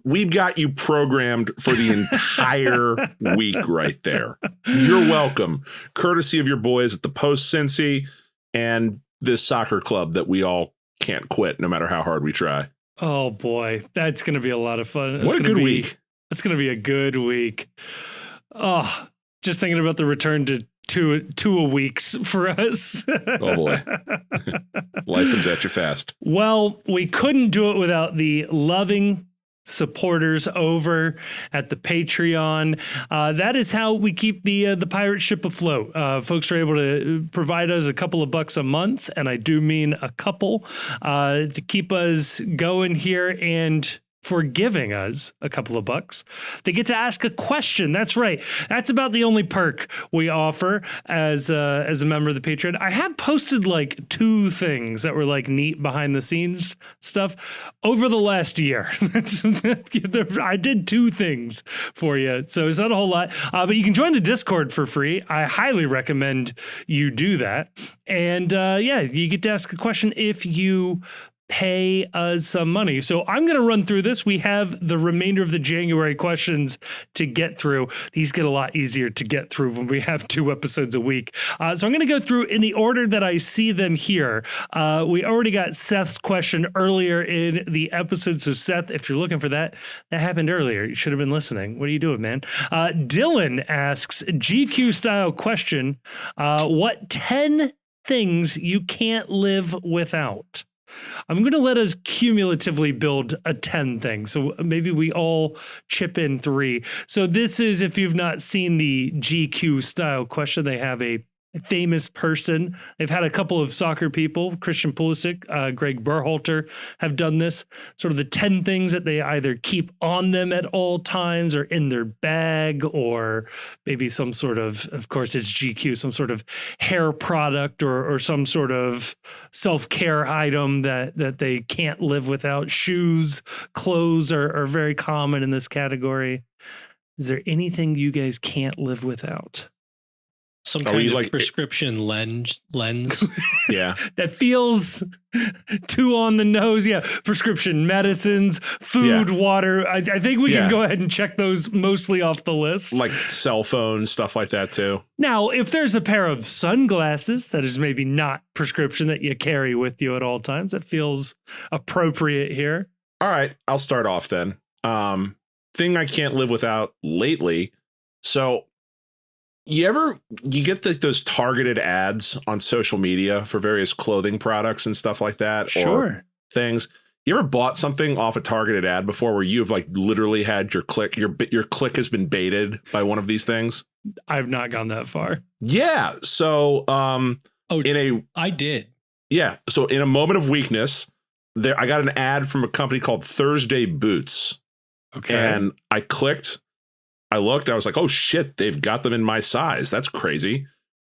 programmed for the entire week right there. You're welcome. Courtesy of your boys at the Post Cincy and this soccer club that we all can't quit no matter how hard we try. Oh boy, that's going to be a lot of fun. What a good week. It's going to be a good week. Oh, just thinking about the return to two a weeks for us. Oh boy. Life comes at you fast. Well, we couldn't do it without the loving supporters over at the Patreon. That is how we keep the pirate ship afloat. Folks are able to provide us a couple of bucks a month, and I do mean a couple, to keep us going here and for giving us a couple of bucks. They get to ask a question. That's right. That's about the only perk we offer as a member of the Patreon. I have posted like 2 things that were like neat behind the scenes stuff over the last year. I did 2 things for you. So it's not a whole lot, but you can join the Discord for free. I highly recommend you do that. And you get to ask a question if you pay us some money. So I'm going to run through this. We have the remainder of the January questions to get through. These get a lot easier to get through when we have 2 episodes a week. So I'm going to go through in the order that I see them here. We already got Seth's question earlier in the episode. So Seth, if you're looking for that happened earlier. You should have been listening. What are you doing, man? Dylan asks, GQ style question. What 10 things you can't live without? I'm going to let us cumulatively build a 10 thing. So maybe we all chip in 3. So this is, if you've not seen the GQ style question, they have a famous person. They've had a couple of soccer people, Christian Pulisic, Greg Berhalter, have done this. Sort of the 10 things that they either keep on them at all times or in their bag, or maybe some sort of course it's GQ, some sort of hair product or some sort of self-care item that they can't live without. Shoes, clothes are very common in this category. Is there anything you guys can't live without? Some kind of like prescription lens. Yeah. That feels too on the nose. Yeah. Prescription medicines, food, water. I think we can go ahead and check those mostly off the list. Like cell phones, stuff like that too. Now, if there's a pair of sunglasses that is maybe not prescription that you carry with you at all times, that feels appropriate here. All right. I'll start off then. Thing I can't live without lately. So you get those targeted ads on social media for various clothing products and stuff like that? Sure. Or things. You ever bought something off a targeted ad before where you've like literally had your click has been baited by one of these things? I've not gone that far. Yeah. So I did. Yeah. So in a moment of weakness, I got an ad from a company called Thursday Boots. Okay. And I looked, I was like, oh shit, they've got them in my size. That's crazy.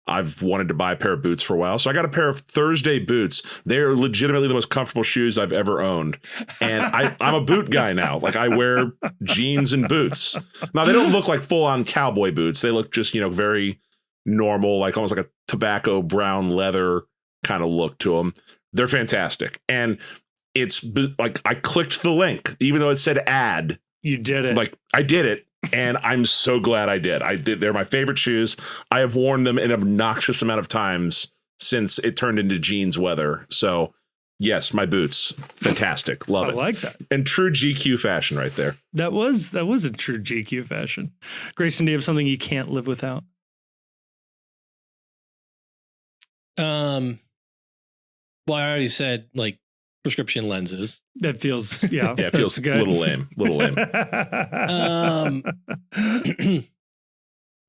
I've wanted to buy a pair of boots for a while. So I got a pair of Thursday boots. They're legitimately the most comfortable shoes I've ever owned. And I'm a boot guy now. Like I wear jeans and boots. Now they don't look like full on cowboy boots. They look just, very normal, like almost like a tobacco brown leather kind of look to them. They're fantastic. And it's like I clicked the link, even though it said ad. You did it. Like I did it. And I'm so glad I did. They're my favorite shoes. I have worn them an obnoxious amount of times since it turned into jeans weather. So yes, my boots. Fantastic. Love it. I like that. And true GQ fashion right there. That was a true GQ fashion. Grayson, do you have something you can't live without? Well, I already said like prescription lenses. That feels, yeah. Yeah, it feels good. a little lame.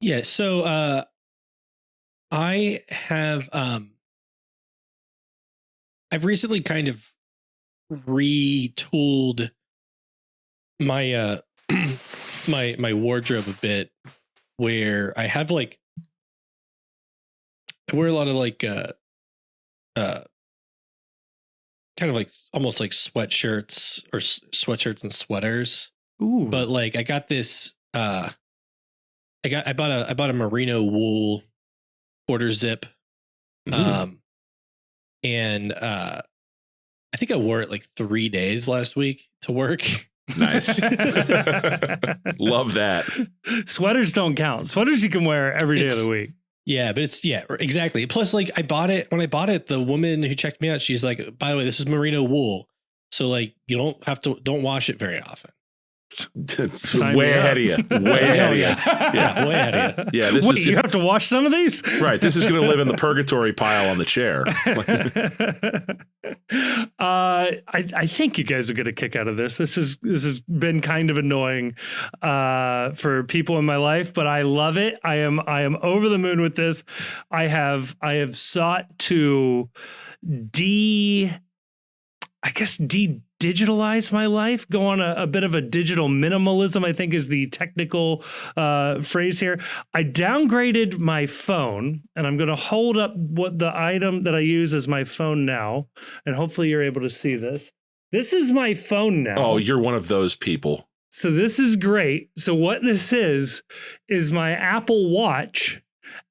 Yeah, so I have I've recently kind of retooled my my wardrobe a bit, where I have like I wear a lot of like kind of like almost like sweatshirts and sweaters. Ooh. But like I got this I bought a merino wool quarter zip. Mm. And I think I wore it like 3 days last week to work. Nice. Love that. Sweaters don't count. Sweaters you can wear every day of the week. Yeah, but exactly. Plus, like when I bought it, the woman who checked me out, she's like, by the way, this is merino wool. So like you don't wash it very often. Way ahead of you. Way ahead of you. Yeah, way ahead of you. Yeah, Wait, you have to wash some of these? Right. This is going to live in the purgatory pile on the chair. I think you guys are going to kick out of this. This has been kind of annoying for people in my life, but I love it. I am over the moon with this. I have sought to digitalize my life, go on a bit of a digital minimalism, I think is the technical phrase here. I downgraded my phone, and I'm going to hold up what the item that I use as my phone now, and hopefully you're able to see this. This is my phone now. Oh, you're one of those people. So this is great. So what this is my Apple Watch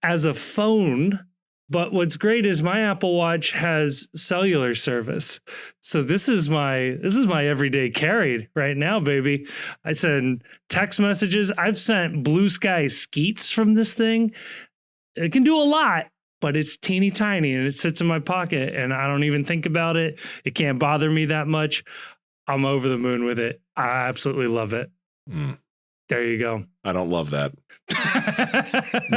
as a phone. But what's great is my Apple Watch has cellular service. So this is my everyday carry right now, baby. I send text messages. I've sent blue sky skeets from this thing. It can do a lot, but it's teeny tiny and it sits in my pocket and I don't even think about it. It can't bother me that much. I'm over the moon with it. I absolutely love it. Mm. There you go. I don't love that.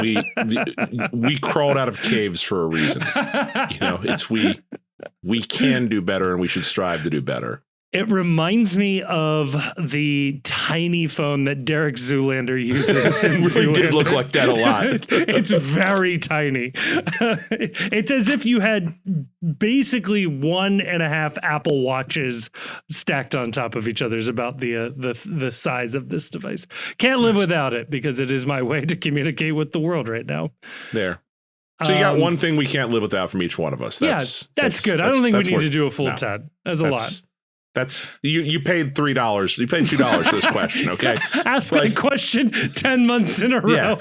we crawled out of caves for a reason. It's we can do better and we should strive to do better. It reminds me of the tiny phone that Derek Zoolander uses. It really did look like that a lot. It's very tiny. It's as if you had basically 1.5 Apple Watches stacked on top of each other. Is about the size of this device. Can't live without it because it is my way to communicate with the world right now. There. So you got one thing we can't live without from each one of us. That's good. I don't think we need to do a full 10. That's a lot. That's you paid $3. You paid $2 for this question, okay? Ask a question 10 months in a row. Yeah.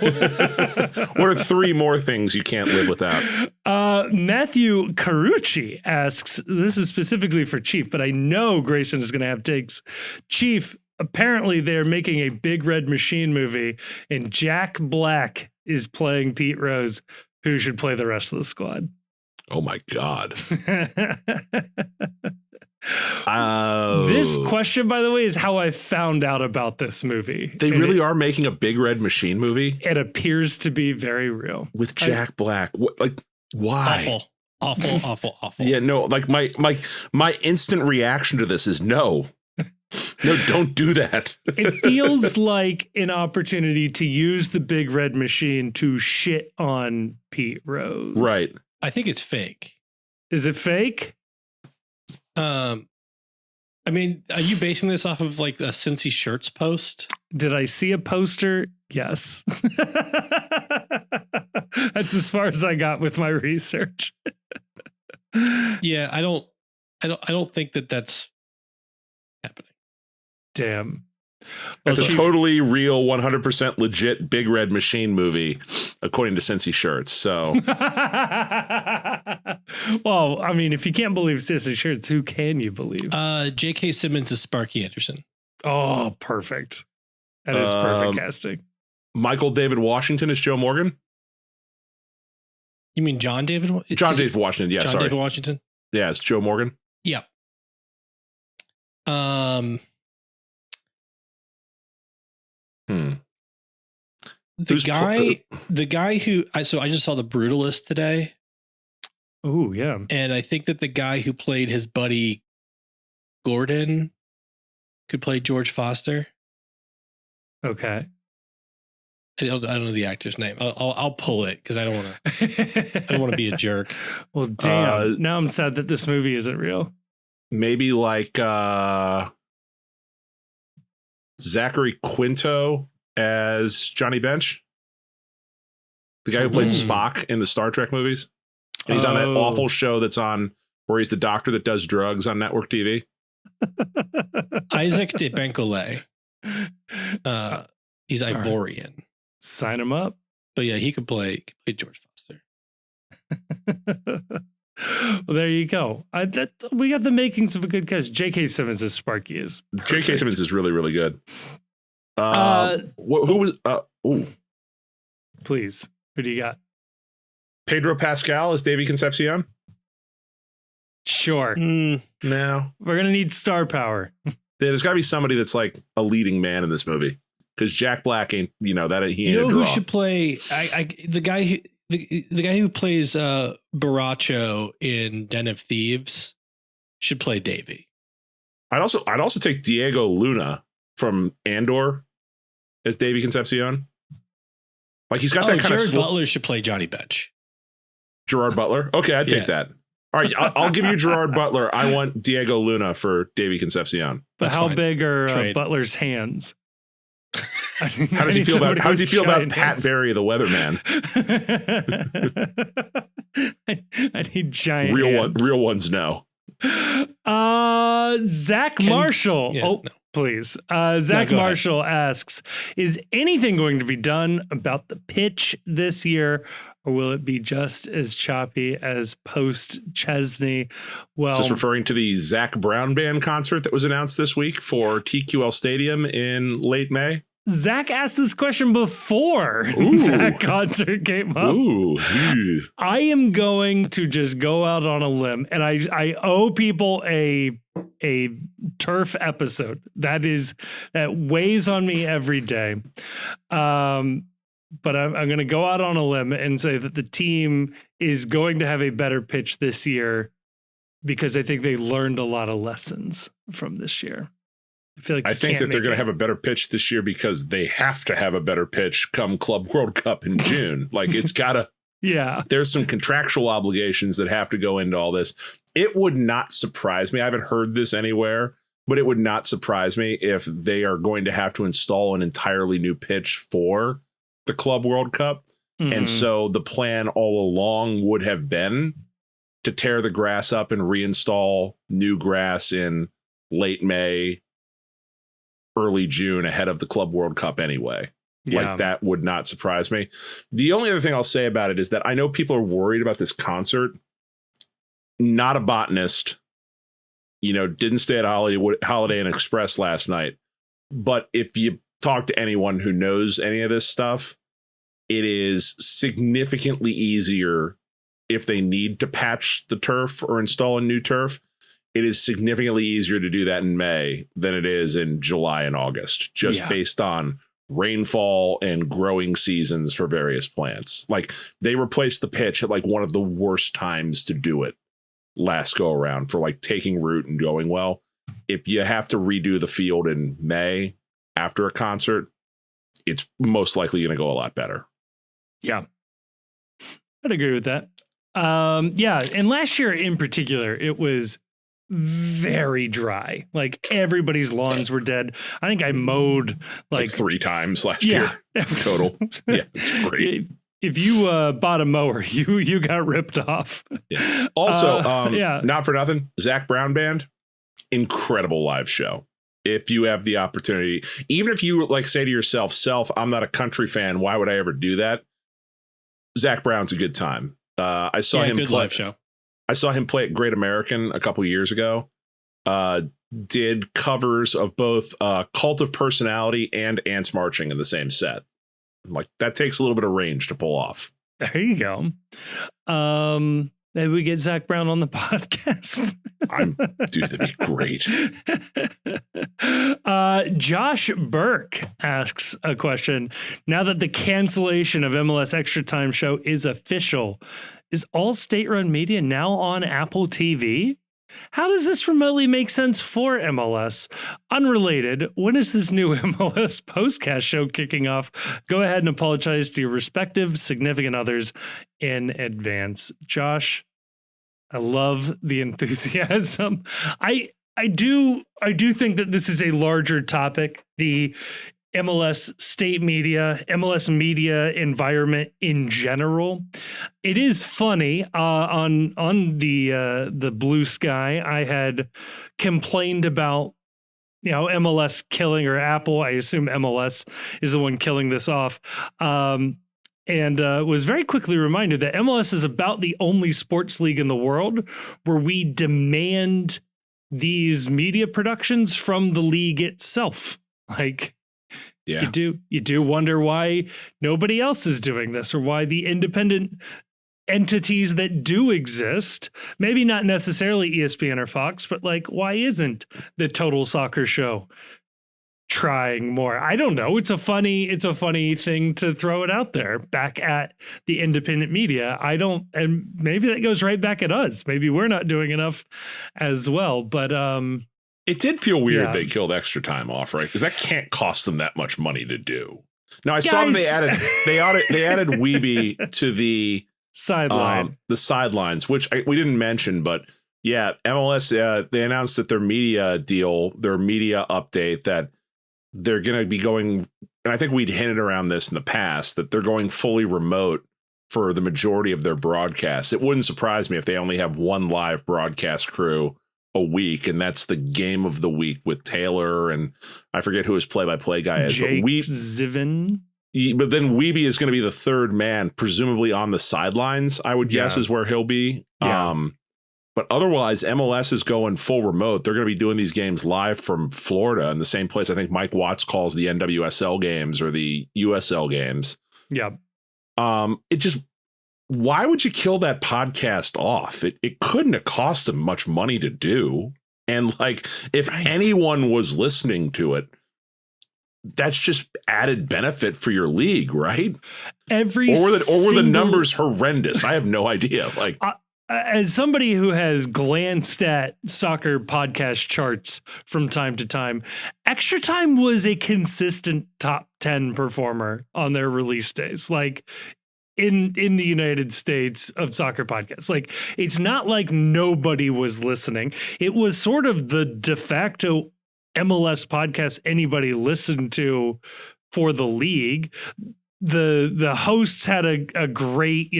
What are 3 more things you can't live without? Matthew Carucci asks, this is specifically for Chief, but I know Grayson is going to have takes. Chief, apparently they're making a Big Red Machine movie and Jack Black is playing Pete Rose. Who should play the rest of the squad? Oh my God. This question, by the way, is how I found out about this movie. They really are making a Big Red Machine movie. It appears to be very real. With Jack Black. What, like, why? Awful. Yeah, no, like my instant reaction to this is no. No, don't do that. It feels like an opportunity to use the Big Red Machine to shit on Pete Rose. Right. I think it's fake. Is it fake? I mean, are you basing this off of like a Cincy Shirts post? Did I see a poster? Yes. That's as far as I got with my research. Yeah, I don't think that that's happening. Damn. It's a totally real, 100% legit Big Red Machine movie, according to Cincy Shirts. So, well, I mean, if you can't believe Cincy Shirts, who can you believe? J.K. Simmons is Sparky Anderson. Oh, perfect. That is perfect casting. Michael David Washington is Joe Morgan. You mean John David? David Washington. Yeah, John David Washington. Yeah, it's Joe Morgan. Yeah. The guy who I just saw The Brutalist today. Oh, yeah. And I think that the guy who played his buddy Gordon could play George Foster. Okay. I don't know the actor's name. I'll pull it because I don't want to be a jerk. Well, damn. Now I'm sad that this movie isn't real. Maybe like Zachary Quinto as Johnny Bench, the guy who played Spock in the Star Trek movies. And he's on that awful show that's on where he's the doctor that does drugs on network TV. Isaac de Benkole. He's Ivorian. Sign him up. But yeah, he could play George Foster. Well, there you go. We got the makings of a good cast. J.K. Simmons as Sparky is perfect. J.K. Simmons is really, really good. Who was? Please, who do you got? Pedro Pascal as Davy Concepcion. Sure. No, we're gonna need star power. There's got to be somebody that's like a leading man in this movie, because Jack Black ain't. He ain't. You know who should play? The guy who plays Baracho in Den of Thieves should play Davy. I'd also take Diego Luna from Andor as Davy Concepcion. Like, he's got that kind Jared of. Butler should play Johnny Bench. Gerard Butler. Okay, I'd take that. All right, I'll give you Gerard Butler. I want Diego Luna for Davy Concepcion. But how big are Butler's hands? How does he feel about Pat Berry, the weatherman? I need giant real ones. No. Zach Marshall. No. Please. Zach Marshall asks, is anything going to be done about the pitch this year, or will it be just as choppy as post Chesney? Well, is this referring to the Zach Brown Band concert that was announced this week for TQL Stadium in late May? Zach asked this question before that concert came up. I am going to just go out on a limb, and I owe people a turf episode that weighs on me every day. But I'm going to go out on a limb and say that the team is going to have a better pitch this year, because I think they learned a lot of lessons from this year. I think that they're going to have a better pitch this year because they have to have a better pitch come Club World Cup in June. Like, it's got to. Yeah. There's some contractual obligations that have to go into all this. It would not surprise me. I haven't heard this anywhere, but it would not surprise me if they are going to have to install an entirely new pitch for the Club World Cup. Mm-hmm. And so the plan all along would have been to tear the grass up and reinstall new grass in late May, early June, ahead of the Club World Cup anyway. Yeah. Like, that would not surprise me. The only other thing I'll say about it is that I know people are worried about this concert. Not a botanist, didn't stay at Holiday Inn Express last night. But if you talk to anyone who knows any of this stuff, it is significantly easier if they need to patch the turf or install a new turf. it is significantly easier to do that in May than it is in July and August, just based on rainfall and growing seasons for various plants. Like, they replaced the pitch at like one of the worst times to do it last go around for like taking root and going well. If you have to redo the field in May after a concert, it's most likely going to go a lot better. Yeah, I'd agree with that. Yeah, and last year in particular, it was very dry. Like, everybody's lawns were dead. I think I mowed like 3 times last year total. Yeah, it's great. If you bought a mower, you got ripped off. Yeah. Also, not for nothing, Zach Brown Band, incredible live show. If you have the opportunity, even if you like say to yourself, I'm not a country fan, why would I ever do that? Zach Brown's a good time. I saw him play live show. I saw him play at Great American a couple years ago. Did covers of both Cult of Personality and Ants Marching in the same set. Like, that takes a little bit of range to pull off. There you go. Maybe we get Zach Brown on the podcast. Dude, that'd be great. Josh Burke asks a question. Now that the cancellation of MLS Extra Time show is official, is all state-run media now on Apple TV? How does this remotely make sense for MLS? Unrelated, when is this new MLS postcast show kicking off? Go ahead and apologize to your respective significant others in advance. Josh, I love the enthusiasm. I do think that this is a larger topic. The MLS state media, MLS media environment in general. It is funny. On the Blue Sky, I had complained about, MLS killing, or Apple. I assume MLS is the one killing this off. And was very quickly reminded that MLS is about the only sports league in the world where we demand these media productions from the league itself. Like, yeah, you do wonder why nobody else is doing this, or why the independent entities that do exist, maybe not necessarily ESPN or Fox, but like, why isn't the Total Soccer Show trying more? I don't know. It's a funny thing to throw it out there back at the independent media. And maybe that goes right back at us. Maybe we're not doing enough as well. But it did feel weird they killed Extra Time off, right? Because that can't cost them that much money to do. Now, I saw they added Weeby to the sideline, the sidelines, which we didn't mention, but yeah, MLS, they announced that their media deal, their media update, that they're going to be going, and I think we'd hinted around this in the past, that they're going fully remote for the majority of their broadcasts. It wouldn't surprise me if they only have one live broadcast crew a week, and that's the game of the week with Taylor, and I forget who his play-by-play guy is. Jake Zivin. But then Weeby is going to be the third man, presumably on the sidelines, I would guess is where he'll be. Yeah. But otherwise, MLS is going full remote. They're going to be doing these games live from Florida, in the same place I think Mike Watts calls the NWSL games or the USL games. Yeah. It just, why would you kill that podcast off? It couldn't have cost them much money to do. And like, if anyone was listening to it, that's just added benefit for your league, right? Or were the numbers horrendous? I have no idea. Like, as somebody who has glanced at soccer podcast charts from time to time, Extra Time was a consistent top 10 performer on their release days. Like, in the United States of soccer podcasts. Like, it's not like nobody was listening. It was sort of the de facto MLS podcast anybody listened to for the league. The hosts had a great,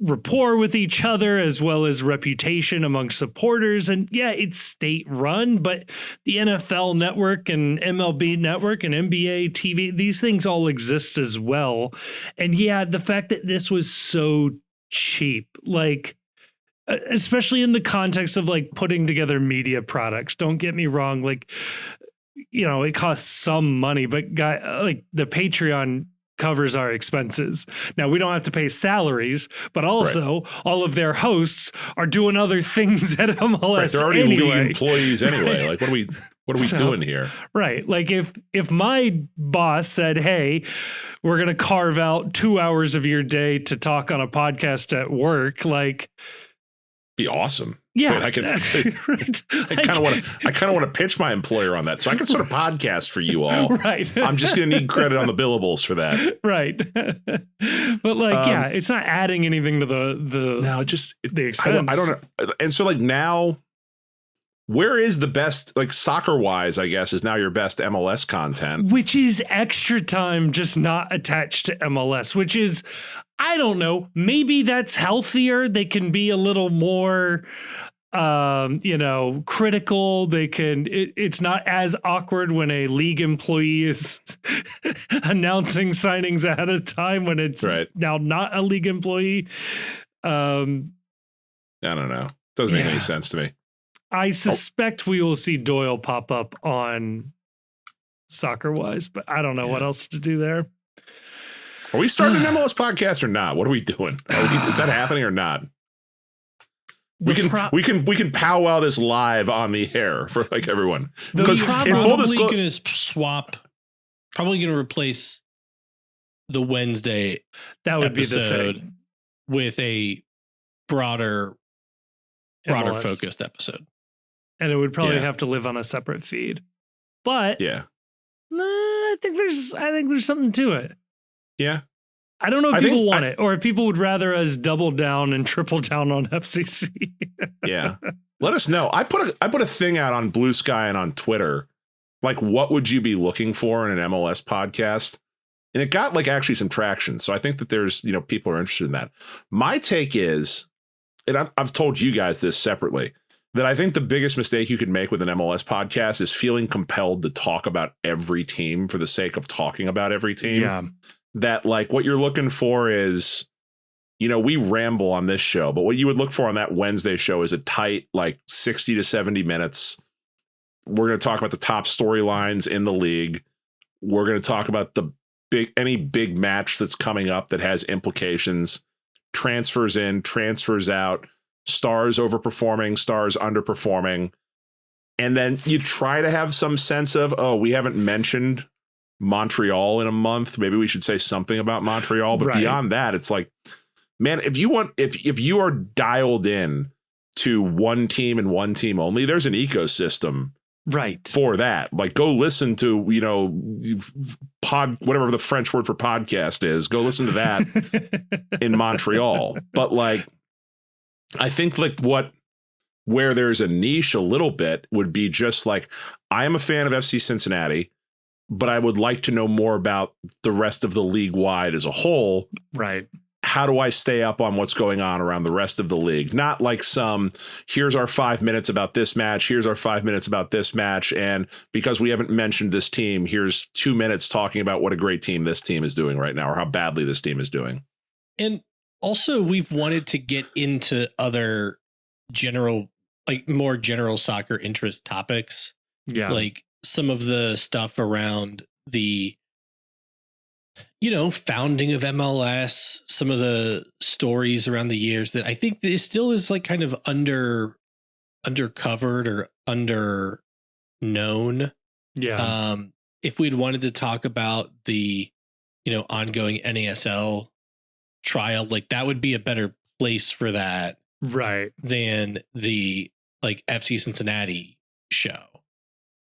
rapport with each other, as well as reputation among supporters. And yeah, it's state run, but the NFL network and MLB network and NBA TV, these things all exist as well. And yeah, the fact that this was so cheap, like, especially in the context of like putting together media products, don't get me wrong, like, it costs some money, but like the Patreon covers our expenses. Now, we don't have to pay salaries, but also all of their hosts are doing other things at MLS. Right, they're already anyway. league employees anyway. Like, what are we doing here? Right. Like if my boss said, "Hey, we're going to carve out 2 hours of your day to talk on a podcast at work," like, be awesome. yeah, Wait, I can. right. I kind of want to pitch my employer on that, so I can sort of podcast for you all. Right. I'm just going to need credit on the billables for that. Right. But like, yeah, it's not adding anything to the No, just the expense. I don't know. And so like now, where is the best, like soccer wise, I guess, is now your best MLS content? Which is extra time, just not attached to MLS, which is, I don't know, maybe that's healthier. They can be a little more, critical. They can, it's not as awkward when a league employee is announcing signings ahead of time when it's now not a league employee. I don't know. Doesn't make any sense to me. I suspect we will see Doyle pop up on Soccer Wise, but I don't know what else to do there. Are we starting an MLS podcast or not? What are we doing? Is that happening or not? We can powwow this live on the air for like everyone. Because probably going to swap, probably going to replace the Wednesday that would be the thing with a broader MLS. Focused episode. And it would probably have to live on a separate feed. But I think there's something to it. Yeah. I don't know if people want it, or if people would rather us double down and triple down on FCC. Yeah. Let us know. I put a thing out on Blue Sky and on Twitter. Like, what would you be looking for in an MLS podcast? And it got like actually some traction. So I think that there's, people are interested in that. My take is, and I've told you guys this separately, that I think the biggest mistake you could make with an MLS podcast is feeling compelled to talk about every team for the sake of talking about every team. Yeah. That like what you're looking for is, we ramble on this show, but what you would look for on that Wednesday show is a tight, like 60 to 70 minutes. We're going to talk about the top storylines in the league. We're going to talk about any big match that's coming up that has implications, transfers in, transfers out, stars overperforming, stars underperforming. And then you try to have some sense of, we haven't mentioned Montreal in a month. Maybe we should say something about Montreal. But beyond that, it's like, man, if you are dialed in to one team and one team only, there's an ecosystem for that. Like, go listen to, whatever the French word for podcast is, go listen to that in Montreal. But like, I think like where there's a niche a little bit would be just like, I am a fan of FC Cincinnati, but I would like to know more about the rest of the league wide as a whole. Right. How do I stay up on what's going on around the rest of the league? Not like here's our 5 minutes about this match. Here's our 5 minutes about this match. And because we haven't mentioned this team, here's 2 minutes talking about what a great team this team is doing right now or how badly this team is doing. And also, we've wanted to get into other more general soccer interest topics. Yeah. Like some of the stuff around the, founding of MLS, some of the stories around the years that I think this still is like kind of undercovered or underknown. Yeah. If we'd wanted to talk about the, ongoing NASL trial, like that would be a better place for that. Right. Than the like FC Cincinnati show.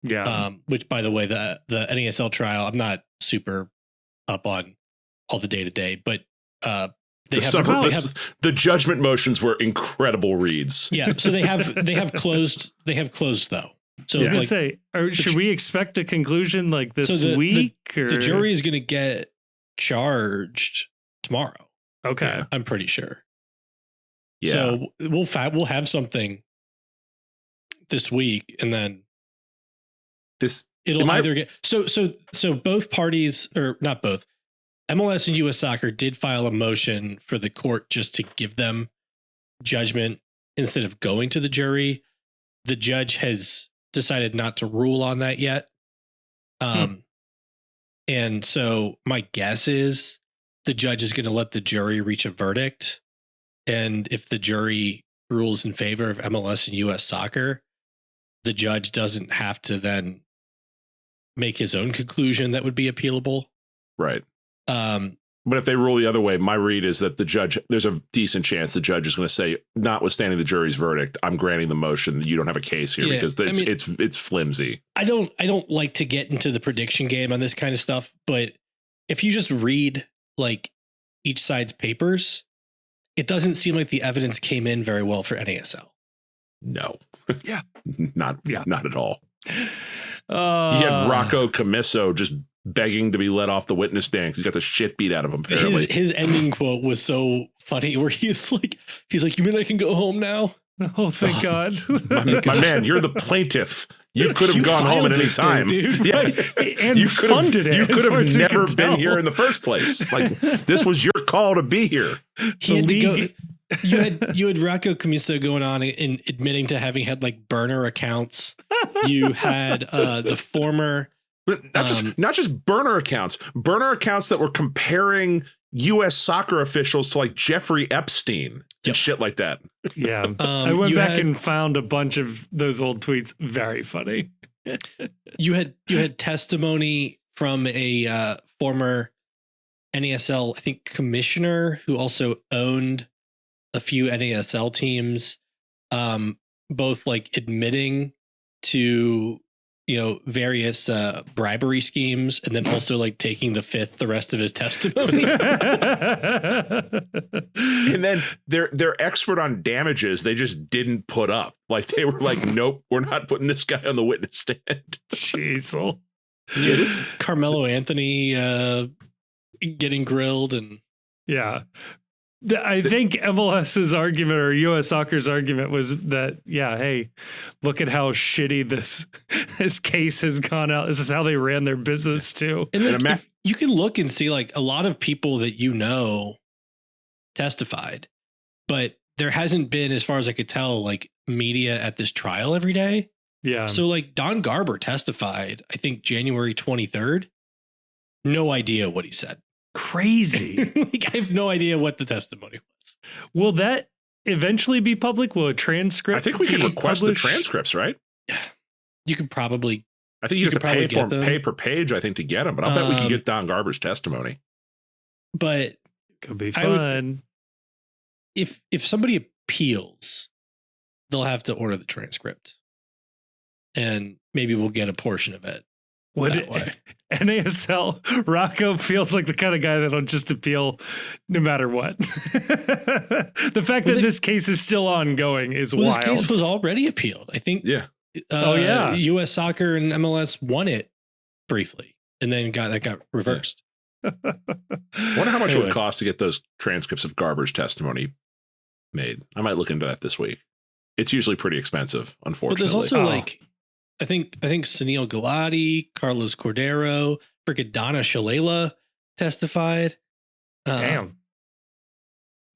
Yeah. Which, by the way, the NASL trial, I'm not super up on all the day to day, but the judgment motions were incredible reads. Yeah, so they have closed though. So I was gonna say, should we expect a conclusion like this week? The jury is going to get charged tomorrow. Okay, I'm pretty sure. Yeah. So we'll have something this week, and then it'll either get so both parties, or not both. MLS and US Soccer did file a motion for the court just to give them judgment instead of going to the jury. The judge has decided not to rule on that yet. And so my guess is the judge is going to let the jury reach a verdict. And if the jury rules in favor of MLS and US soccer, the judge doesn't have to then make his own conclusion that would be appealable. Right. But if they rule the other way, my read is that the judge, there's a decent chance the judge is going to say, notwithstanding the jury's verdict, I'm granting the motion that you don't have a case here because it's flimsy. I don't like to get into the prediction game on this kind of stuff, but if you just read like each side's papers, it doesn't seem like the evidence came in very well for NASL. No. Yeah. Not at all. He had Rocco Commisso just begging to be let off the witness stand because he got the shit beat out of him. Apparently, his ending quote was so funny, where he's like, "You mean I can go home now?" Oh, thank God, my man, you're the plaintiff. You could have gone home at any time, dude. Yeah, and you funded it. You could have never been here in the first place. Like this was your call to be here. He had to go. You had Rocco Commisso going on and admitting to having had like burner accounts. You had the former. But not just burner accounts that were comparing U.S. soccer officials to like Jeffrey Epstein and shit like that. Yeah. I went back and found a bunch of those old tweets. Very funny. You had testimony from a former NASL, I think, commissioner who also owned a few NASL teams, both like admitting to various bribery schemes, and then also like taking the rest of his testimony. And then they're expert on damages. They just didn't put up. Like they were like, nope, we're not putting this guy on the witness stand. Jeez. Yeah, this Carmelo Anthony getting grilled and I think MLS's argument or US Soccer's argument was that, hey, look at how shitty this case has gone out. This is how they ran their business too. And if you can look and see like a lot of people that testified, but there hasn't been, as far as I could tell, like media at this trial every day. Yeah. So like Don Garber testified, I think January 23rd. No idea what he said. Crazy. Like I have no idea what the testimony was. Will that eventually be public? Will a transcript? I think we can request the transcripts, right? You could probably. I think you have to pay per page, I think, to get them. But I'll bet we can get Don Garber's testimony. But could be fun. If somebody appeals, they'll have to order the transcript, and maybe we'll get a portion of it. NASL Rocco feels like the kind of guy that'll just appeal no matter what. The fact that this case is still ongoing is wild. This case was already appealed. I think. Yeah. U.S. Soccer and MLS won it briefly, and then got reversed. Wonder how much it would cost to get those transcripts of Garber's testimony made. I might look into that this week. It's usually pretty expensive, unfortunately. But there's also I think Sunil Gulati, Carlos Cordero, freaking Donna Shalala testified. Damn.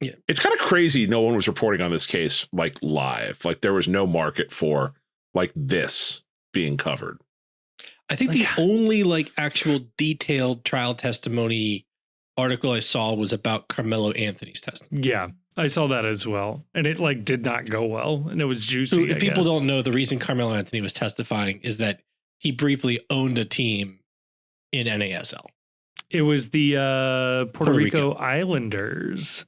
Yeah. It's kind of crazy. No one was reporting on this case like live. Like there was no market for like this being covered. I think the only like actual detailed trial testimony article I saw was about Carmelo Anthony's testimony. Yeah. I saw that as well, and it like did not go well, and it was juicy. So if people don't know, the reason Carmelo Anthony was testifying is that he briefly owned a team in NASL. It was the Puerto Rico Islanders,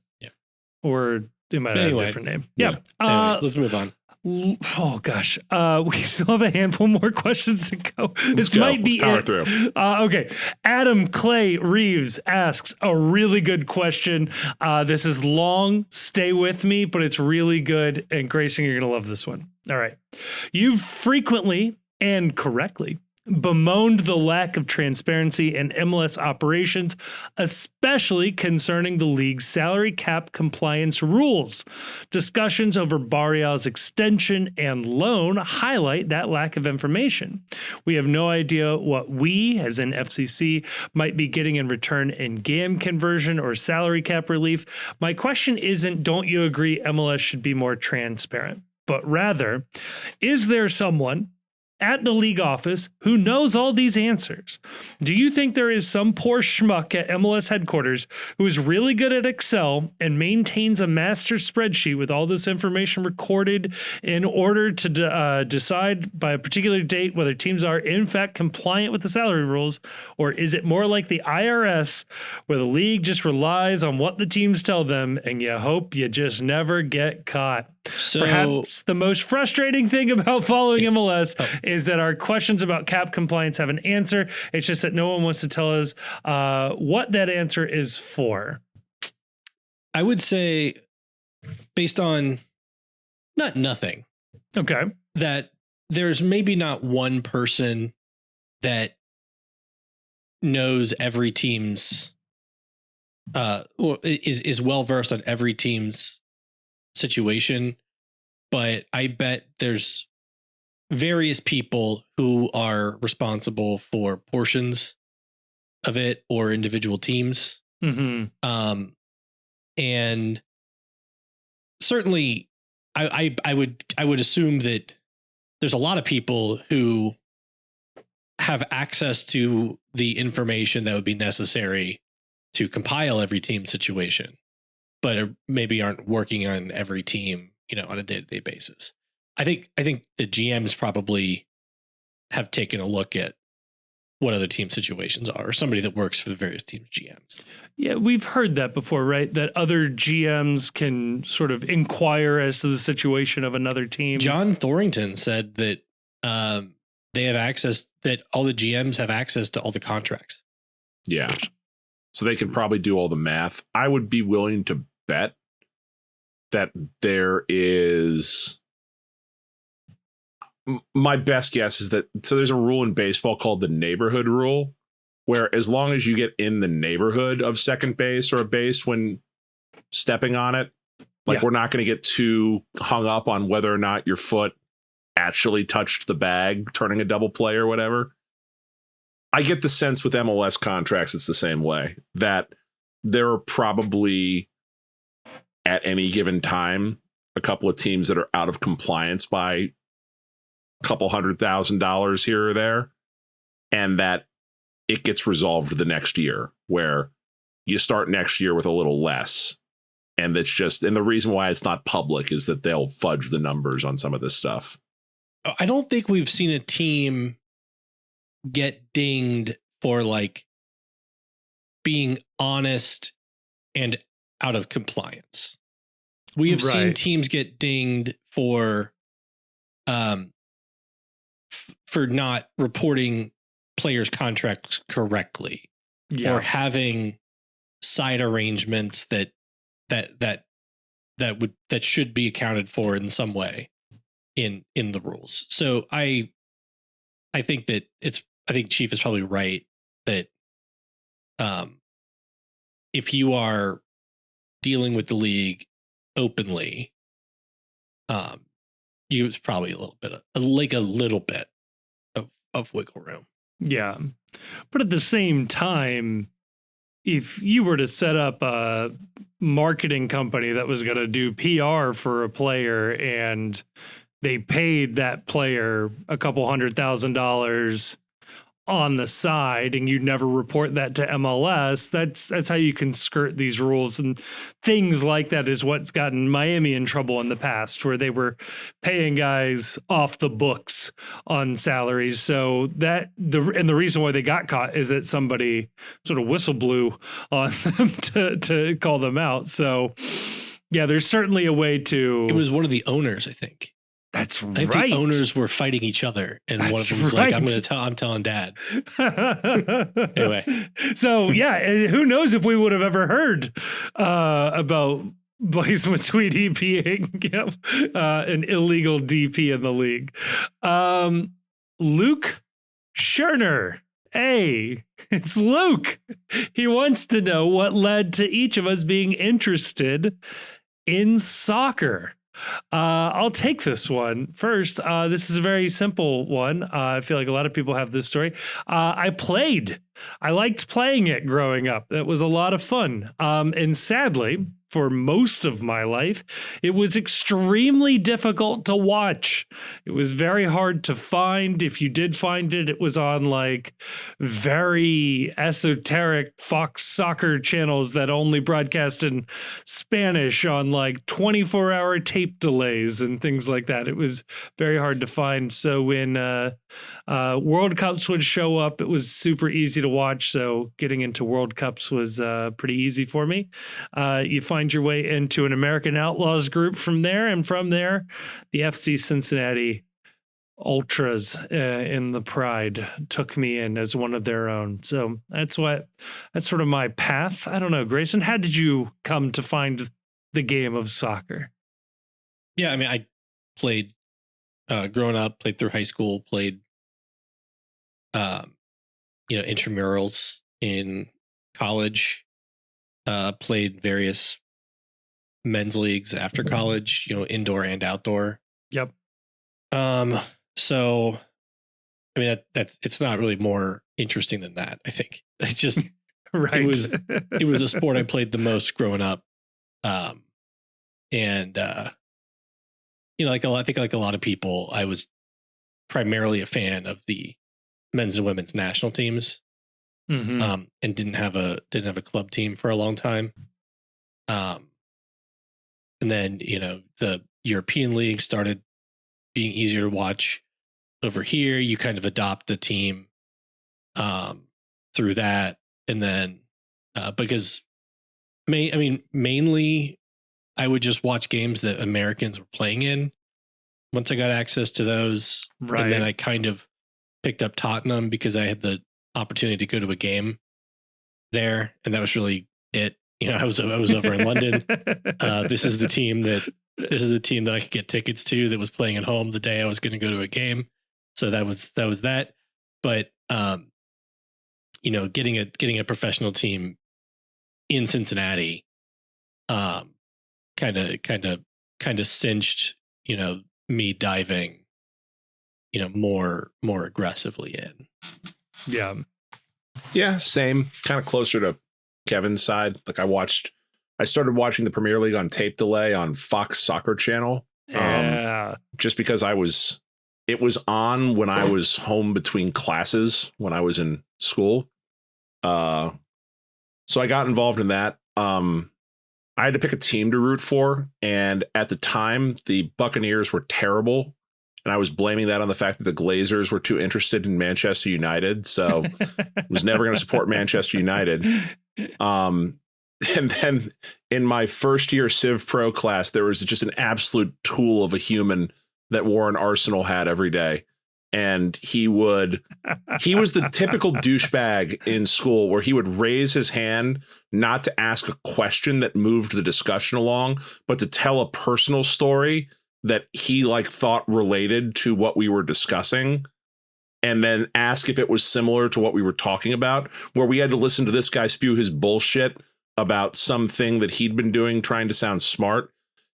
or it might have a different name. Yeah. Anyway, let's move on. Oh gosh, we still have a handful more questions to go. This might be power it. Through. Okay, Adam Clay Reeves asks a really good question. This is long. Stay with me, but it's really good. And Grayson, you're gonna love this one. All right, you've frequently and correctly bemoaned the lack of transparency in MLS operations, especially concerning the league's salary cap compliance rules. Discussions over Barrial's extension and loan highlight that lack of information. We have no idea what we, as in FCC, might be getting in return in GAM conversion or salary cap relief. My question isn't, don't you agree MLS should be more transparent? But rather, is there someone at the league office who knows all these answers. Do you think there is some poor schmuck at MLS headquarters who is really good at Excel and maintains a master spreadsheet with all this information recorded in order to decide by a particular date whether teams are in fact compliant with the salary rules? Or is it more like the IRS where the league just relies on what the teams tell them and you hope you just never get caught? So Perhaps the most frustrating thing about following MLS is that our questions about cap compliance have an answer. It's just that no one wants to tell us what that answer is for. I would say, based on nothing, Okay. that there's maybe not one person that knows every team's or is well versed on every team's situation, but I bet there's various people who are responsible for portions of it or individual teams. Mm-hmm. And certainly I would assume that there's a lot of people who have access to the information that would be necessary to compile every team situation, but maybe aren't working on every team, on a day-to-day basis. I think the GMs probably have taken a look at what other team situations are, or somebody that works for the various teams' GMs. Yeah, we've heard that before, right? That other GMs can sort of inquire as to the situation of another team. John Thorrington said that they have access, that all the GMs have access to all the contracts. Yeah. So they can probably do all the math. I would be willing to bet that there is, my best guess is that, so there's a rule in baseball called the neighborhood rule, where as long as you get in the neighborhood of second base or a base when stepping on it, like we're not going to get too hung up on whether or not your foot actually touched the bag, turning a double play or whatever. I get the sense with MLS contracts, it's the same way, that there are probably at any given time a couple of teams that are out of compliance by a couple $100,000 here or there, and that it gets resolved the next year, where you start next year with a little less. And it's just, and the reason why it's not public is that they'll fudge the numbers on some of this stuff. I don't think we've seen a team get dinged for like being honest and out of compliance. We have seen teams get dinged for not reporting players' contracts correctly, or having side arrangements that should be accounted for in some way in the rules. So I think that I think Chief is probably right that if you are dealing with the league openly, it's probably a little bit of wiggle room. Yeah. But at the same time, if you were to set up a marketing company that was going to do PR for a player and they paid that player a couple $100,000 on the side and you never report that to MLS, that's how you can skirt these rules. And things like that is what's gotten Miami in trouble in the past, where they were paying guys off the books on salaries. So the reason why they got caught is that somebody sort of whistle blew on them to call them out. So yeah, there's certainly a way to. It was one of the owners, I think. That's right. I think the owners were fighting each other, and one of them was like, I'm telling Dad. Anyway. So, yeah, who knows if we would have ever heard about Blaise Matuidi being an illegal DP in the league. Luke Scherner. Hey, it's Luke. He wants to know what led to each of us being interested in soccer. I'll take this one first. This is a very simple one. I feel like a lot of people have this story. I liked playing it growing up. It was a lot of fun. And sadly, for most of my life, it was extremely difficult to watch. It was very hard to find. If you did find it, it was on like very esoteric Fox soccer channels that only broadcast in Spanish on like 24-hour tape delays and things like that. It was very hard to find. So when World Cups would show up, it was super easy to watch. So getting into World Cups was pretty easy for me. You find your way into an American Outlaws group from there, and from there, the FC Cincinnati Ultras in the Pride took me in as one of their own. So that's sort of my path. I don't know, Grayson, how did you come to find the game of soccer? Yeah, I mean, I played growing up, played through high school, played intramurals in college, played various men's leagues after college, indoor and outdoor. Yep. So I mean that's it's not really more interesting than that, I think. It's just right. It was a sport I played the most growing up. I think like a lot of people, I was primarily a fan of the men's and women's national teams. Mm-hmm. And didn't have a club team for a long time. And then, the European League started being easier to watch over here. You kind of adopt a team through that. And then because mainly I would just watch games that Americans were playing in once I got access to those. Right. And then I kind of picked up Tottenham because I had the opportunity to go to a game there, and that was really it. I was over in London. This is the team that I could get tickets to that was playing at home the day I was going to go to a game. So that was that. But getting a professional team in Cincinnati, kind of cinched me diving more aggressively in. Yeah, same. Kind of closer to Kevin's side. Like I started watching the Premier League on tape delay on Fox Soccer Channel. Just because it was on when I was home between classes when I was in school. So I got involved in that. I had to pick a team to root for. And at the time, the Buccaneers were terrible. And I was blaming that on the fact that the Glazers were too interested in Manchester United. So I was never going to support Manchester United. And then in my first year Civ Pro class, there was just an absolute tool of a human that wore an Arsenal hat every day. And he was the typical douchebag in school where he would raise his hand, not to ask a question that moved the discussion along, but to tell a personal story that he thought related to what we were discussing, and then ask if it was similar to what we were talking about, where we had to listen to this guy spew his bullshit about something that he'd been doing, trying to sound smart.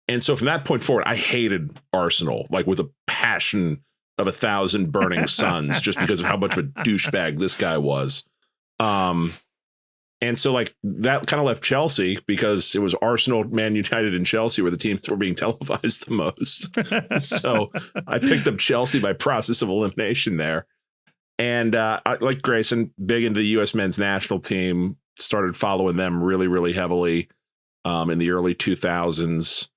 And so from that point forward, I hated Arsenal, with a passion of 1,000 burning suns, just because of how much of a douchebag this guy was. And so that kind of left Chelsea, because it was Arsenal, Man United, and Chelsea were the teams that were being televised the most. So I picked up Chelsea by process of elimination there. And like Grayson, big into the U.S. men's national team, started following them really, really heavily in the early 2000s.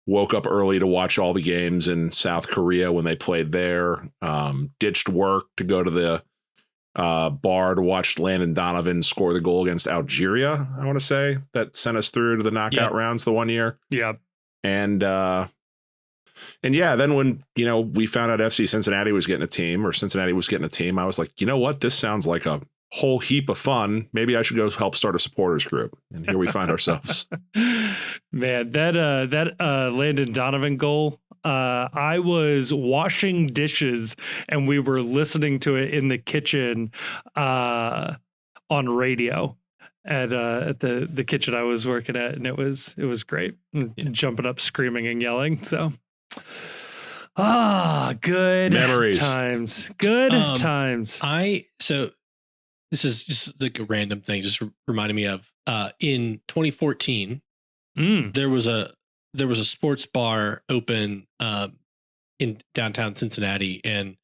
Woke up early to watch all the games in South Korea when they played there. Ditched work to go to the bar to watch Landon Donovan score the goal against Algeria, I want to say, that sent us through to the knockout rounds the one year. Yeah. And yeah, then when, we found out FC Cincinnati was getting a team, I was like, you know what? This sounds like a whole heap of fun. Maybe I should go help start a supporters group. And here we find ourselves. Man, that Landon Donovan goal, I was washing dishes and we were listening to it in the kitchen on radio at the kitchen I was working at, and it was great. Jumping up, screaming and yelling. So good memories. Times. Good times. So this is just like a random thing, just reminded me of in 2014, there was a sports bar open in downtown Cincinnati, and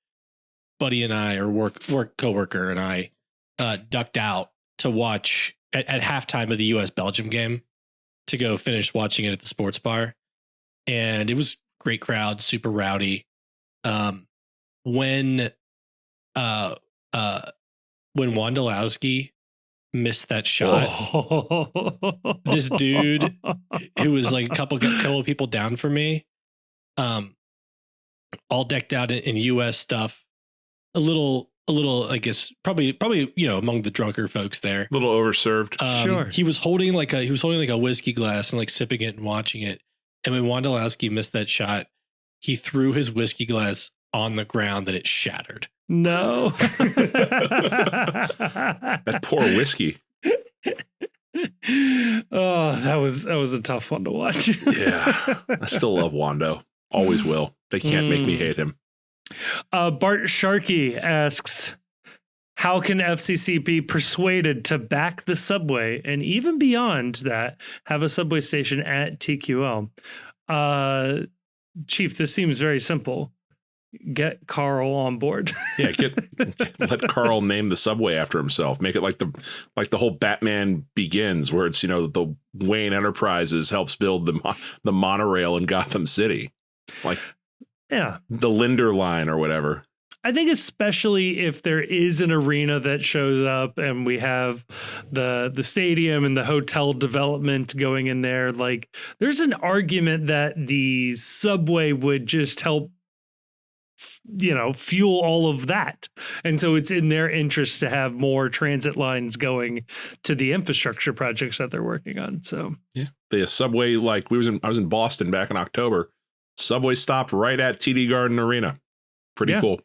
buddy and I, or work coworker and I, ducked out to watch at halftime of the U.S. Belgium game to go finish watching it at the sports bar, and it was great crowd, super rowdy. When Wondolowski missed that shot, this dude who was like a couple of people down from me, all decked out in U.S. stuff, a little, I guess, probably, among the drunker folks there, A little overserved. Sure. He was holding like a whiskey glass and like sipping it and watching it. And when Wondolowski missed that shot, he threw his whiskey glass on the ground and it shattered. No. That poor whiskey. Oh, that was a tough one to watch. Yeah. I still love Wando. Always will. They can't make me hate him. Bart Sharkey asks, how can FCC be persuaded to back the subway and even beyond that, have a subway station at TQL? Chief, this seems very simple. Get Carl on board. Yeah, let Carl name the subway after himself. Make it like the whole Batman Begins, where it's the Wayne Enterprises helps build the monorail in Gotham City, like the Linder line or whatever. I think especially if there is an arena that shows up and we have the stadium and the hotel development going in there, like there's an argument that the subway would just help fuel all of that. And so it's in their interest to have more transit lines going to the infrastructure projects that they're working on. So yeah, the subway, like I was in Boston back in October. Subway stopped right at TD Garden Arena. Pretty cool.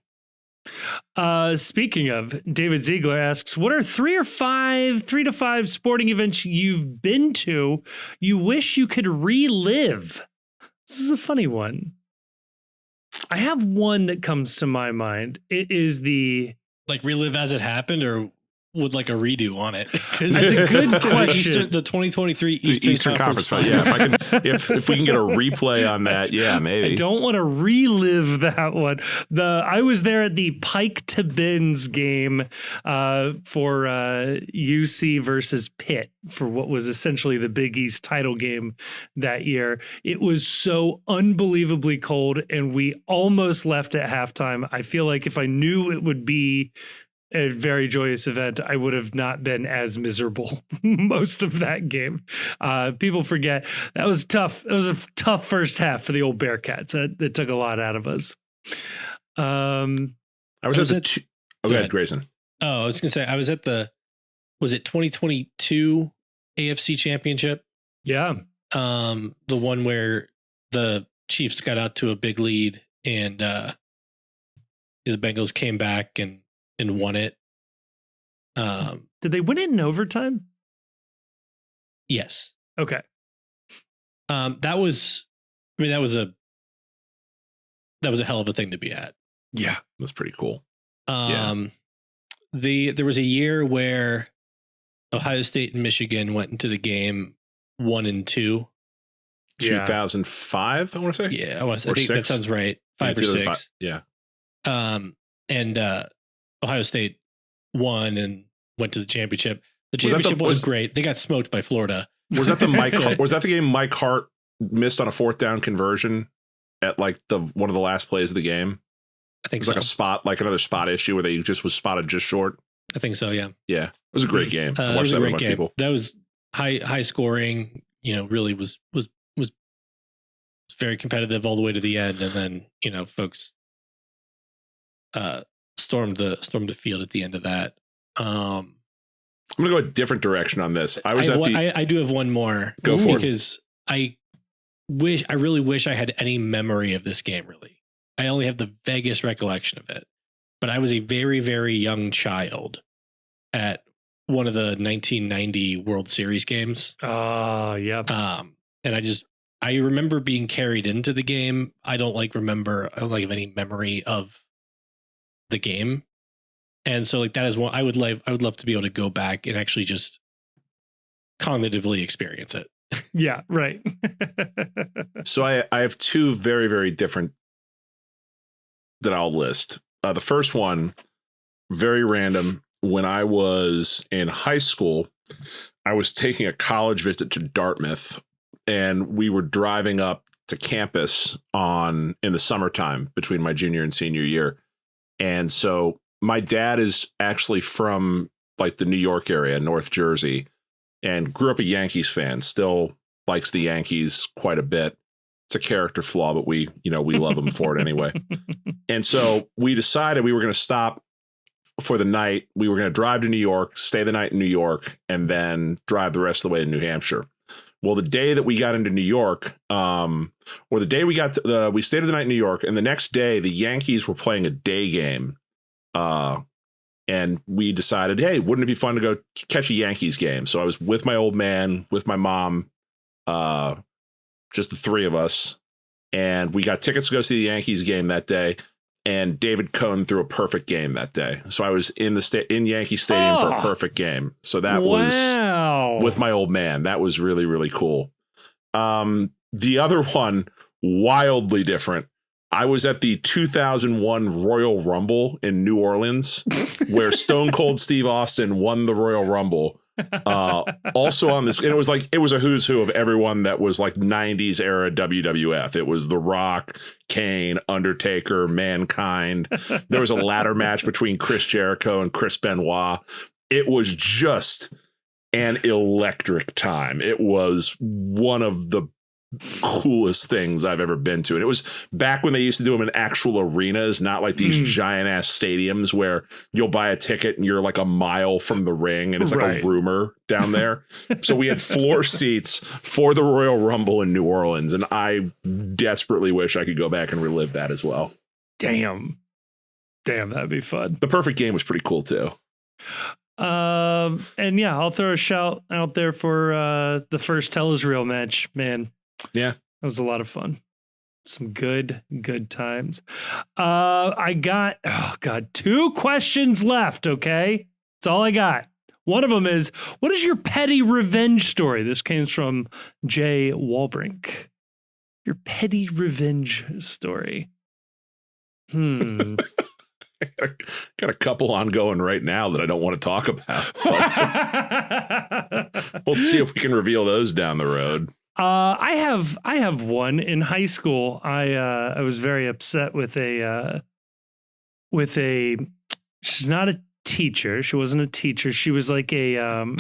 Speaking of, David Ziegler asks, what are 3 to 5 sporting events you've been to you wish you could relive? This is a funny one. I have one that comes to my mind. It is the like relive as it happened, or with like a redo on it. That's a good question. The 2023 Eastern Conference Final. Yeah, if we can get a replay on that, yeah, maybe. I don't want to relive that one. I was there at the Pike to Benz game for UC versus Pitt for what was essentially the Big East title game that year. It was so unbelievably cold, and we almost left at halftime. I feel like if I knew it would be a very joyous event, I would have not been as miserable most of that game. People forget that was tough. It was a tough first half for the old Bearcats. It took a lot out of us. I was at the go ahead, Grayson. Oh, I was gonna say I was at was it 2022 AFC Championship? Yeah. The one where the Chiefs got out to a big lead and the Bengals came back and won it. Did they win it in overtime? Yes. Okay. That was a hell of a thing to be at. Yeah, that's pretty cool. There was a year where Ohio State and Michigan went into the game 1-2. 2005, I want to say. Yeah, I think that sounds right. 5 or 6. Yeah. And Ohio State won and went to the championship. The championship wasn't great. They got smoked by Florida. Was that the game Mike Hart missed on a 4th down conversion at like one of the last plays of the game? I think it was like another spot issue where they just was spotted just short. I think so. Yeah. Yeah. It was a great game. It was a great game. People. That was high scoring, really was very competitive all the way to the end. And then, folks, stormed the field at the end of that. I'm gonna go a different direction on this. I do have one more. Go for it. Because I really wish I had any memory of this game. Really, I only have the vaguest recollection of it. But I was a very, very young child at one of the 1990 World Series games. Oh, yeah. And I remember being carried into the game. I don't have any memory of the game. And so that is one I would love to be able to go back and actually just cognitively experience it. Yeah, right. So I have two very, very different that I'll list. The first one, very random. When I was in high school, I was taking a college visit to Dartmouth, and we were driving up to campus in the summertime between my junior and senior year. And so my dad is actually from like the New York area, North Jersey, and grew up a Yankees fan, still likes the Yankees quite a bit. It's a character flaw, but we love him for it anyway. And so we decided we were going to stop for the night. We were going to drive to New York, stay the night in New York, and then drive the rest of the way to New Hampshire. Well, the day that we got into New York, or the day we we stayed the night in New York, and the next day the Yankees were playing a day game. And we decided, hey, wouldn't it be fun to go catch a Yankees game? So I was with my old man, with my mom, just the three of us. And we got tickets to go see the Yankees game that day. And David Cohn threw a perfect game that day. So I was in Yankee Stadium for a perfect game. So that was with my old man. That was really, really cool. The other one, wildly different. I was at the 2001 Royal Rumble in New Orleans, where Stone Cold Steve Austin won the Royal Rumble. Also on this, and it was a who's who of everyone that was like 90s era WWF. It was The Rock, Kane, Undertaker, Mankind. There was a ladder match between Chris Jericho and Chris Benoit. It was just an electric time. It was one of the coolest things I've ever been to. And it was back when they used to do them in actual arenas, not like these giant ass stadiums where you'll buy a ticket and you're like a mile from the ring and it's like a rumor down there. So we had floor seats for the Royal Rumble in New Orleans, and I desperately wish I could go back and relive that as well. Damn, that'd be fun. The perfect game was pretty cool too. And yeah, I'll throw a shout out there for the first Tell Israel match, man. Yeah, that was a lot of fun. Some good times. I got, 2 questions left. Okay, that's all I got. One of them is, what is your petty revenge story? This came from Jay Walbrink. Your petty revenge story. Got a couple ongoing right now that I don't want to talk about. We'll see if we can reveal those down the road. I have one in high school. I was very upset with a she's not a teacher. She wasn't a teacher. She was like a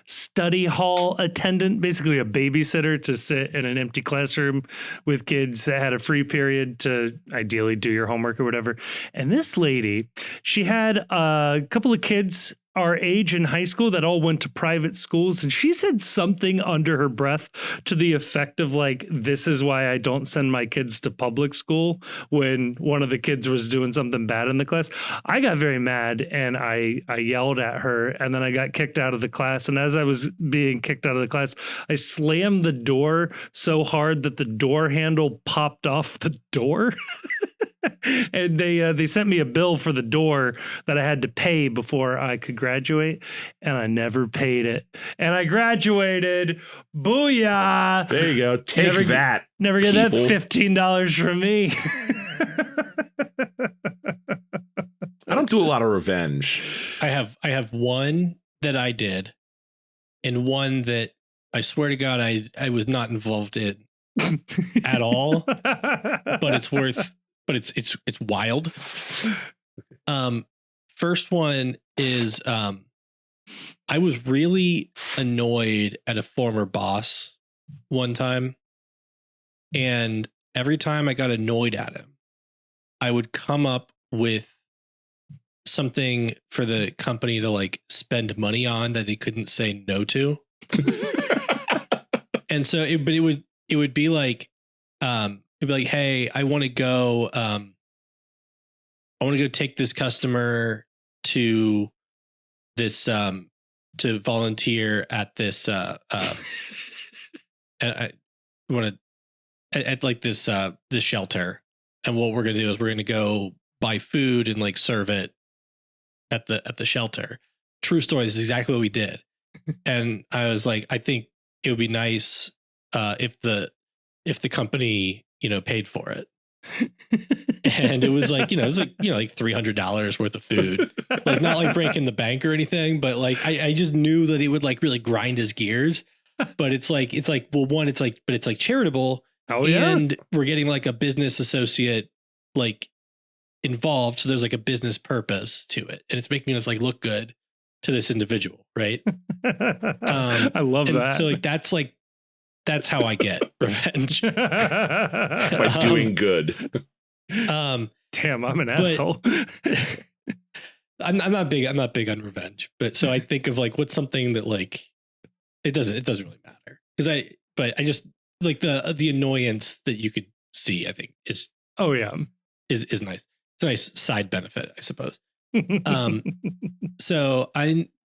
study hall attendant, basically a babysitter to sit in an empty classroom with kids that had a free period to ideally do your homework or whatever. And this lady, she had a couple of kids our age in high school that all went to private schools, and she said something under her breath to the effect of like, this is why I don't send my kids to public school, when one of the kids was doing something bad in the class. I got very mad and I yelled at her, and then I got kicked out of the class. And as I was being kicked out of the class, I slammed the door so hard that the door handle popped off the door. And they sent me a bill for the door that I had to pay before I could graduate, and I never paid it. And I graduated. Booyah! There you go. Take that. Never get that $15 from me. I don't do a lot of revenge. I have one that I did, and one that I swear to God I was not involved in at all. But it's worth. But it's wild. First one is I was really annoyed at a former boss one time, and every time I got annoyed at him, I would come up with something for the company to like spend money on that they couldn't say no to. And so it would be like it'd be like, hey, I want to go take this customer to this to volunteer at this and I want to at like this this shelter, and what we're gonna do is we're gonna go buy food and like serve it at the shelter. True story. This is exactly what we did. And I was like, I think it would be nice if the company, paid for it. And it was like, it was like, like $300 worth of food, like not like breaking the bank or anything, but like, I just knew that it would like really grind his gears. But it's like, well, one, it's like charitable. Oh, yeah. And we're getting like a business associate like involved. So there's like a business purpose to it. And it's making us like look good to this individual. Right. I love that. So that's how I get revenge. By doing good. Damn, I'm an asshole. I'm not big on revenge, but so I think of like what's something that like it doesn't really matter because I just like the annoyance that you could see. I think is is nice. It's a nice side benefit, I suppose. So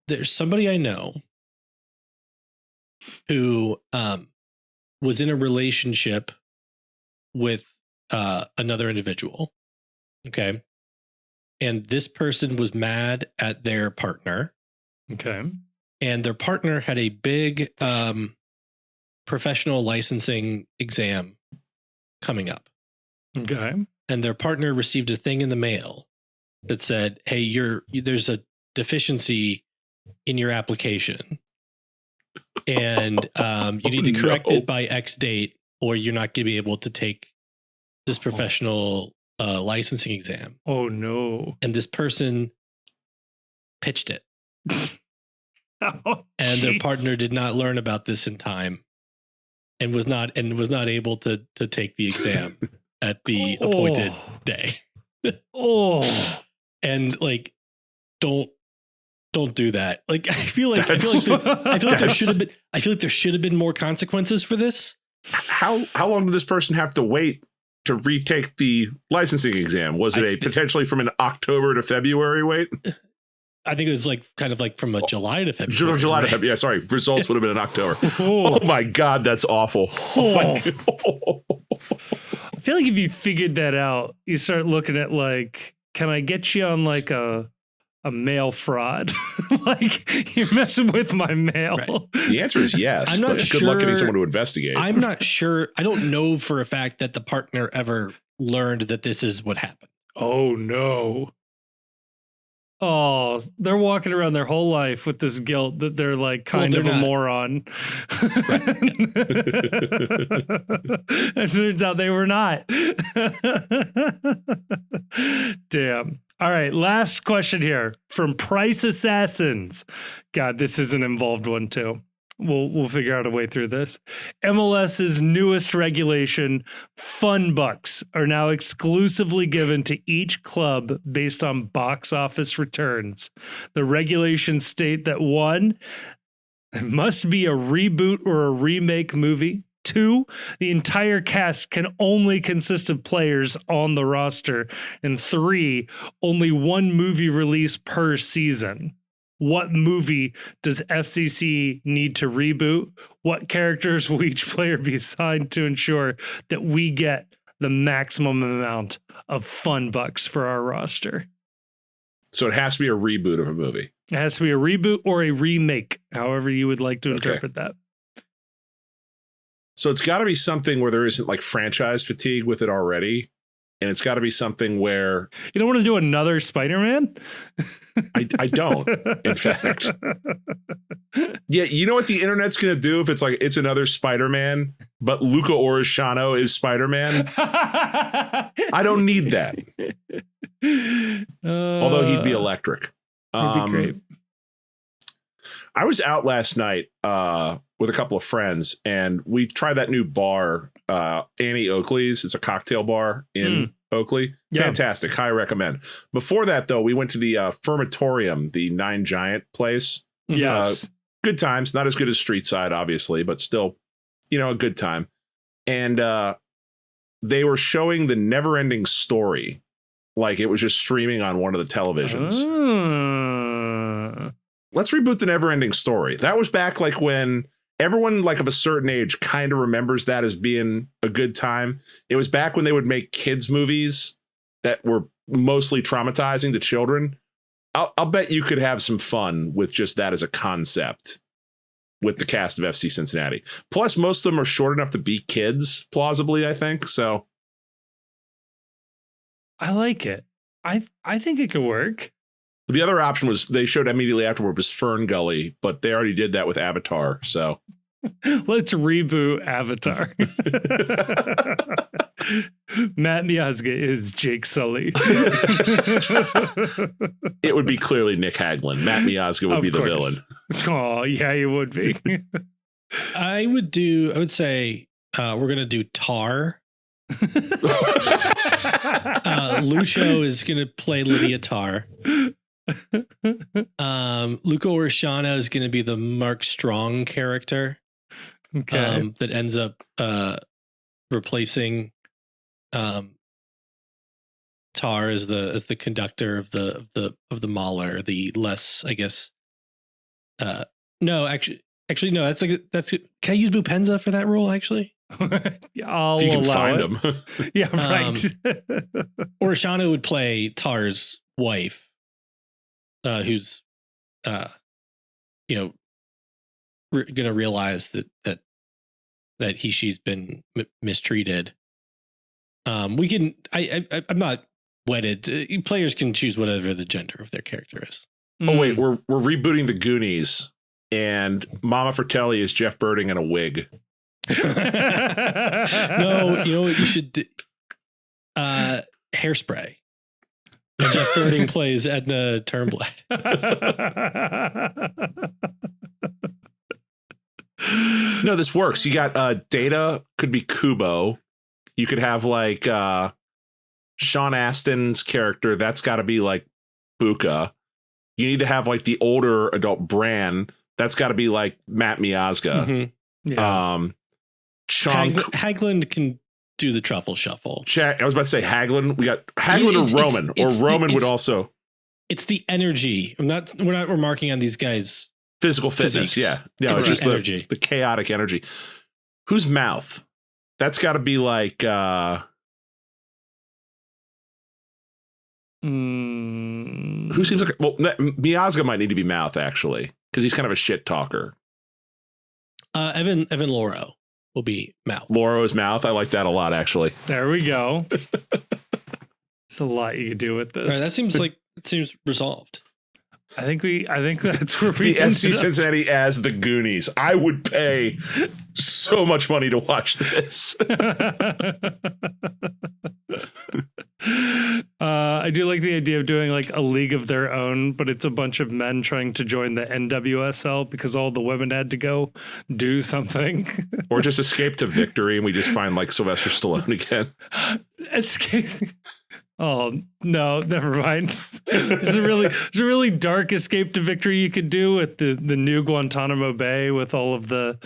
there's somebody I know who was in a relationship with another individual. Okay. And this person was mad at their partner. Okay. And their partner had a big professional licensing exam coming up. Okay. And their partner received a thing in the mail that said, hey, there's a deficiency in your application. And you need to correct it by X date, or you're not going to be able to take this professional licensing exam. Oh no! And this person pitched it, oh, and their partner did not learn about this in time, and was not able to take the exam at the appointed day. And like, don't do that. Like, I feel like there should have been more consequences for this. How long did this person have to wait to retake the licensing exam? Was it potentially from an October to February wait? I think it was like kind of like from a July to February. July to February. Yeah, sorry. Results would have been in October. Oh my God, that's awful. Oh my God. I feel like if you figured that out, you start looking at like, can I get you on like a mail fraud? Like you're messing with my mail. Right. The answer is yes. I'm not but good luck getting someone to investigate. I'm not sure. I don't know for a fact that the partner ever learned that this is what happened. Oh no. Oh, they're walking around their whole life with this guilt that they're like kind of a moron. It turns out they were not. Damn. All right, last question here from Price Assassins. God, this is an involved one too. We'll figure out a way through this. MLS's newest regulation, fun bucks, are now exclusively given to each club based on box office returns. The regulations state that 1, it must be a reboot or a remake movie. 2, the entire cast can only consist of players on the roster. And 3, only one movie release per season. What movie does FCC need to reboot? What characters will each player be assigned to ensure that we get the maximum amount of fun bucks for our roster? So it has to be a reboot of a movie. It has to be a reboot or a remake, however you would like to interpret that. So it's got to be something where there isn't like franchise fatigue with it already. And it's got to be something where... You don't want to do another Spider-Man? I don't, in fact. Yeah, you know what the internet's going to do if it's like, it's another Spider-Man, but Luca Orishano is Spider-Man? I don't need that. Although he'd be electric. He'd be great. I was out last night with a couple of friends, and we tried that new bar, Annie Oakley's. It's a cocktail bar in Oakley. Yeah. Fantastic. High recommend. Before that, though, we went to the Firmatorium, the Nine Giant place. Yes. Good times. Not as good as Street Side, obviously, but still, a good time. And they were showing the Never Ending Story like it was just streaming on one of the televisions. Let's reboot the Never Ending Story. That was back like when everyone like of a certain age kind of remembers that as being a good time. It was back when they would make kids movies that were mostly traumatizing to children. I'll bet you could have some fun with just that as a concept. with the cast of FC Cincinnati. Plus, most of them are short enough to be kids, plausibly, I think. So I like it. I think it could work. the other option was they showed immediately afterward was Fern Gully, but they already did that with Avatar. So Let's reboot Avatar. Matt Miazga is Jake Sully. it would be clearly Nick Haglund. Matt Miazga would Of be the course. villain. Oh, yeah, he would be. I would say we're going to do Tar. Lucho is going to play Lydia Tar. Luco Urshana is going to be the Mark Strong character. Okay. That ends up replacing Tar as the conductor of the Mauler, the less, I guess. No, actually no. That's can I use Bupenza for that role? Actually, I'll If you can allow find it. him. Yeah, right. Urshana would play Tar's wife, who's gonna realize that she's been mistreated. We can. I'm not wedded. Players can choose whatever the gender of their character is. Oh wait, we're rebooting the Goonies, and Mama Fratelli is Jeff Birding in a wig. No, you know what you should do? Hairspray. And Jeff Birding plays Edna Turnblad. No, this works. You got Data could be Kubo. You could have like Sean Astin's character. That's got to be like Buka. You need to have like the older adult Bran. That's got to be like Matt Miazga. Mm-hmm. Yeah. Chunk. Haglund can do the truffle shuffle. I was about to say Haglund. We got Haglund or Roman, Roman would also. It's the energy. We're not remarking on these guys' physical fitness. physics. Yeah. It's It's just energy. the chaotic energy. Whose mouth? That's got to be like. Who seems like Miazga might need to be mouth actually because he's kind of a shit talker. Evan Loro will be mouth. Loro's mouth. I like that a lot actually. There we go. There's a lot you could do with this. All right, it seems resolved. I think that's where we The FC Cincinnati as the Goonies. I would pay so much money to watch this. I do like the idea of doing like a league of their own, but it's a bunch of men trying to join the NWSL because all the women had to go do something. Or just escape to victory and we just find like Sylvester Stallone again. Escape. Oh no, never mind. There's a really dark escape to victory you could do at the new Guantanamo Bay with all of the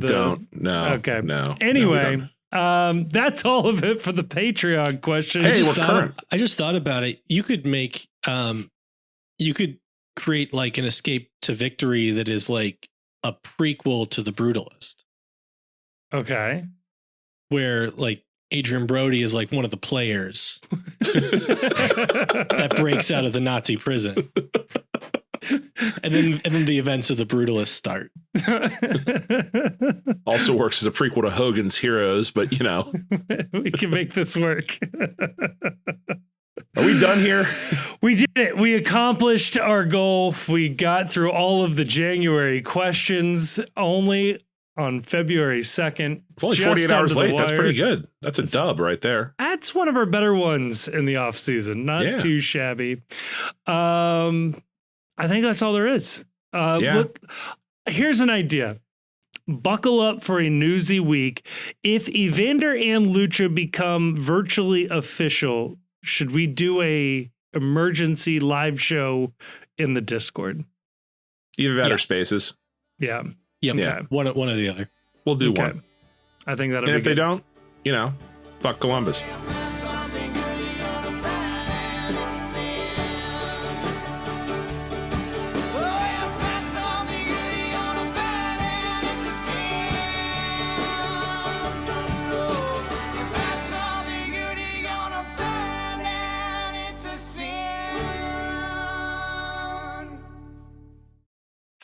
Okay. No. Anyway, that's all of it for the Patreon question. Hey, we're current. I just thought about it. You could make you could create like an escape to victory that is like a prequel to The Brutalist. Okay. Where like Adrian Brody is like one of the players that breaks out of the Nazi prison. And then the events of The Brutalist start. Also works as a prequel to Hogan's Heroes, but you know. We can make this work. Are we done here? We did it. We accomplished our goal. We got through all of the January questions only on February 2nd. Only 48 hours late. That's pretty good. That's a dub right there. That's one of our better ones in the off season. Not too shabby. I think that's all there is. Look, here's an idea. Buckle up for a newsy week. If Evander and Lucha become virtually official, should we do a emergency live show in the Discord? Even better spaces. Yeah. Yep. Yeah. Okay. One or the other. We'll do one. I think that'll and be if they don't, fuck Columbus.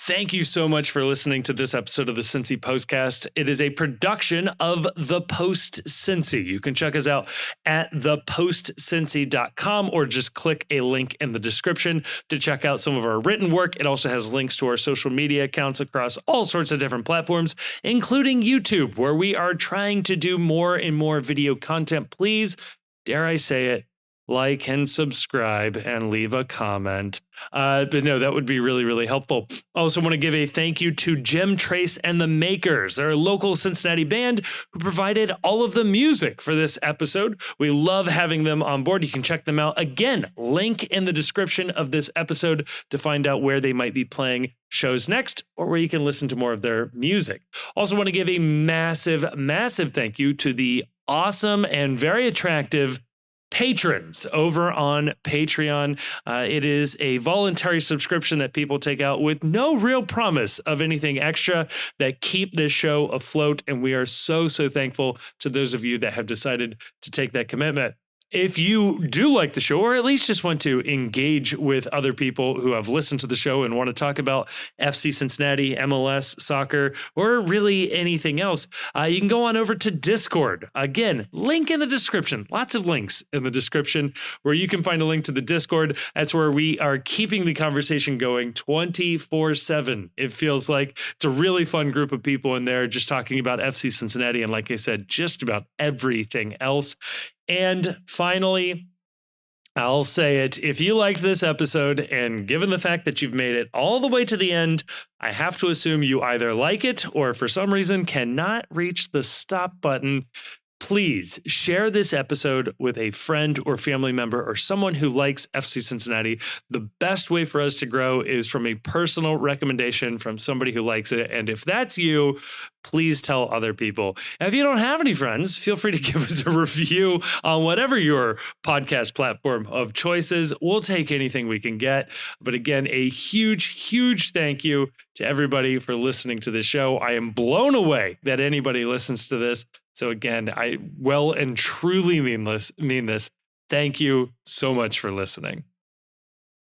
Thank you so much for listening to this episode of the Cincy Postcast. It is a production of The Post Cincy. You can check us out at thepostcincy.com or just click a link in the description to check out some of our written work. It also has links to our social media accounts across all sorts of different platforms, including YouTube, where we are trying to do more and more video content. Please, dare I say it, like and subscribe and leave a comment. But no, that would be really, really helpful. I also want to give a thank you to Jim Trace and the Makers. They're a local Cincinnati band who provided all of the music for this episode. We love having them on board. You can check them out. Again, link in the description of this episode to find out where they might be playing shows next or where you can listen to more of their music. Also want to give a massive, massive thank you to the awesome and very attractive patrons over on Patreon. It is a voluntary subscription that people take out with no real promise of anything extra that keep this show afloat. And we are so, so thankful to those of you that have decided to take that commitment. If you do like the show, or at least just want to engage with other people who have listened to the show and want to talk about FC Cincinnati, MLS, soccer, or really anything else, you can go on over to Discord. Again, link in the description. Lots of links in the description where you can find a link to the Discord. That's where we are keeping the conversation going 24/7. It feels like it's a really fun group of people in there just talking about FC Cincinnati. And like I said, just about everything else. And finally, I'll say it. If you liked this episode, and given the fact that you've made it all the way to the end, I have to assume you either like it or for some reason cannot reach the stop button. Please share this episode with a friend or family member or someone who likes FC Cincinnati. The best way for us to grow is from a personal recommendation from somebody who likes it. And if that's you, please tell other people. And if you don't have any friends, feel free to give us a review on whatever your podcast platform of choice is. We'll take anything we can get. But again, a huge, huge thank you to everybody for listening to this show. I am blown away that anybody listens to this. So again, I well and truly mean this. Thank you so much for listening.